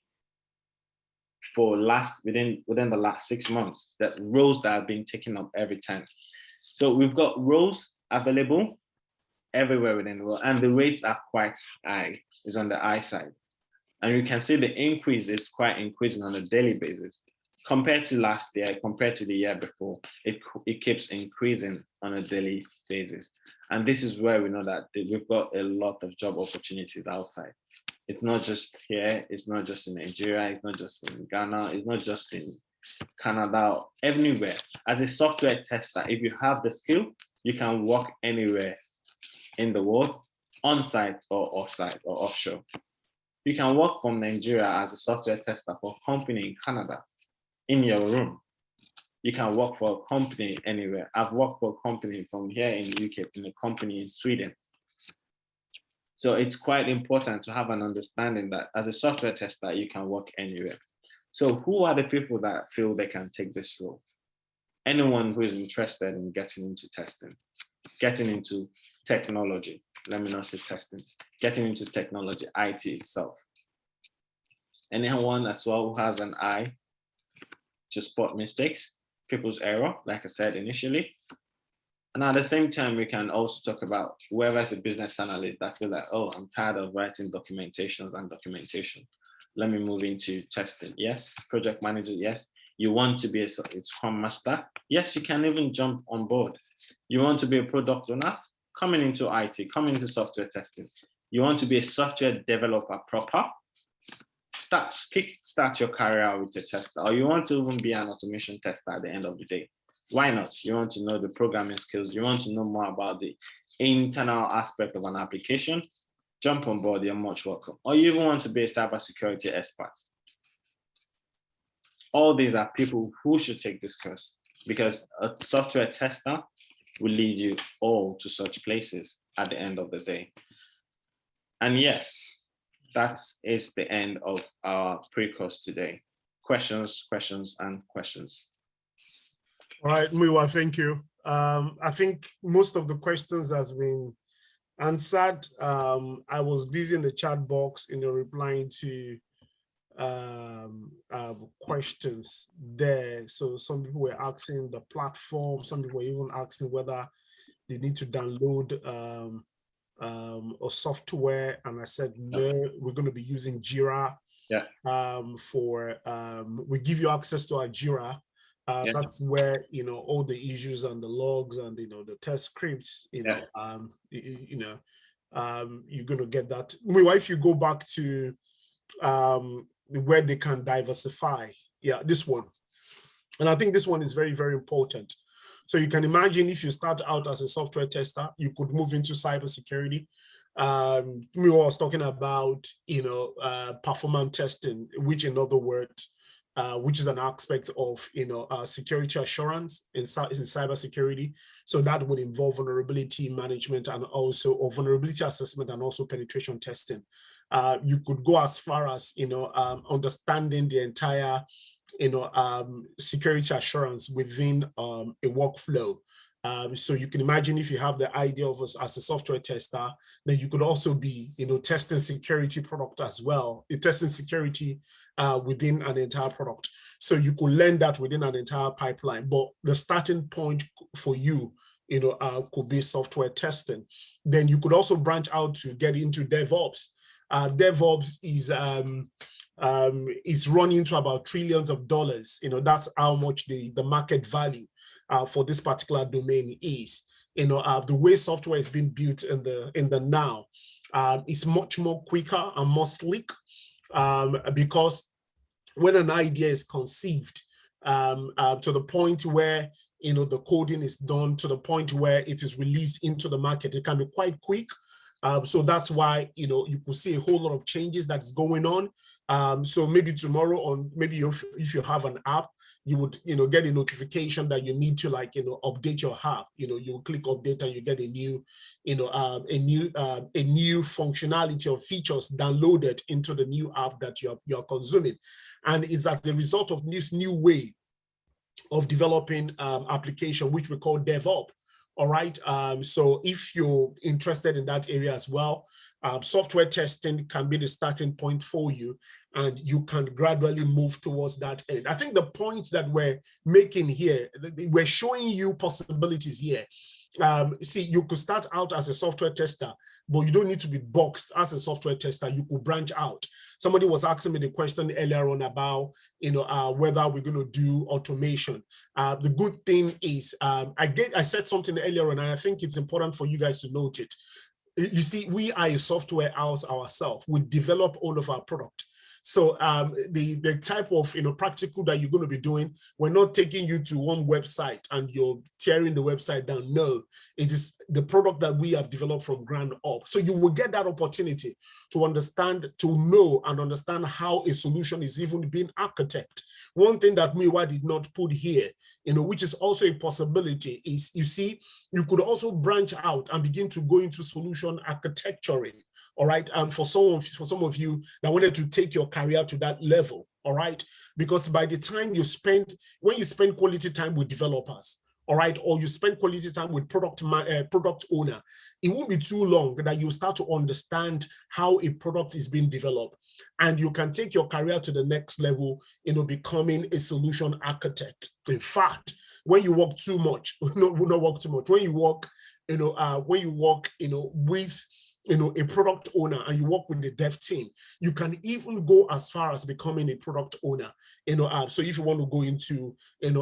For within the last 6 months, that roles that have been taken up every time. So we've got roles available everywhere within the world, and the rates are quite high. It's on the high side, and you can see the increase is quite increasing on a daily basis compared to last year, compared to the year before. It keeps increasing on a daily basis, and this is where we know that we've got a lot of job opportunities outside. It's not just here, it's not just in Nigeria, it's not just in Ghana, it's not just in Canada, everywhere. As a software tester, if you have the skill, you can work anywhere in the world, on-site or off-site or offshore. You can work from Nigeria as a software tester for a company in Canada, in your room. You can work for a company anywhere. I've worked for a company from here in the UK, in a company in Sweden. So it's quite important to have an understanding that as a software tester, you can work anywhere. So who are the people that feel they can take this role? Anyone who is interested in getting into testing, getting into technology, let me not say testing, getting into technology, IT itself. Anyone as well who has an eye to spot mistakes, people's error, like I said initially. And at the same time, we can also talk about whoever is a business analyst that feel like, oh, I'm tired of writing documentation. Let me move into testing. Yes. Project manager. Yes. You want to be a Scrum Master. Yes, you can even jump on board. You want to be a product owner, coming into IT, coming into software testing. You want to be a software developer proper. Start your career with a tester, or you want to even be an automation tester at the end of the day. Why not? You want to know the programming skills. You want to know more about the internal aspect of an application. Jump on board, you're much welcome. Or you even want to be a cybersecurity expert. All these are people who should take this course, because a software tester will lead you all to such places at the end of the day. And yes, that is the end of our pre-course today. Questions. All right, Muyiwa, thank you. I think most of the questions has been answered. I was busy in the chat box replying to questions there. So some people were asking the platform, some people were even asking whether they need to download a software, and I said no, we're going to be using Jira. We give you access to our Jira. That's where all the issues and the logs and the test scripts you're going to get that. Meanwhile, if you go back to where they can diversify, this one, and I think this one is very, very important. So you can imagine if you start out as a software tester, you could move into cybersecurity. We was talking about performance testing, which in other words, which is an aspect of security assurance in cybersecurity. So that would involve vulnerability management and also vulnerability assessment and also penetration testing. You could go as far as understanding the entire security assurance within a workflow. So you can imagine if you have the idea of us as a software tester, then you could also be, testing security product as well, testing security within an entire product. So you could learn that within an entire pipeline, but the starting point for you, could be software testing. Then you could also branch out to get into DevOps. DevOps is running to about trillions of dollars. That's how much the market value for this particular domain is. The way software is being built in the now is much more quicker and more sleek, because when an idea is conceived to the point where the coding is done, to the point where it is released into the market, it can be quite quick. So that's why you could see a whole lot of changes that's going on. So maybe tomorrow, or maybe if you have an app, you would get a notification that you need to update your app. You click update and you get a new functionality or features downloaded into the new app that you are consuming, and it's as a result of this new way of developing application, which we call DevOps, All right. So if you're interested in that area as well, software testing can be the starting point for you, and you can gradually move towards that end. I think the point that we're making here, we're showing you possibilities here. See, you could start out as a software tester, but you don't need to be boxed as a software tester. You could branch out. Somebody was asking me the question earlier on about, whether we're going to do automation. The good thing is, I said something earlier on, and I think it's important for you guys to note it. You see, we are a software house ourselves. We develop all of our product. So the type of practical that you're going to be doing, we're not taking you to one website and you're tearing the website down. No, it is the product that we have developed from ground up. So you will get that opportunity to understand, to know and understand how a solution is even being architected. One thing that Miwa did not put here, which is also a possibility, is you see, you could also branch out and begin to go into solution architecturing. All right, for some of you that wanted to take your career to that level, all right, because by the time when you spend quality time with developers, all right, or you spend quality time with product owner, it won't be too long that you start to understand how a product is being developed, and you can take your career to the next level, becoming a solution architect. In fact, when you work too much, not work too much, when you work, with a product owner and you work with the dev team, you can even go as far as becoming a product owner, so if you want to go into,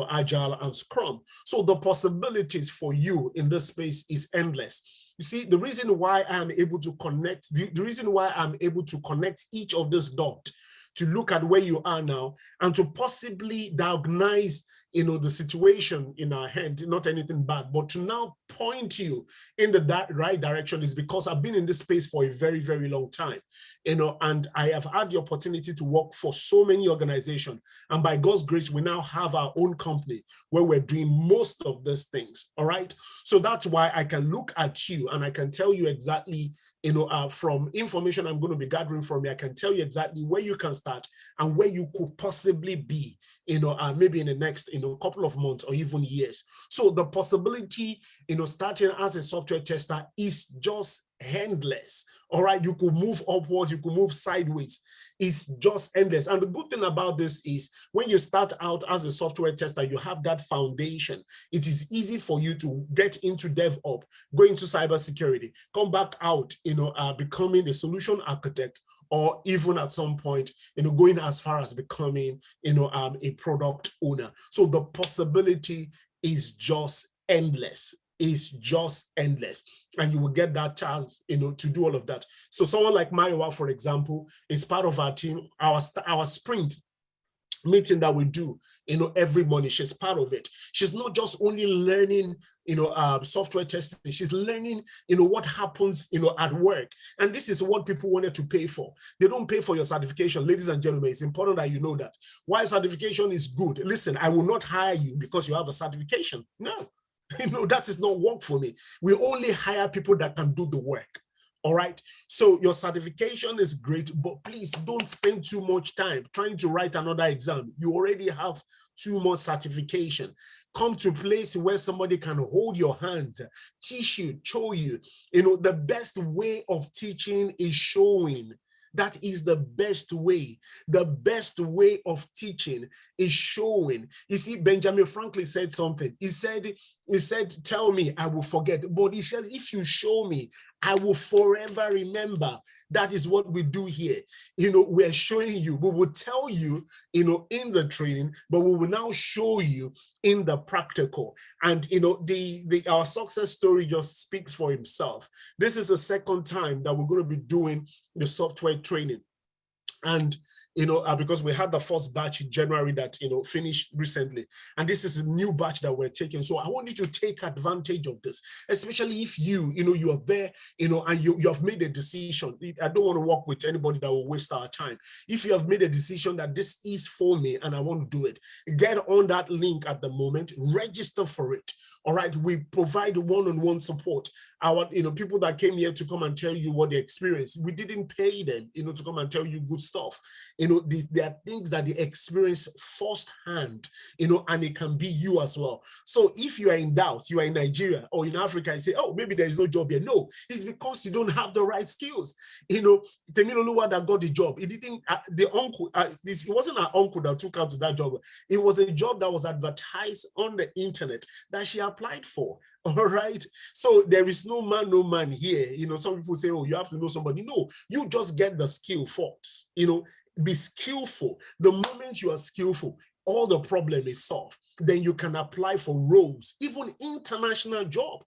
Agile and Scrum. So the possibilities for you in this space is endless. You see, the reason why I'm able to connect, the reason why I'm able to connect each of these dots to look at where you are now and to possibly diagnose the situation in our hand, not anything bad, but to now point you in the right direction is because I've been in this space for a very, very long time, and I have had the opportunity to work for so many organizations. And by God's grace, we now have our own company where we're doing most of these things, all right? So that's why I can look at you and I can tell you exactly, from information I'm going to be gathering from you, I can tell you exactly where you can start and where you could possibly be, maybe in the next, couple of months or even years. So the possibility, starting as a software tester is just endless. All right, you could move upwards, you could move sideways. It's just endless. And the good thing about this is when you start out as a software tester, you have that foundation. It is easy for you to get into DevOps, go into cybersecurity, come back out, becoming a solution architect, or even at some point, going as far as becoming, a product owner. So the possibility is just endless. Is just endless, and you will get that chance, to do all of that. So someone like Maiwa, for example, is part of our team, our sprint meeting that we do, every morning. She's part of it. She's not just only learning, software testing. She's learning, what happens, at work. And this is what people wanted to pay for. They don't pay for your certification, ladies and gentlemen. It's important that you know that. Why certification is good. Listen, I will not hire you because you have a certification. No. That is not work for me. We only hire people that can do the work. All right. So your certification is great, but please don't spend too much time trying to write another exam. You already have too much certification. Come to a place where somebody can hold your hand, teach you, show you. The best way of teaching is showing. That is the best way. The best way of teaching is showing. You see, Benjamin Franklin said something. He said, tell me, I will forget. But he says, if you show me, I will forever remember. That is what we do here. We're showing you. We will tell you, in the training, but we will now show you in the practical. And, our success story just speaks for himself. This is the second time that we're going to be doing the software training. And because we had the first batch in January that, finished recently. And this is a new batch that we're taking. So I want you to take advantage of this, especially if you are there, and you have made a decision. I don't want to work with anybody that will waste our time. If you have made a decision that this is for me and I want to do it, get on that link at the moment, register for it. All right, we provide one-on-one support. Our, people that came here to come and tell you what they experienced, we didn't pay them, to come and tell you good stuff. There are things that they experience firsthand, and it can be you as well. So if you are in doubt, you are in Nigeria or in Africa, and say, oh, maybe there is no job here. No, it's because you don't have the right skills. Temiloluwa that got the job, it didn't, the uncle, it wasn't her uncle that took her to that job. It was a job that was advertised on the internet that she applied for. All right. So there is no man here. Some people say, oh, you have to know somebody. No, you just get the skill first. Be skillful. The moment you are skillful, all the problem is solved. Then you can apply for roles, even international job.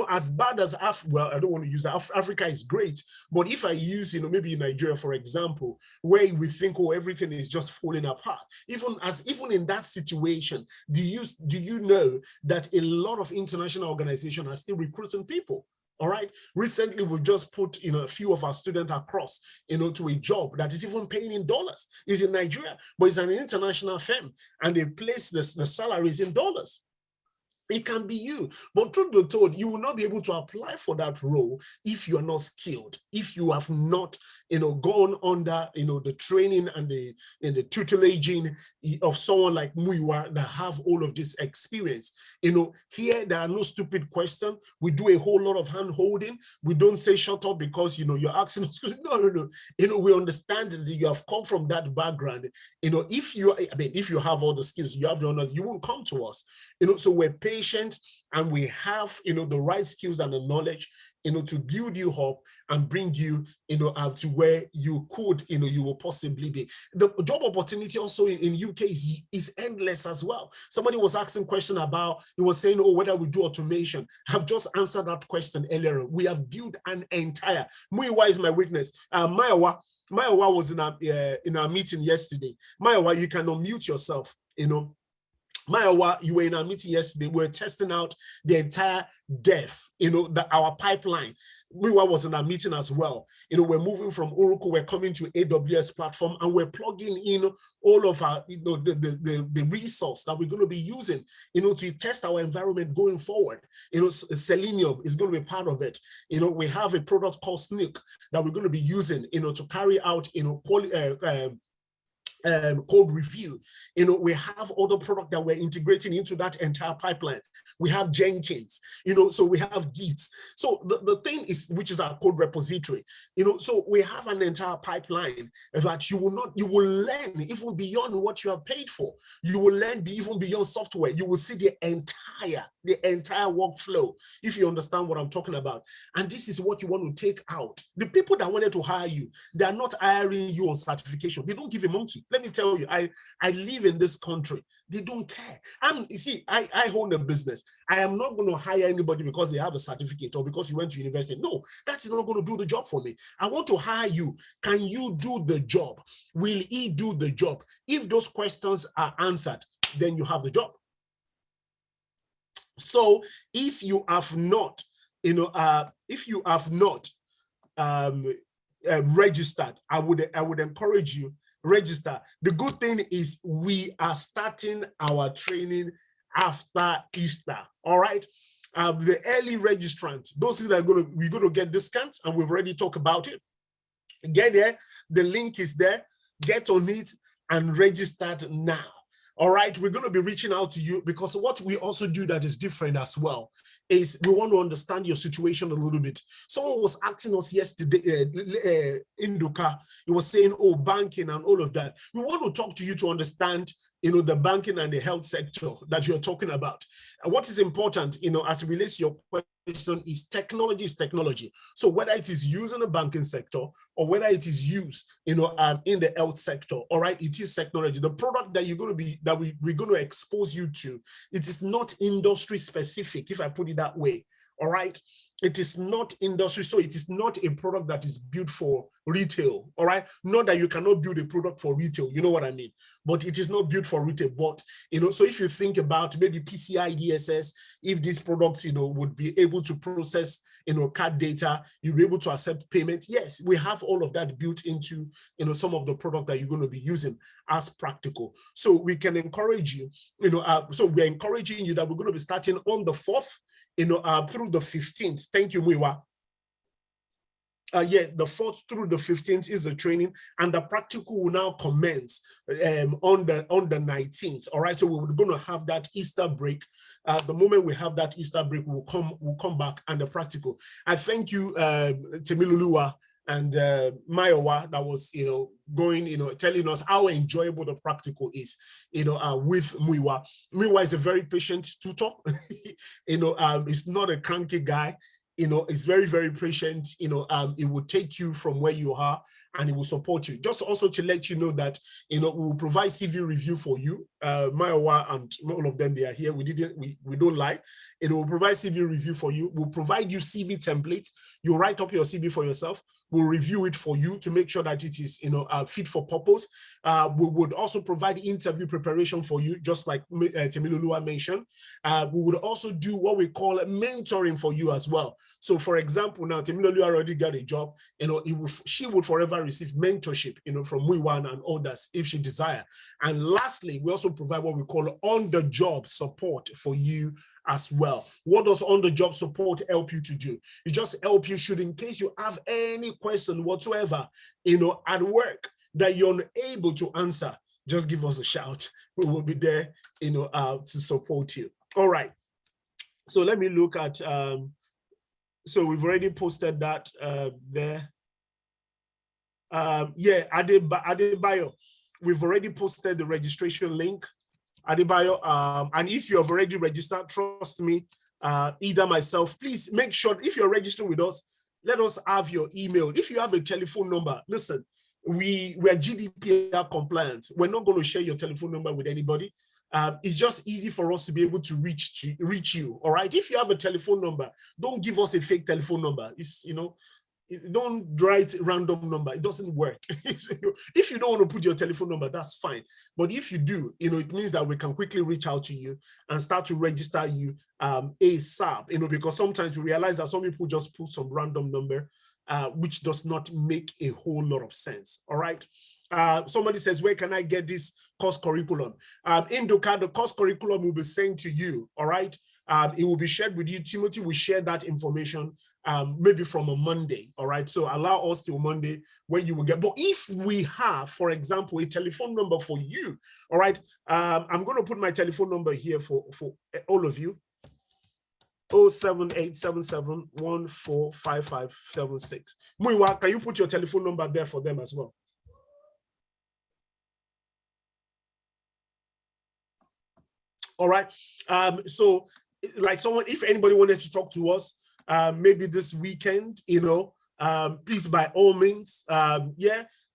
As bad as I don't want to use that. Africa is great, but if I use, maybe in Nigeria, for example, where we think, oh, everything is just falling apart. Even in that situation, do you know that a lot of international organizations are still recruiting people? All right. Recently, we've just put a few of our students across, to a job that is even paying in dollars. It's in Nigeria, but it's an international firm, and they place the salaries in dollars. It can be you, but truth be told, you will not be able to apply for that role if you are not skilled, if you have not, gone under, the training and the tutelaging of someone like Muyiwa that have all of this experience. Here there are no stupid questions. We do a whole lot of hand holding. We don't say shut up because you're asking us. No. We understand that you have come from that background. If you have all the skills, you have the honor, you won't come to us. So we're patient, and we have the right skills and the knowledge to build you up and bring you to where you could you will possibly be. The job opportunity also in UK is endless as well. Somebody was asking question about, he was saying, oh, whether we do automation. I've just answered that question earlier. We have built an entire, Muyiwa is my witness. Mayowa was in our meeting yesterday. Mayowa, you can unmute yourself. Mayowa, you were in our meeting yesterday. We were testing out the entire dev, our pipeline. Muyiwa was in our meeting as well. We're moving from Oracle, we're coming to AWS platform, and we're plugging in all of our, the resource that we're going to be using, to test our environment going forward. Selenium is going to be part of it. We have a product called Snook that we're going to be using, to carry out, code review. We have other product that we're integrating into that entire pipeline. We have Jenkins, so we have Git. So the thing is, which is our code repository, so we have an entire pipeline that you will learn even beyond what you have paid for. You will learn even beyond software. You will see the entire workflow, if you understand what I'm talking about. And this is what you want to take out. The people that wanted to hire you, they are not hiring you on certification. They don't give a monkey. Let me tell you, I live in this country. They don't care. You see, I own a business. I am not going to hire anybody because they have a certificate or because you went to university. No, that's not going to do the job for me. I want to hire you. Can you do the job? Will he do the job? If those questions are answered, then you have the job. So if you have not, registered, I would encourage you, register. The good thing is we are starting our training after Easter. All right. The early registrants, those who are we're going to get discounts, and we've already talked about it. Get there. The link is there. Get on it and register now. All right, we're going to be reaching out to you, because what we also do that is different as well is we want to understand your situation a little bit. Someone was asking us yesterday, Induka, he was saying, oh, banking and all of that. We want to talk to you to understand, the banking and the health sector that you're talking about. And what is important, as it relates to your question, is technology. So whether it is used in the banking sector or whether it is used, in the health sector, all right, it is technology. The product that we're going to expose you to, it is not industry specific, if I put it that way. All right. It is not industry, so it is not a product that is built for retail, all right? Not that you cannot build a product for retail, you know what I mean? But it is not built for retail, but, so if you think about maybe PCI DSS, if this product, would be able to process, card data, you'll be able to accept payment. Yes, we have all of that built into, some of the product that you're going to be using as practical. So we can encourage you, so we're encouraging you that we're going to be starting on the 4th, through the 15th. Thank you, Muiwa. The 4th through the 15th is the training, and the practical will now commence on the 19th. All right, so we're going to have that Easter break. The moment we have that Easter break, we'll come back and the practical. I thank you, Temiluluwa and Mayowa, that was going, telling us how enjoyable the practical is, with Muiwa. Muiwa is a very patient tutor. He's not a cranky guy. It's very, very patient. It will take you from where you are and it will support you. Just also to let you know that, we will provide CV review for you. Mayowa and all of them, they are here. We don't lie. It will provide CV review for you. We'll provide you CV templates. You write up your CV for yourself. We'll review it for you to make sure that it is, fit for purpose. We would also provide interview preparation for you, just like Temiluluwa mentioned. We would also do what we call mentoring for you as well. So, for example, now Temiluluwa already got a job. She would forever receive mentorship, from Muiwan and others if she desire. And lastly, we also provide what we call on-the-job support for you as well. What does on-the-job support help you to do? It just help you should, in case you have any question whatsoever, at work that you're unable to answer, just give us a shout. We will be there, to support you. All right. So let me look at, so we've already posted that there. Adebayo, we've already posted the registration link. Adebayo, and if you have already registered, trust me, either myself, please make sure if you're registering with us, let us have your email. If you have a telephone number, listen, we are GDPR compliant. We're not going to share your telephone number with anybody. It's just easy for us to be able to reach you. All right. If you have a telephone number, don't give us a fake telephone number. It's, don't write random number. It doesn't work. If you don't want to put your telephone number, that's fine. But if you do, it means that we can quickly reach out to you and start to register you ASAP, because sometimes we realize that some people just put some random number, which does not make a whole lot of sense. All right. Somebody says, where can I get this course curriculum? Indoka, the course curriculum will be sent to you. All right. It will be shared with you. Timothy will share that information maybe from a Monday. All right. So allow us till Monday where you will get. But if we have, for example, a telephone number for you, all right. I'm going to put my telephone number here for all of you. 07877145576. Muiwa, can you put your telephone number there for them as well? All right. So like if anybody wanted to talk to us, maybe this weekend, please, by all means,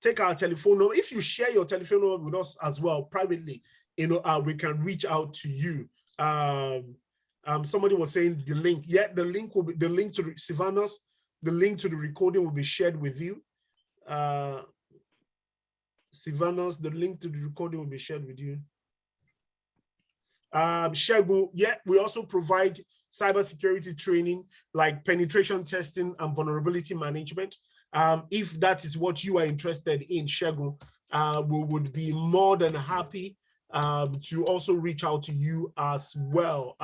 take our telephone number. If you share your telephone number with us as well privately, we can reach out to you. Somebody was saying the link. Yeah, the link will be the link to Sylvanas. The link to the recording will be shared with you. Sylvanas, the link to the recording will be shared with you. Shegu, yeah, we also provide cybersecurity training like penetration testing and vulnerability management. If that is what you are interested in, Shegu, we would be more than happy to also reach out to you as well.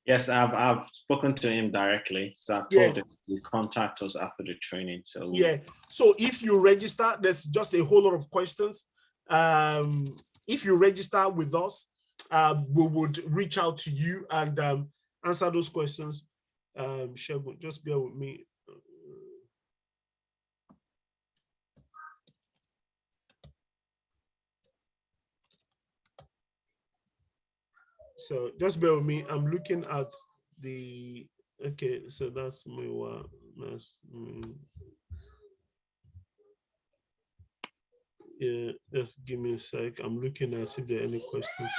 Yes, I've spoken to him directly, so I've told him to contact us after the training. So yeah, so if you register, there's just a whole lot of questions. If you register with us, we would reach out to you and answer those questions. Shegun, just bear with me. So just bear with me. I'm looking at the, okay, so that's my one. Yeah, just give me a sec. I'm looking at if there are any questions.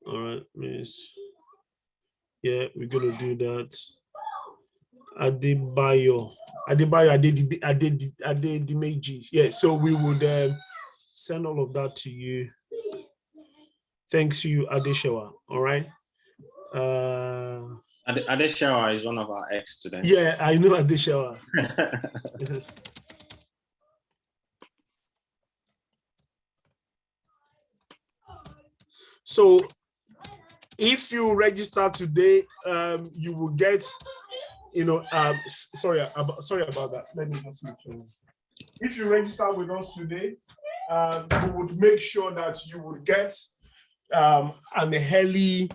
All right, miss. Yeah, we're gonna do that. Adebayo Adedimeji. Yeah, so we would send all of that to you. Thanks to you, Adeshawa. All right. Adeshawa is one of our ex-students. Yeah, I know Adeshawa. So if you register today, you will get, sorry about that. Let me just make sure. If you register with us today, we would make sure that you would get an early,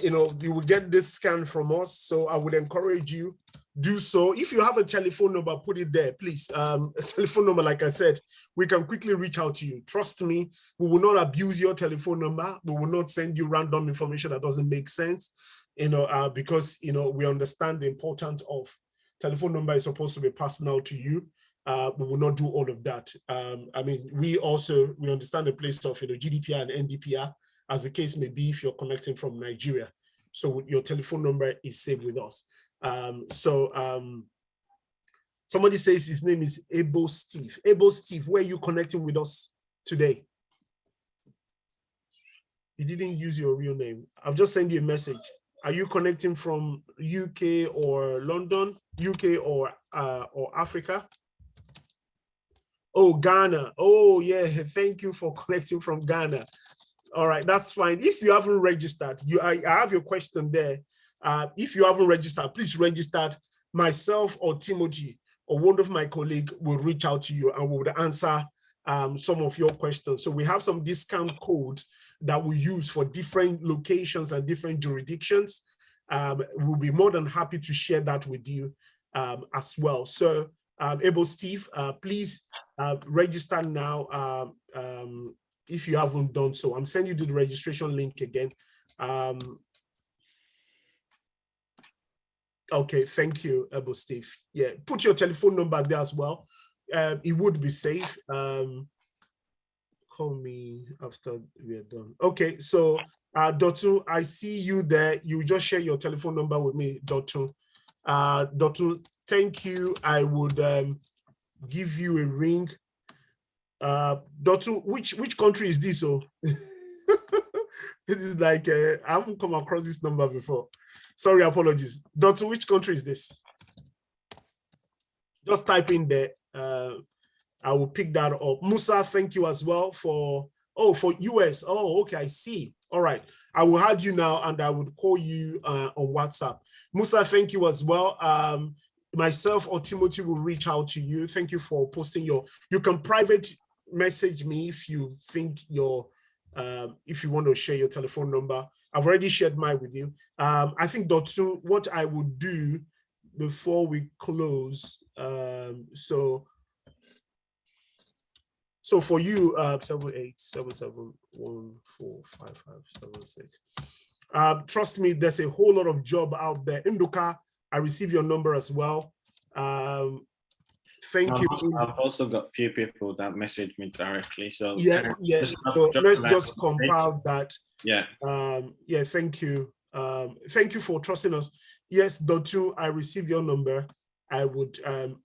you will get this scan from us. So I would encourage you, do so. If you have a telephone number, put it there, please. A telephone number, like I said, we can quickly reach out to you. Trust me, we will not abuse your telephone number. We will not send you random information that doesn't make sense, because, we understand the importance of telephone number is supposed to be personal to you. We will not do all of that. I mean, we understand the place of, GDPR and NDPR, as the case may be if you're connecting from Nigeria. So your telephone number is saved with us. Somebody says his name is Ebo Steve. Ebo Steve, where are you connecting with us today? You didn't use your real name. I've just sent you a message. Are you connecting from UK or London, UK or Africa? Oh, Ghana. Oh, yeah. Thank you for connecting from Ghana. All right, that's fine. If you haven't registered, I have your question there. If you haven't registered, please register. Myself or Timothy or one of my colleagues will reach out to you and we will answer some of your questions. So we have some discount codes that we use for different locations and different jurisdictions. We'll be more than happy to share that with you as well. So, Able Steve, please register now if you haven't done so. I'm sending you the registration link again. Okay, thank you, Able Steve. Yeah, put your telephone number there as well. It would be safe. Call me after we are done. Okay, so Dotun, I see you there. You just share your telephone number with me, Dotun. Dotun, thank you. I would give you a ring. Dotun, which country is this? Oh, it is like I haven't come across this number before. Sorry, apologies. Dotun, which country is this? Just type in there. I will pick that up. Musa, thank you as well for US. Oh, okay, I see. All right. I will add you now and I would call you on WhatsApp. Musa, thank you as well. Myself or Timothy will reach out to you. Thank you for posting you can private message me if you think if you want to share your telephone number. I've already shared mine with you. I think Dotsu, what I would do before we close, so for you, 7877145576. Trust me, there's a whole lot of job out there. Induka, I receive your number as well. Thank you. I've also got a few people that message me directly. So yeah. So let's just compile that. Yeah. Yeah. Thank you. Thank you for trusting us. Yes, Dotu, I receive your number. I would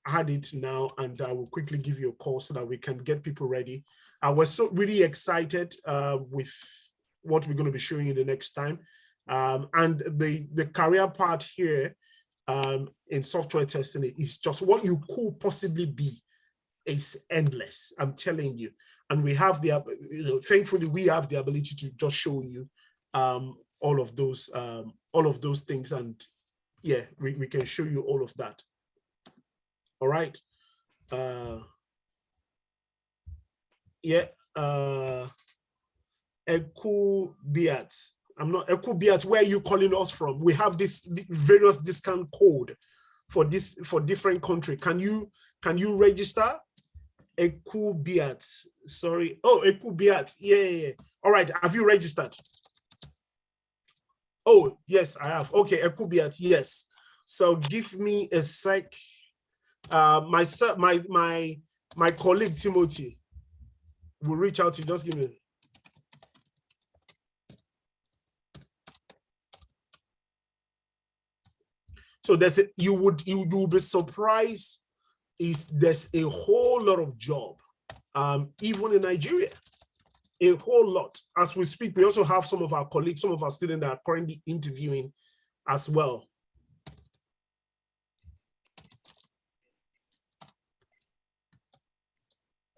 add it now, and I will quickly give you a call so that we can get people ready. We're so really excited with what we're going to be showing you the next time, and the career part here. In software testing is just what you could possibly be is endless. I'm telling you, and we have the thankfully we have the ability to just show you all of those things, and yeah, we can show you all of that. All right. Yeah. Eku Biat. I'm not Ekubiat. Where are you calling us from? We have this various discount code for different country. Can you register? Ekubiat. Sorry. Oh, Ekubiat. Yeah. All right. Have you registered? Oh, yes, I have. Okay, Ekubiat. Yes. So give me a sec. My colleague Timothy will reach out to you. Just give me. So you will be surprised. There's a whole lot of job, even in Nigeria, a whole lot. As we speak, we also have some of our colleagues, some of our students that are currently interviewing as well.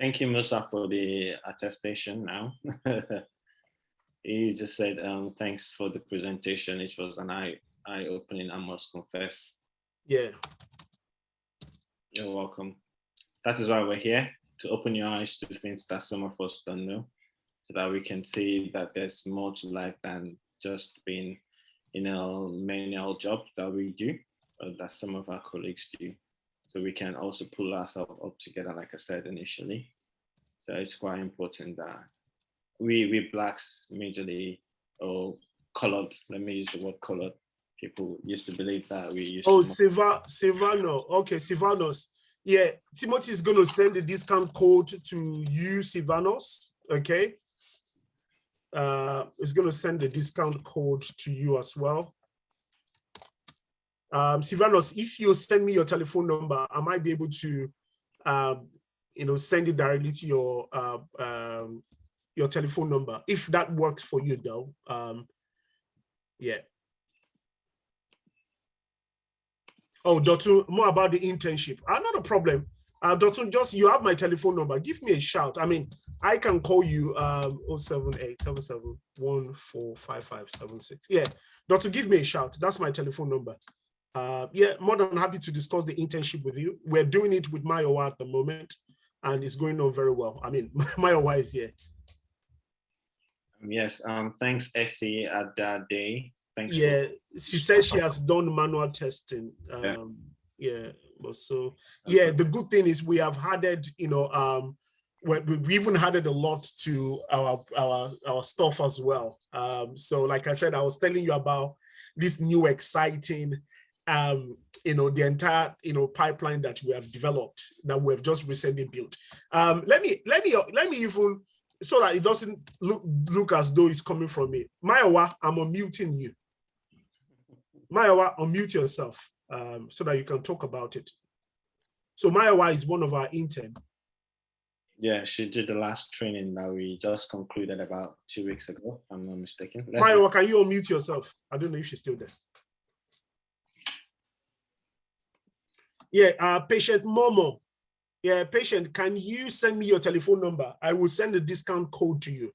Thank you, Musa, for the attestation now. He just said, thanks for the presentation. It was an eye-opening, I must confess. Yeah. You're welcome. That is why we're here, to open your eyes to things that some of us don't know, so that we can see that there's more to life than just being, manual job that we do, or that some of our colleagues do. So we can also pull ourselves up together, like I said initially. So it's quite important that we Blacks majorly, or colored, let me use the word colored, people used to believe that we used Silvano. Okay, Silvanos. Yeah, Timothy is going to send a discount code to you, Silvanos. Okay. It's going to send a discount code to you as well. Silvanos, if you send me your telephone number, I might be able to, send it directly to your telephone number, if that works for you, though. Yeah. Oh, Dotun, more about the internship. Not a problem. Dotun, you have my telephone number. Give me a shout. I mean, I can call you 07877145576. Yeah, Dotun, give me a shout. That's my telephone number. Yeah, more than happy to discuss the internship with you. We're doing it with Mayowa at the moment, and it's going on very well. I mean, Mayowa is here. Yes, thanks, Essie, at that day. Thanks. Yeah, she says she has done manual testing. Yeah, so yeah, the good thing is we have added, we've even added a lot to our stuff as well. So like I said, I was telling you about this new exciting, the entire, pipeline that we have developed, that we have just recently built. Let me even, so that it doesn't look as though it's coming from me. Mayowa, I'm unmuting you. Mayowa, unmute yourself so that you can talk about it. So Mayowa is one of our interns. Yeah, she did the last training that we just concluded about 2 weeks ago, if I'm not mistaken. Mayowa, can you unmute yourself? I don't know if she's still there. Yeah, patient Momo. Yeah, patient, can you send me your telephone number? I will send a discount code to you.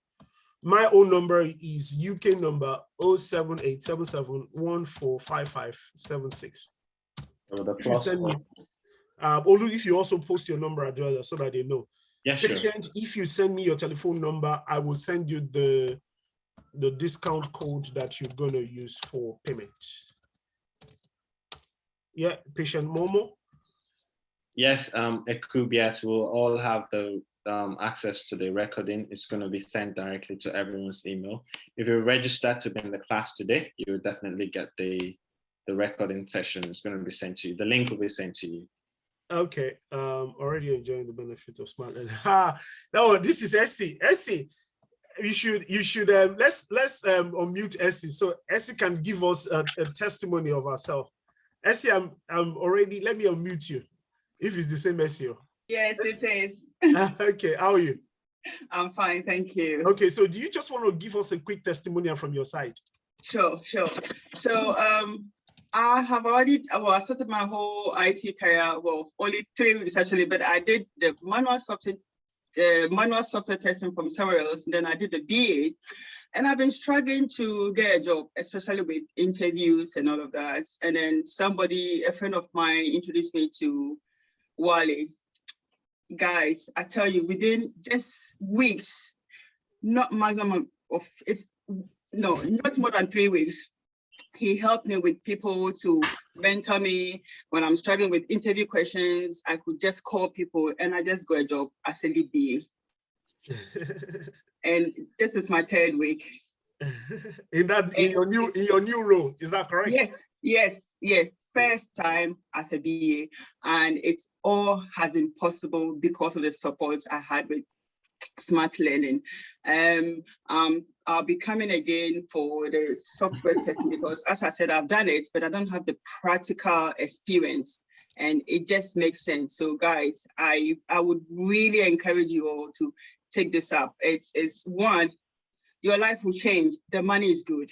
My own number is UK number 07877145576. If you send me, Olu, if you also post your number address so that they know. Yeah, patient, sure. If you send me your telephone number, I will send you the discount code that you're going to use for payment. Yeah, patient Momo. Yes, Ekubiat will all have the access to the recording. It's going to be sent directly to everyone's email. If you're registered to be in the class today, you will definitely get the recording session. It's going to be sent to you. The link will be sent to you. Okay. Already enjoying the benefit of smart learning. No, this is Essie. Essie, you should let's unmute Essie so Essie can give us a testimony of herself. Essie, I'm already. Let me unmute you. If it's the same Essie. Yes, it is. Okay, how are you? I'm fine, thank you. Okay, so do you just want to give us a quick testimonial from your side? Sure. So I have already, I started my whole IT career, well, only 3 weeks actually, but I did the manual software testing from somewhere else, and then I did the BA, and I've been struggling to get a job, especially with interviews and all of that. And then a friend of mine introduced me to Wale. Guys, I tell you, within just weeks, not maximum of, not more than 3 weeks, he helped me with people to mentor me. When I'm struggling with interview questions, I could just call people and I just got a job as a lead BA. And this is my 3rd week. In your new role, is that correct? Yes. First time as a BA, and it all has been possible because of the support I had with smart learning. I'll be coming again for the software testing because, as I said, I've done it, but I don't have the practical experience, and it just makes sense. So, guys, I would really encourage you all to take this up. It's one, your life will change. The money is good.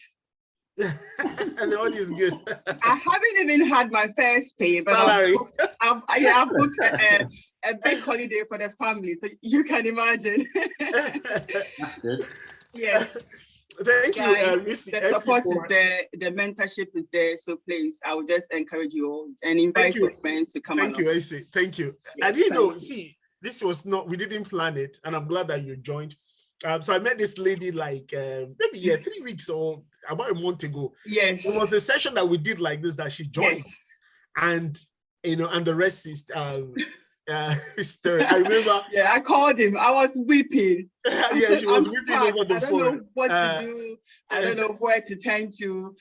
And the audio is good. I haven't even had my first pay, but I've booked a big holiday for the family, so you can imagine. That's good. Yes. Thank you. Guys, the support is there, the mentorship is there. So please, I would just encourage you all and invite your friends to come along. Thank you, AC. Thank you. Yes, I didn't know. See, this was not, we didn't plan it, and I'm glad that you joined. So I met this lady like maybe 3 weeks or about a month ago. Yes. It was a session that we did like this that she joined. Yes. And and the rest is story. I remember. Yeah, I called him. I was weeping. Yeah, she was weeping over the phone. I don't know what to do. I don't know where to turn to.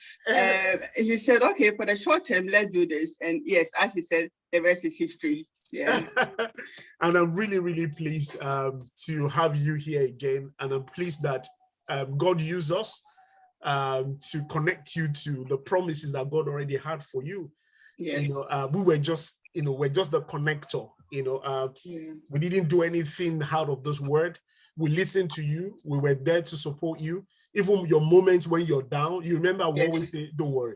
He said, okay, for the short term, let's do this. And yes, as he said, the rest is history. Yeah. And I'm really, really pleased to have you here again. And I'm pleased that God used us to connect you to the promises that God already had for you. Yes. We were just, we're just the connector. We didn't do anything out of this word. We listened to you. We were there to support you. Even your moments when you're down, you remember I always say, don't worry.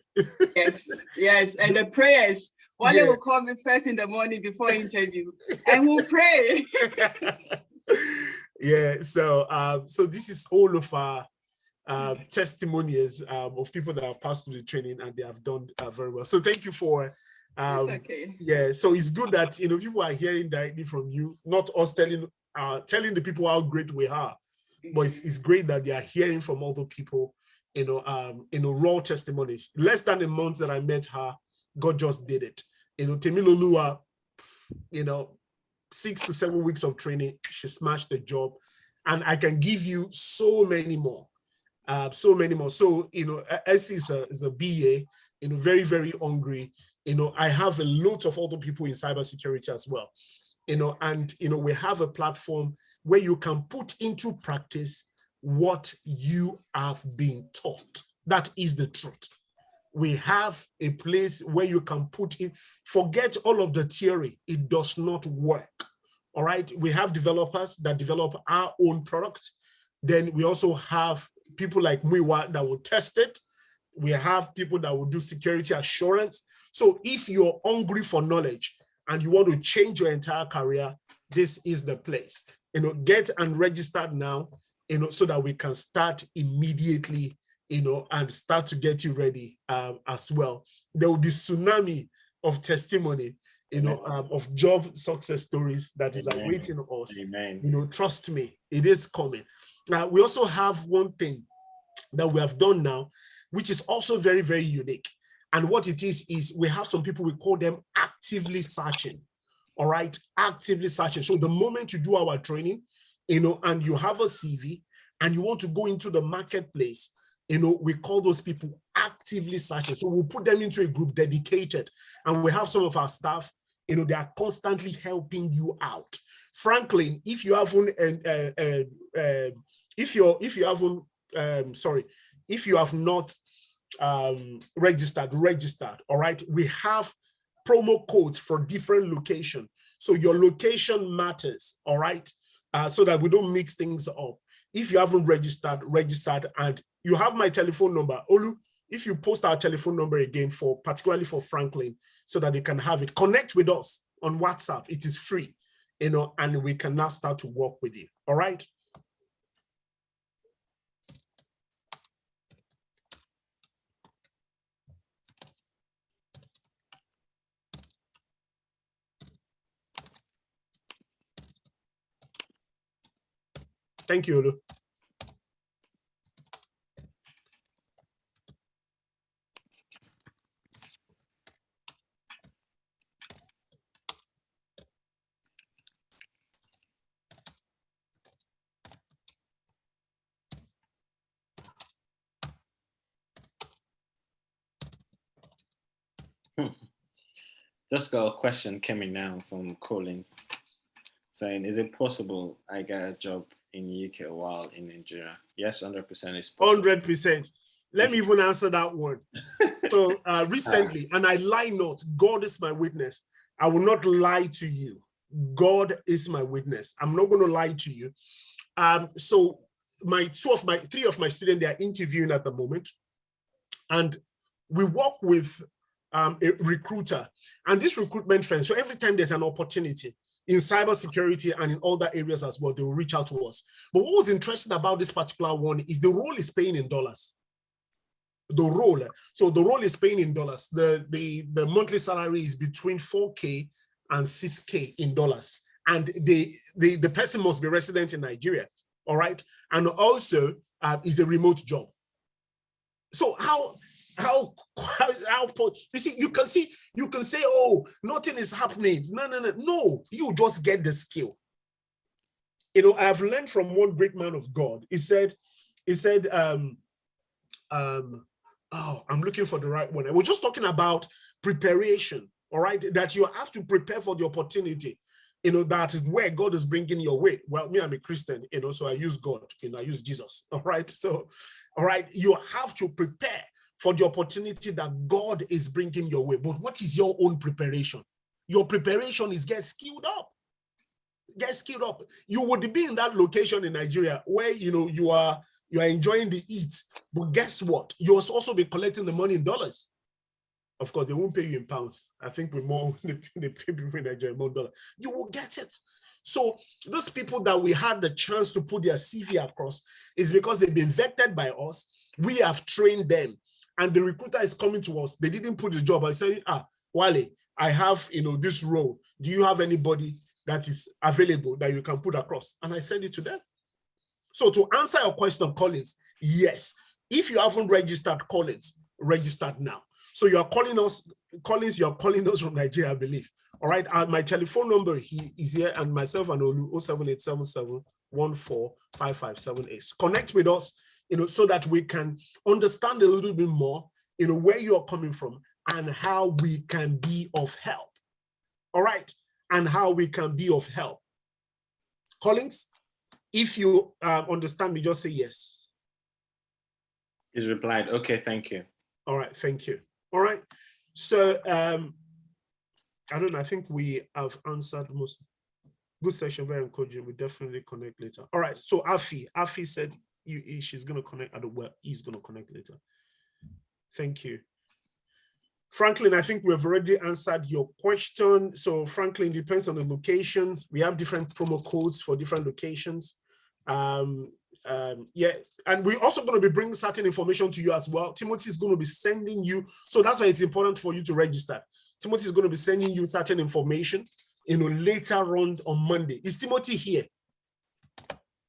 Yes. And the prayers. Wale will call me first in the morning before interview, and we'll pray. Yeah. So this is all of our testimonies of people that have passed through the training and they have done very well. So thank you for. Okay. Yeah. So it's good that people are hearing directly from you, not us telling the people how great we are, but it's great that they are hearing from other people. Raw testimonies. Less than a month that I met her, God just did it. Temilolua, 6 to 7 weeks of training, she smashed the job. And I can give you so many more. So, Essie is a BA, very, very hungry. I have a lot of other people in cybersecurity as well. And we have a platform where you can put into practice what you have been taught. That is the truth. We have a place where you can put in, forget all of the theory. It does not work. All right. We have developers that develop our own product. Then we also have people like Muiwa that will test it. We have people that will do security assurance. So if you're hungry for knowledge and you want to change your entire career, this is the place. Get and registered now, so that we can start immediately, and start to get you ready as well. There will be tsunami of testimony, of job success stories that is awaiting us. Amen. Trust me, it is coming. Now, we also have one thing that we have done now, which is also very, very unique. And what it is we have some people, we call them actively searching. All right, actively searching. So the moment you do our training, and you have a CV and you want to go into the marketplace, we call those people actively searching. So we'll put them into a group dedicated, and we have some of our staff, they are constantly helping you out. Franklin, if you haven't, if you have not registered. All right, we have promo codes for different locations, so your location matters. All right, so that we don't mix things up. If you haven't registered, and you have my telephone number, Olu, if you post our telephone number again, particularly for Franklin, so that they can have it, connect with us on WhatsApp. It is free, and we can now start to work with you. All right. Thank you, Olu. Just got a question coming now from Collins saying, is it possible I get a job in UK while in Nigeria? Yes, 100% is possible. 100%. Let me even answer that one. So recently, and I lie not, God is my witness. I will not lie to you. God is my witness. I'm not going to lie to you. So three of my students, they are interviewing at the moment. And we work with a recruiter, and this recruitment firm, so every time there's an opportunity in cybersecurity and in other areas as well, they will reach out to us. But what was interesting about this particular one is the role is paying in dollars. The role is paying in dollars. The monthly salary is between 4K and 6K in dollars. And the person must be resident in Nigeria, all right? And also is a remote job. So how you see, you can say, oh, nothing is happening. No, you just get the skill. You know, I've learned from one great man of God. He said, oh, I'm looking for the right one. We're just talking about preparation, all right? That you have to prepare for the opportunity. You know, that is where God is bringing your way. Well, me, I'm a Christian, you know, so I use God, you know, I use Jesus, all right? So, all right, you have to prepare for the opportunity that God is bringing your way. But what is your own preparation? Your preparation is get skilled up. Get skilled up. You would be in that location in Nigeria where, you know, you are enjoying the eat, but guess what? You'll also be collecting the money in dollars. Of course, they won't pay you in pounds. I think with more, they pay people in Nigeria more dollars. You will get it. So those people that we had the chance to put their CV across is because they've been vetted by us. We have trained them, and the recruiter is coming to us. They didn't put the job. I say, Wale, I have, you know, this role. Do you have anybody that is available that you can put across? And I send it to them. So to answer your question, Collins, yes. If you haven't registered Collins, register now. So you are calling us, Collins, you are calling us from Nigeria, I believe. All right, my telephone number is here, and myself and Olu, 07877145578. Connect with us, you know, so that we can understand a little bit more, you know, where you are coming from and how we can be of help. All right, and how we can be of help. Collins, if you understand me, just say yes. He's replied, okay, thank you. All right, thank you. All right, so I don't know, I think we have answered most. Good session, very encouraging. We definitely connect later. All right, so Afi said she's going to connect at the well, he's going to connect later. Thank you. Franklin, I think we've already answered your question. So Franklin, depends on the location. We have different promo codes for different locations. Yeah, and we're also going to be bringing certain information to you as well. Timothy is going to be sending you, so that's why it's important for you to register. Timothy is going to be sending you certain information, you know, later on Monday. Is Timothy here?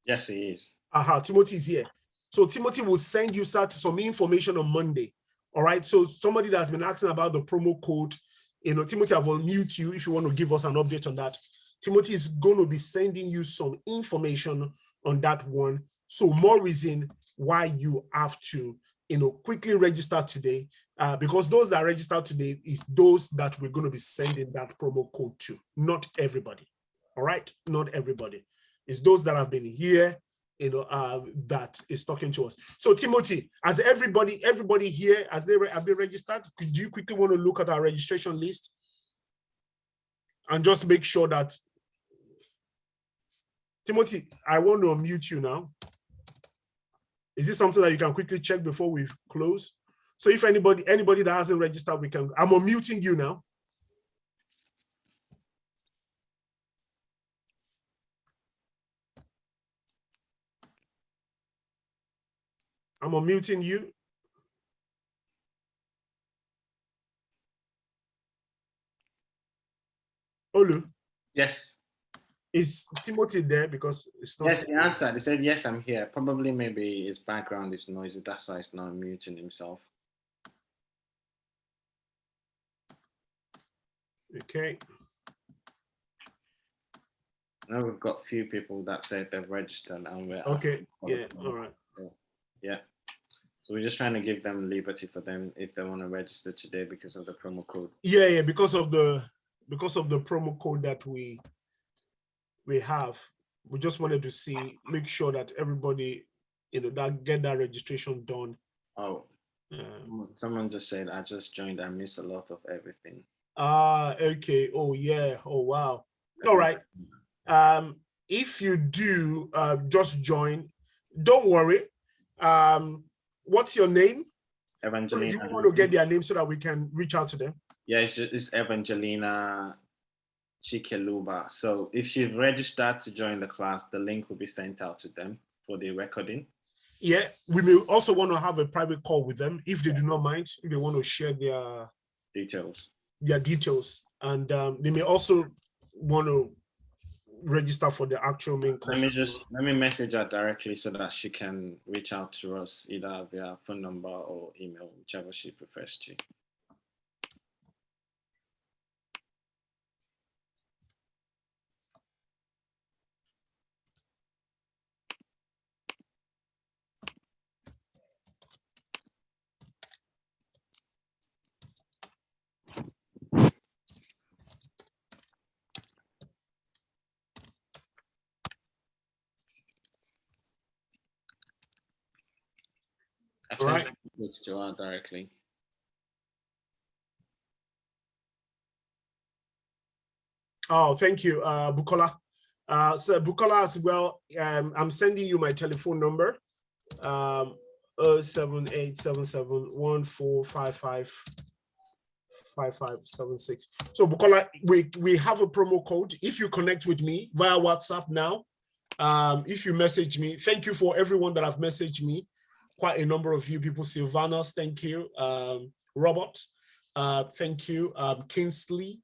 Yes, he is. Timothy is here. So Timothy will send you some information on Monday. All right. So somebody that's been asking about the promo code, you know, Timothy, I will mute you if you want to give us an update on that. Timothy is going to be sending you some information on that one. So more reason why you have to, you know, quickly register today, because those that register today is those that we're going to be sending that promo code to. Not everybody. All right. Not everybody. It's those that have been here, you know, that is talking to us. So Timothy, as everybody here, as they have been registered, could you quickly want to look at our registration list and just make sure that, Timothy, I want to unmute you now. Is this something that you can quickly check before we close? So if anybody that hasn't registered, I'm unmuting you now. I'm unmuting you. Olu. Yes. Is Timothy there? Because it's not. Yes, he answered. He said, yes, I'm here. Probably maybe his background is noisy. That's why he's not muting himself. Okay. Now we've got a few people that said they've registered and we're okay. Yeah. All right. Yeah. So we're just trying to give them liberty for them if they want to register today because of the promo code. Yeah, because of the promo code that we have. we just wanted to see, make sure that everybody, that get that registration done. Oh, someone just said, I just joined, I missed a lot of everything. Okay. Oh yeah. Oh wow. All right. If you do just join, don't worry. What's your name? Evangelina. Do you want to get their name so that we can reach out to them? Yeah, it's Evangelina Chikeluba. So if you've registered to join the class, the link will be sent out to them for the recording. Yeah, we may also want to have a private call with them if they do not mind, if they want to share their details. And they may also want to register for the actual main course. Let me message her directly so that she can reach out to us either via phone number or email, whichever she prefers to. I've sent a message to her directly. Oh, thank you, Bukola. So Bukola as well, I'm sending you my telephone number, 0787714555576. So Bukola, we have a promo code. If you connect with me via WhatsApp now, if you message me, thank you for everyone that have messaged me. Quite a number of you people. Sylvanas, thank you. Robert, thank you. Kingsley,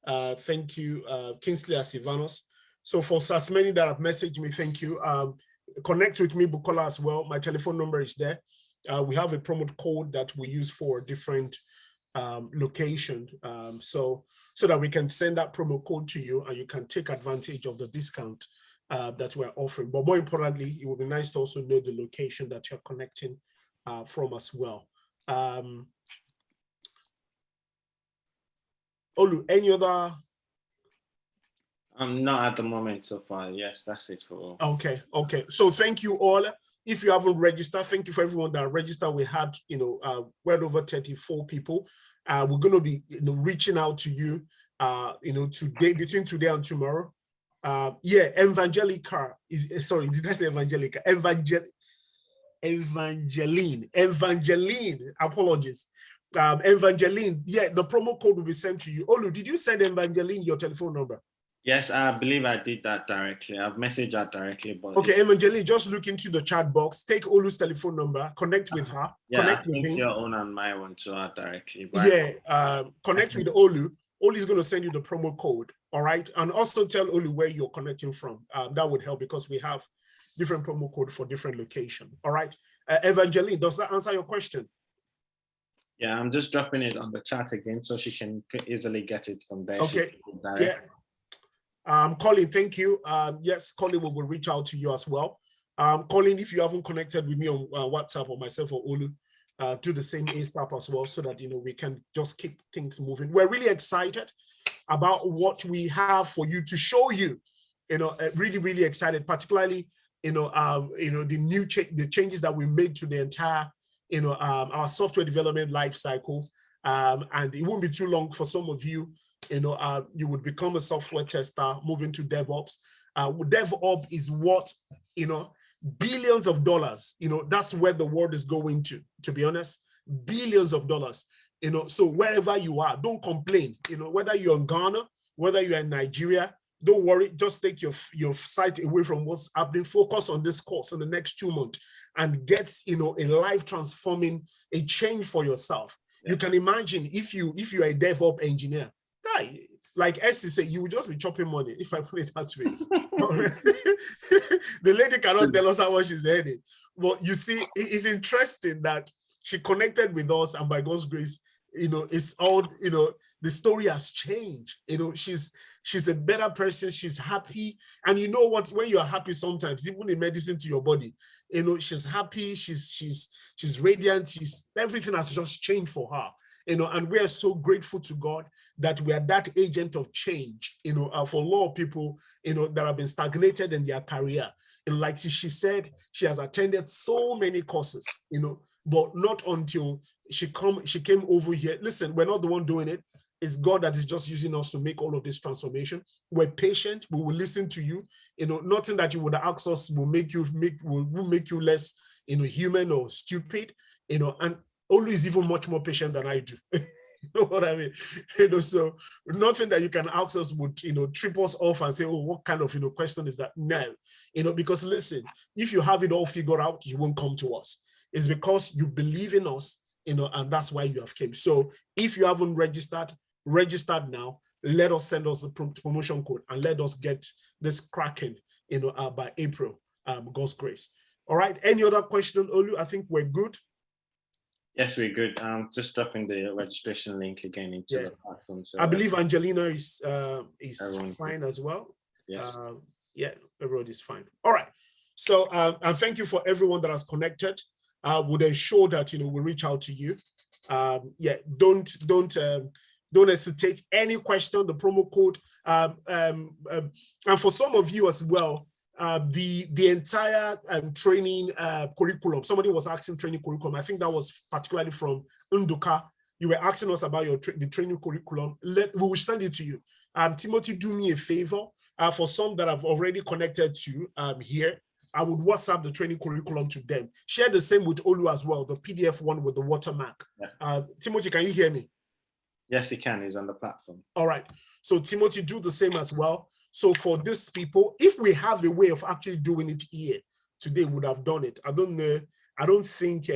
thank you. Kingsley and Sylvanas. So for as many that have messaged me, thank you. Connect with me, Bukola, as well. My telephone number is there. We have a promo code that we use for different location, so that we can send that promo code to you and you can take advantage of the discount that we're offering. But more importantly, it would be nice to also know the location that you're connecting from as well. Olu, any other? Not at the moment so far. Yes, that's it for all. Okay. So thank you all. If you haven't registered, thank you for everyone that registered. We had, well over 34 people. We're going to be, reaching out to you, today, between today and tomorrow. Evangelica is, sorry, did I say Evangelica? Evangeline, apologies. Evangeline, the promo code will be sent to you. Olu, did you send Evangeline your telephone number? Yes, I believe I did that directly. I've messaged her directly. But okay, Evangeline, just look into the chat box, take Olu's telephone number, connect with her, connect with him. Your own and my one to her directly. Connect with Olu. Olu is going to send you the promo code, all right? And also tell Olu where you're connecting from. That would help because we have different promo code for different location, all right? Evangeline, does that answer your question? Yeah, I'm just dropping it on the chat again so she can easily get it from there. Okay, Colin, thank you. Yes, Colin will reach out to you as well. Colin, if you haven't connected with me on WhatsApp or myself or Olu, do the same ASAP as well so that, we can just keep things moving. We're really excited about what we have for you to show you, really, really excited, particularly, the changes that we made to the entire, our software development life cycle. And it won't be too long for some of you, you would become a software tester, moving to DevOps. DevOps is what, billions of dollars, that's where the world is going to be honest, billions of dollars, so wherever you are, don't complain, whether you're in Ghana, whether you're in Nigeria, don't worry, just take your sight away from what's happening, focus on this course in the next 2 months and get, a life transforming, a change for yourself. Yeah. You can imagine if you're a DevOps engineer, guy, like Esty said, you will just be chopping money, if I put it that way. The lady cannot tell us how much she's earning. But you see, it's interesting that she connected with us, and by God's grace, it's all, the story has changed. She's a better person, she's happy. And you know what, when you're happy sometimes, even in medicine to your body, she's happy, she's radiant, everything has just changed for her. and we are so grateful to God that we are that agent of change, for a lot of people, that have been stagnated in their career. And like she said, she has attended so many courses, but not until she came over here. Listen, we're not the one doing it. It's God that is just using us to make all of this transformation. We're patient. We will listen to you. Nothing that you would ask us will make you less, human or stupid. And Olu is even much more patient than I do. You know what I mean? So nothing that you can ask us would, trip us off and say, oh, what kind of, question is that? No, because listen, if you have it all figured out, you won't come to us. It's because you believe in us, and that's why you have came. So if you haven't registered now. Let us send us the promotion code and let us get this cracking, by April, God's grace. All right. Any other question, Olu? I think we're good. Yes, we're good. Just dropping the registration link again into the platform. So I believe Angelina is fine as well. Yes. Everyone is fine. All right. So and thank you for everyone that has connected. Would ensure that we reach out to you. Don't hesitate. Any question, the promo code, and for some of you as well, the entire training curriculum. Somebody was asking training curriculum. I think that was particularly from Nduka. You were asking us about the training curriculum. We will send it to you. Timothy, do me a favor. For some that I've already connected to here, I would WhatsApp the training curriculum to them. Share the same with Olu as well, the PDF one with the watermark. Yeah. Timothy, can you hear me? Yes, he can. He's on the platform. All right. So Timothy, do the same as well. So for these people, if we have a way of actually doing it here today, we would have done it. I don't know. I don't think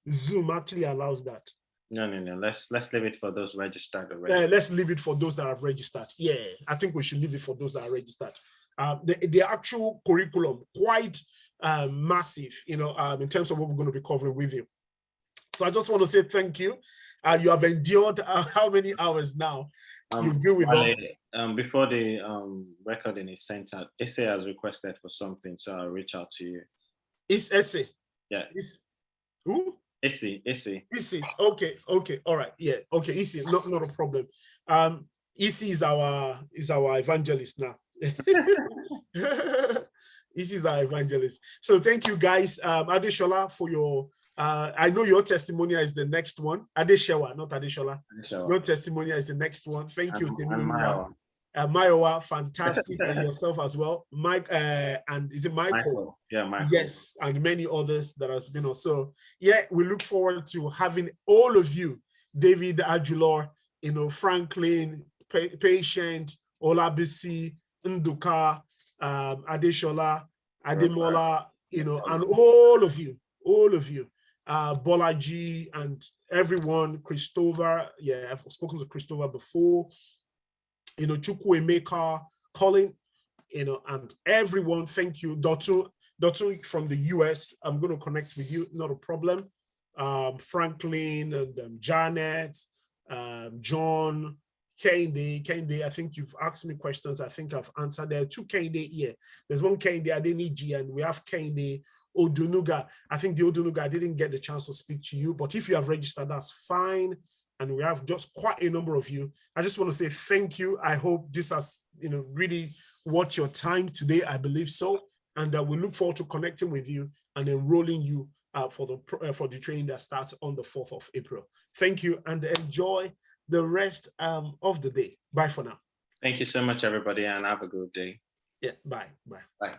Zoom actually allows that. No. Let's leave it for those registered already. Let's leave it for those that have registered. Yeah, I think we should leave it for those that are registered. The actual curriculum, quite massive, in terms of what we're going to be covering with you. So I just want to say thank you. You have endured how many hours now? You've been with us. Before the recording is sent out, Issy has requested for something, so I'll reach out to you. It's Issy? Yeah. Who? Issy. Okay. All right. Yeah. Okay. Issy, not a problem. Issy is our evangelist now. Issy is our evangelist. So thank you guys, Adeshola, for your. I know your testimonial is the next one. Adeshewa, not Adeshola. Your testimonial is the next one. Thank you, Mayowa, fantastic, and yourself as well. Mike, and is it Michael? Yeah, Michael. Yes, and many others that has been on. So yeah, we look forward to having all of you, David Ajulor, Franklin, Patient, Olabisi, Nduka, Adeshola, Ademola, and all of you. Bolaji and everyone, Christopher. Yeah, I've spoken to Christopher before. Chukwuemeka, Colin, and everyone. Thank you, Dotu from the US. I'm going to connect with you, not a problem. Franklin and Janet, John, Kende. I think you've asked me questions. I think I've answered. There are two Kende here. There's one Kende Adeniji, and we have Kende Odunuga. I think the Odunuga, I didn't get the chance to speak to you, but if you have registered, that's fine. And we have just quite a number of you. I just want to say thank you. I hope this has, really worth your time today. I believe so. And we look forward to connecting with you and enrolling you for the training that starts on the 4th of April. Thank you and enjoy the rest of the day. Bye for now. Thank you so much, everybody, and have a good day. Yeah, bye. Bye.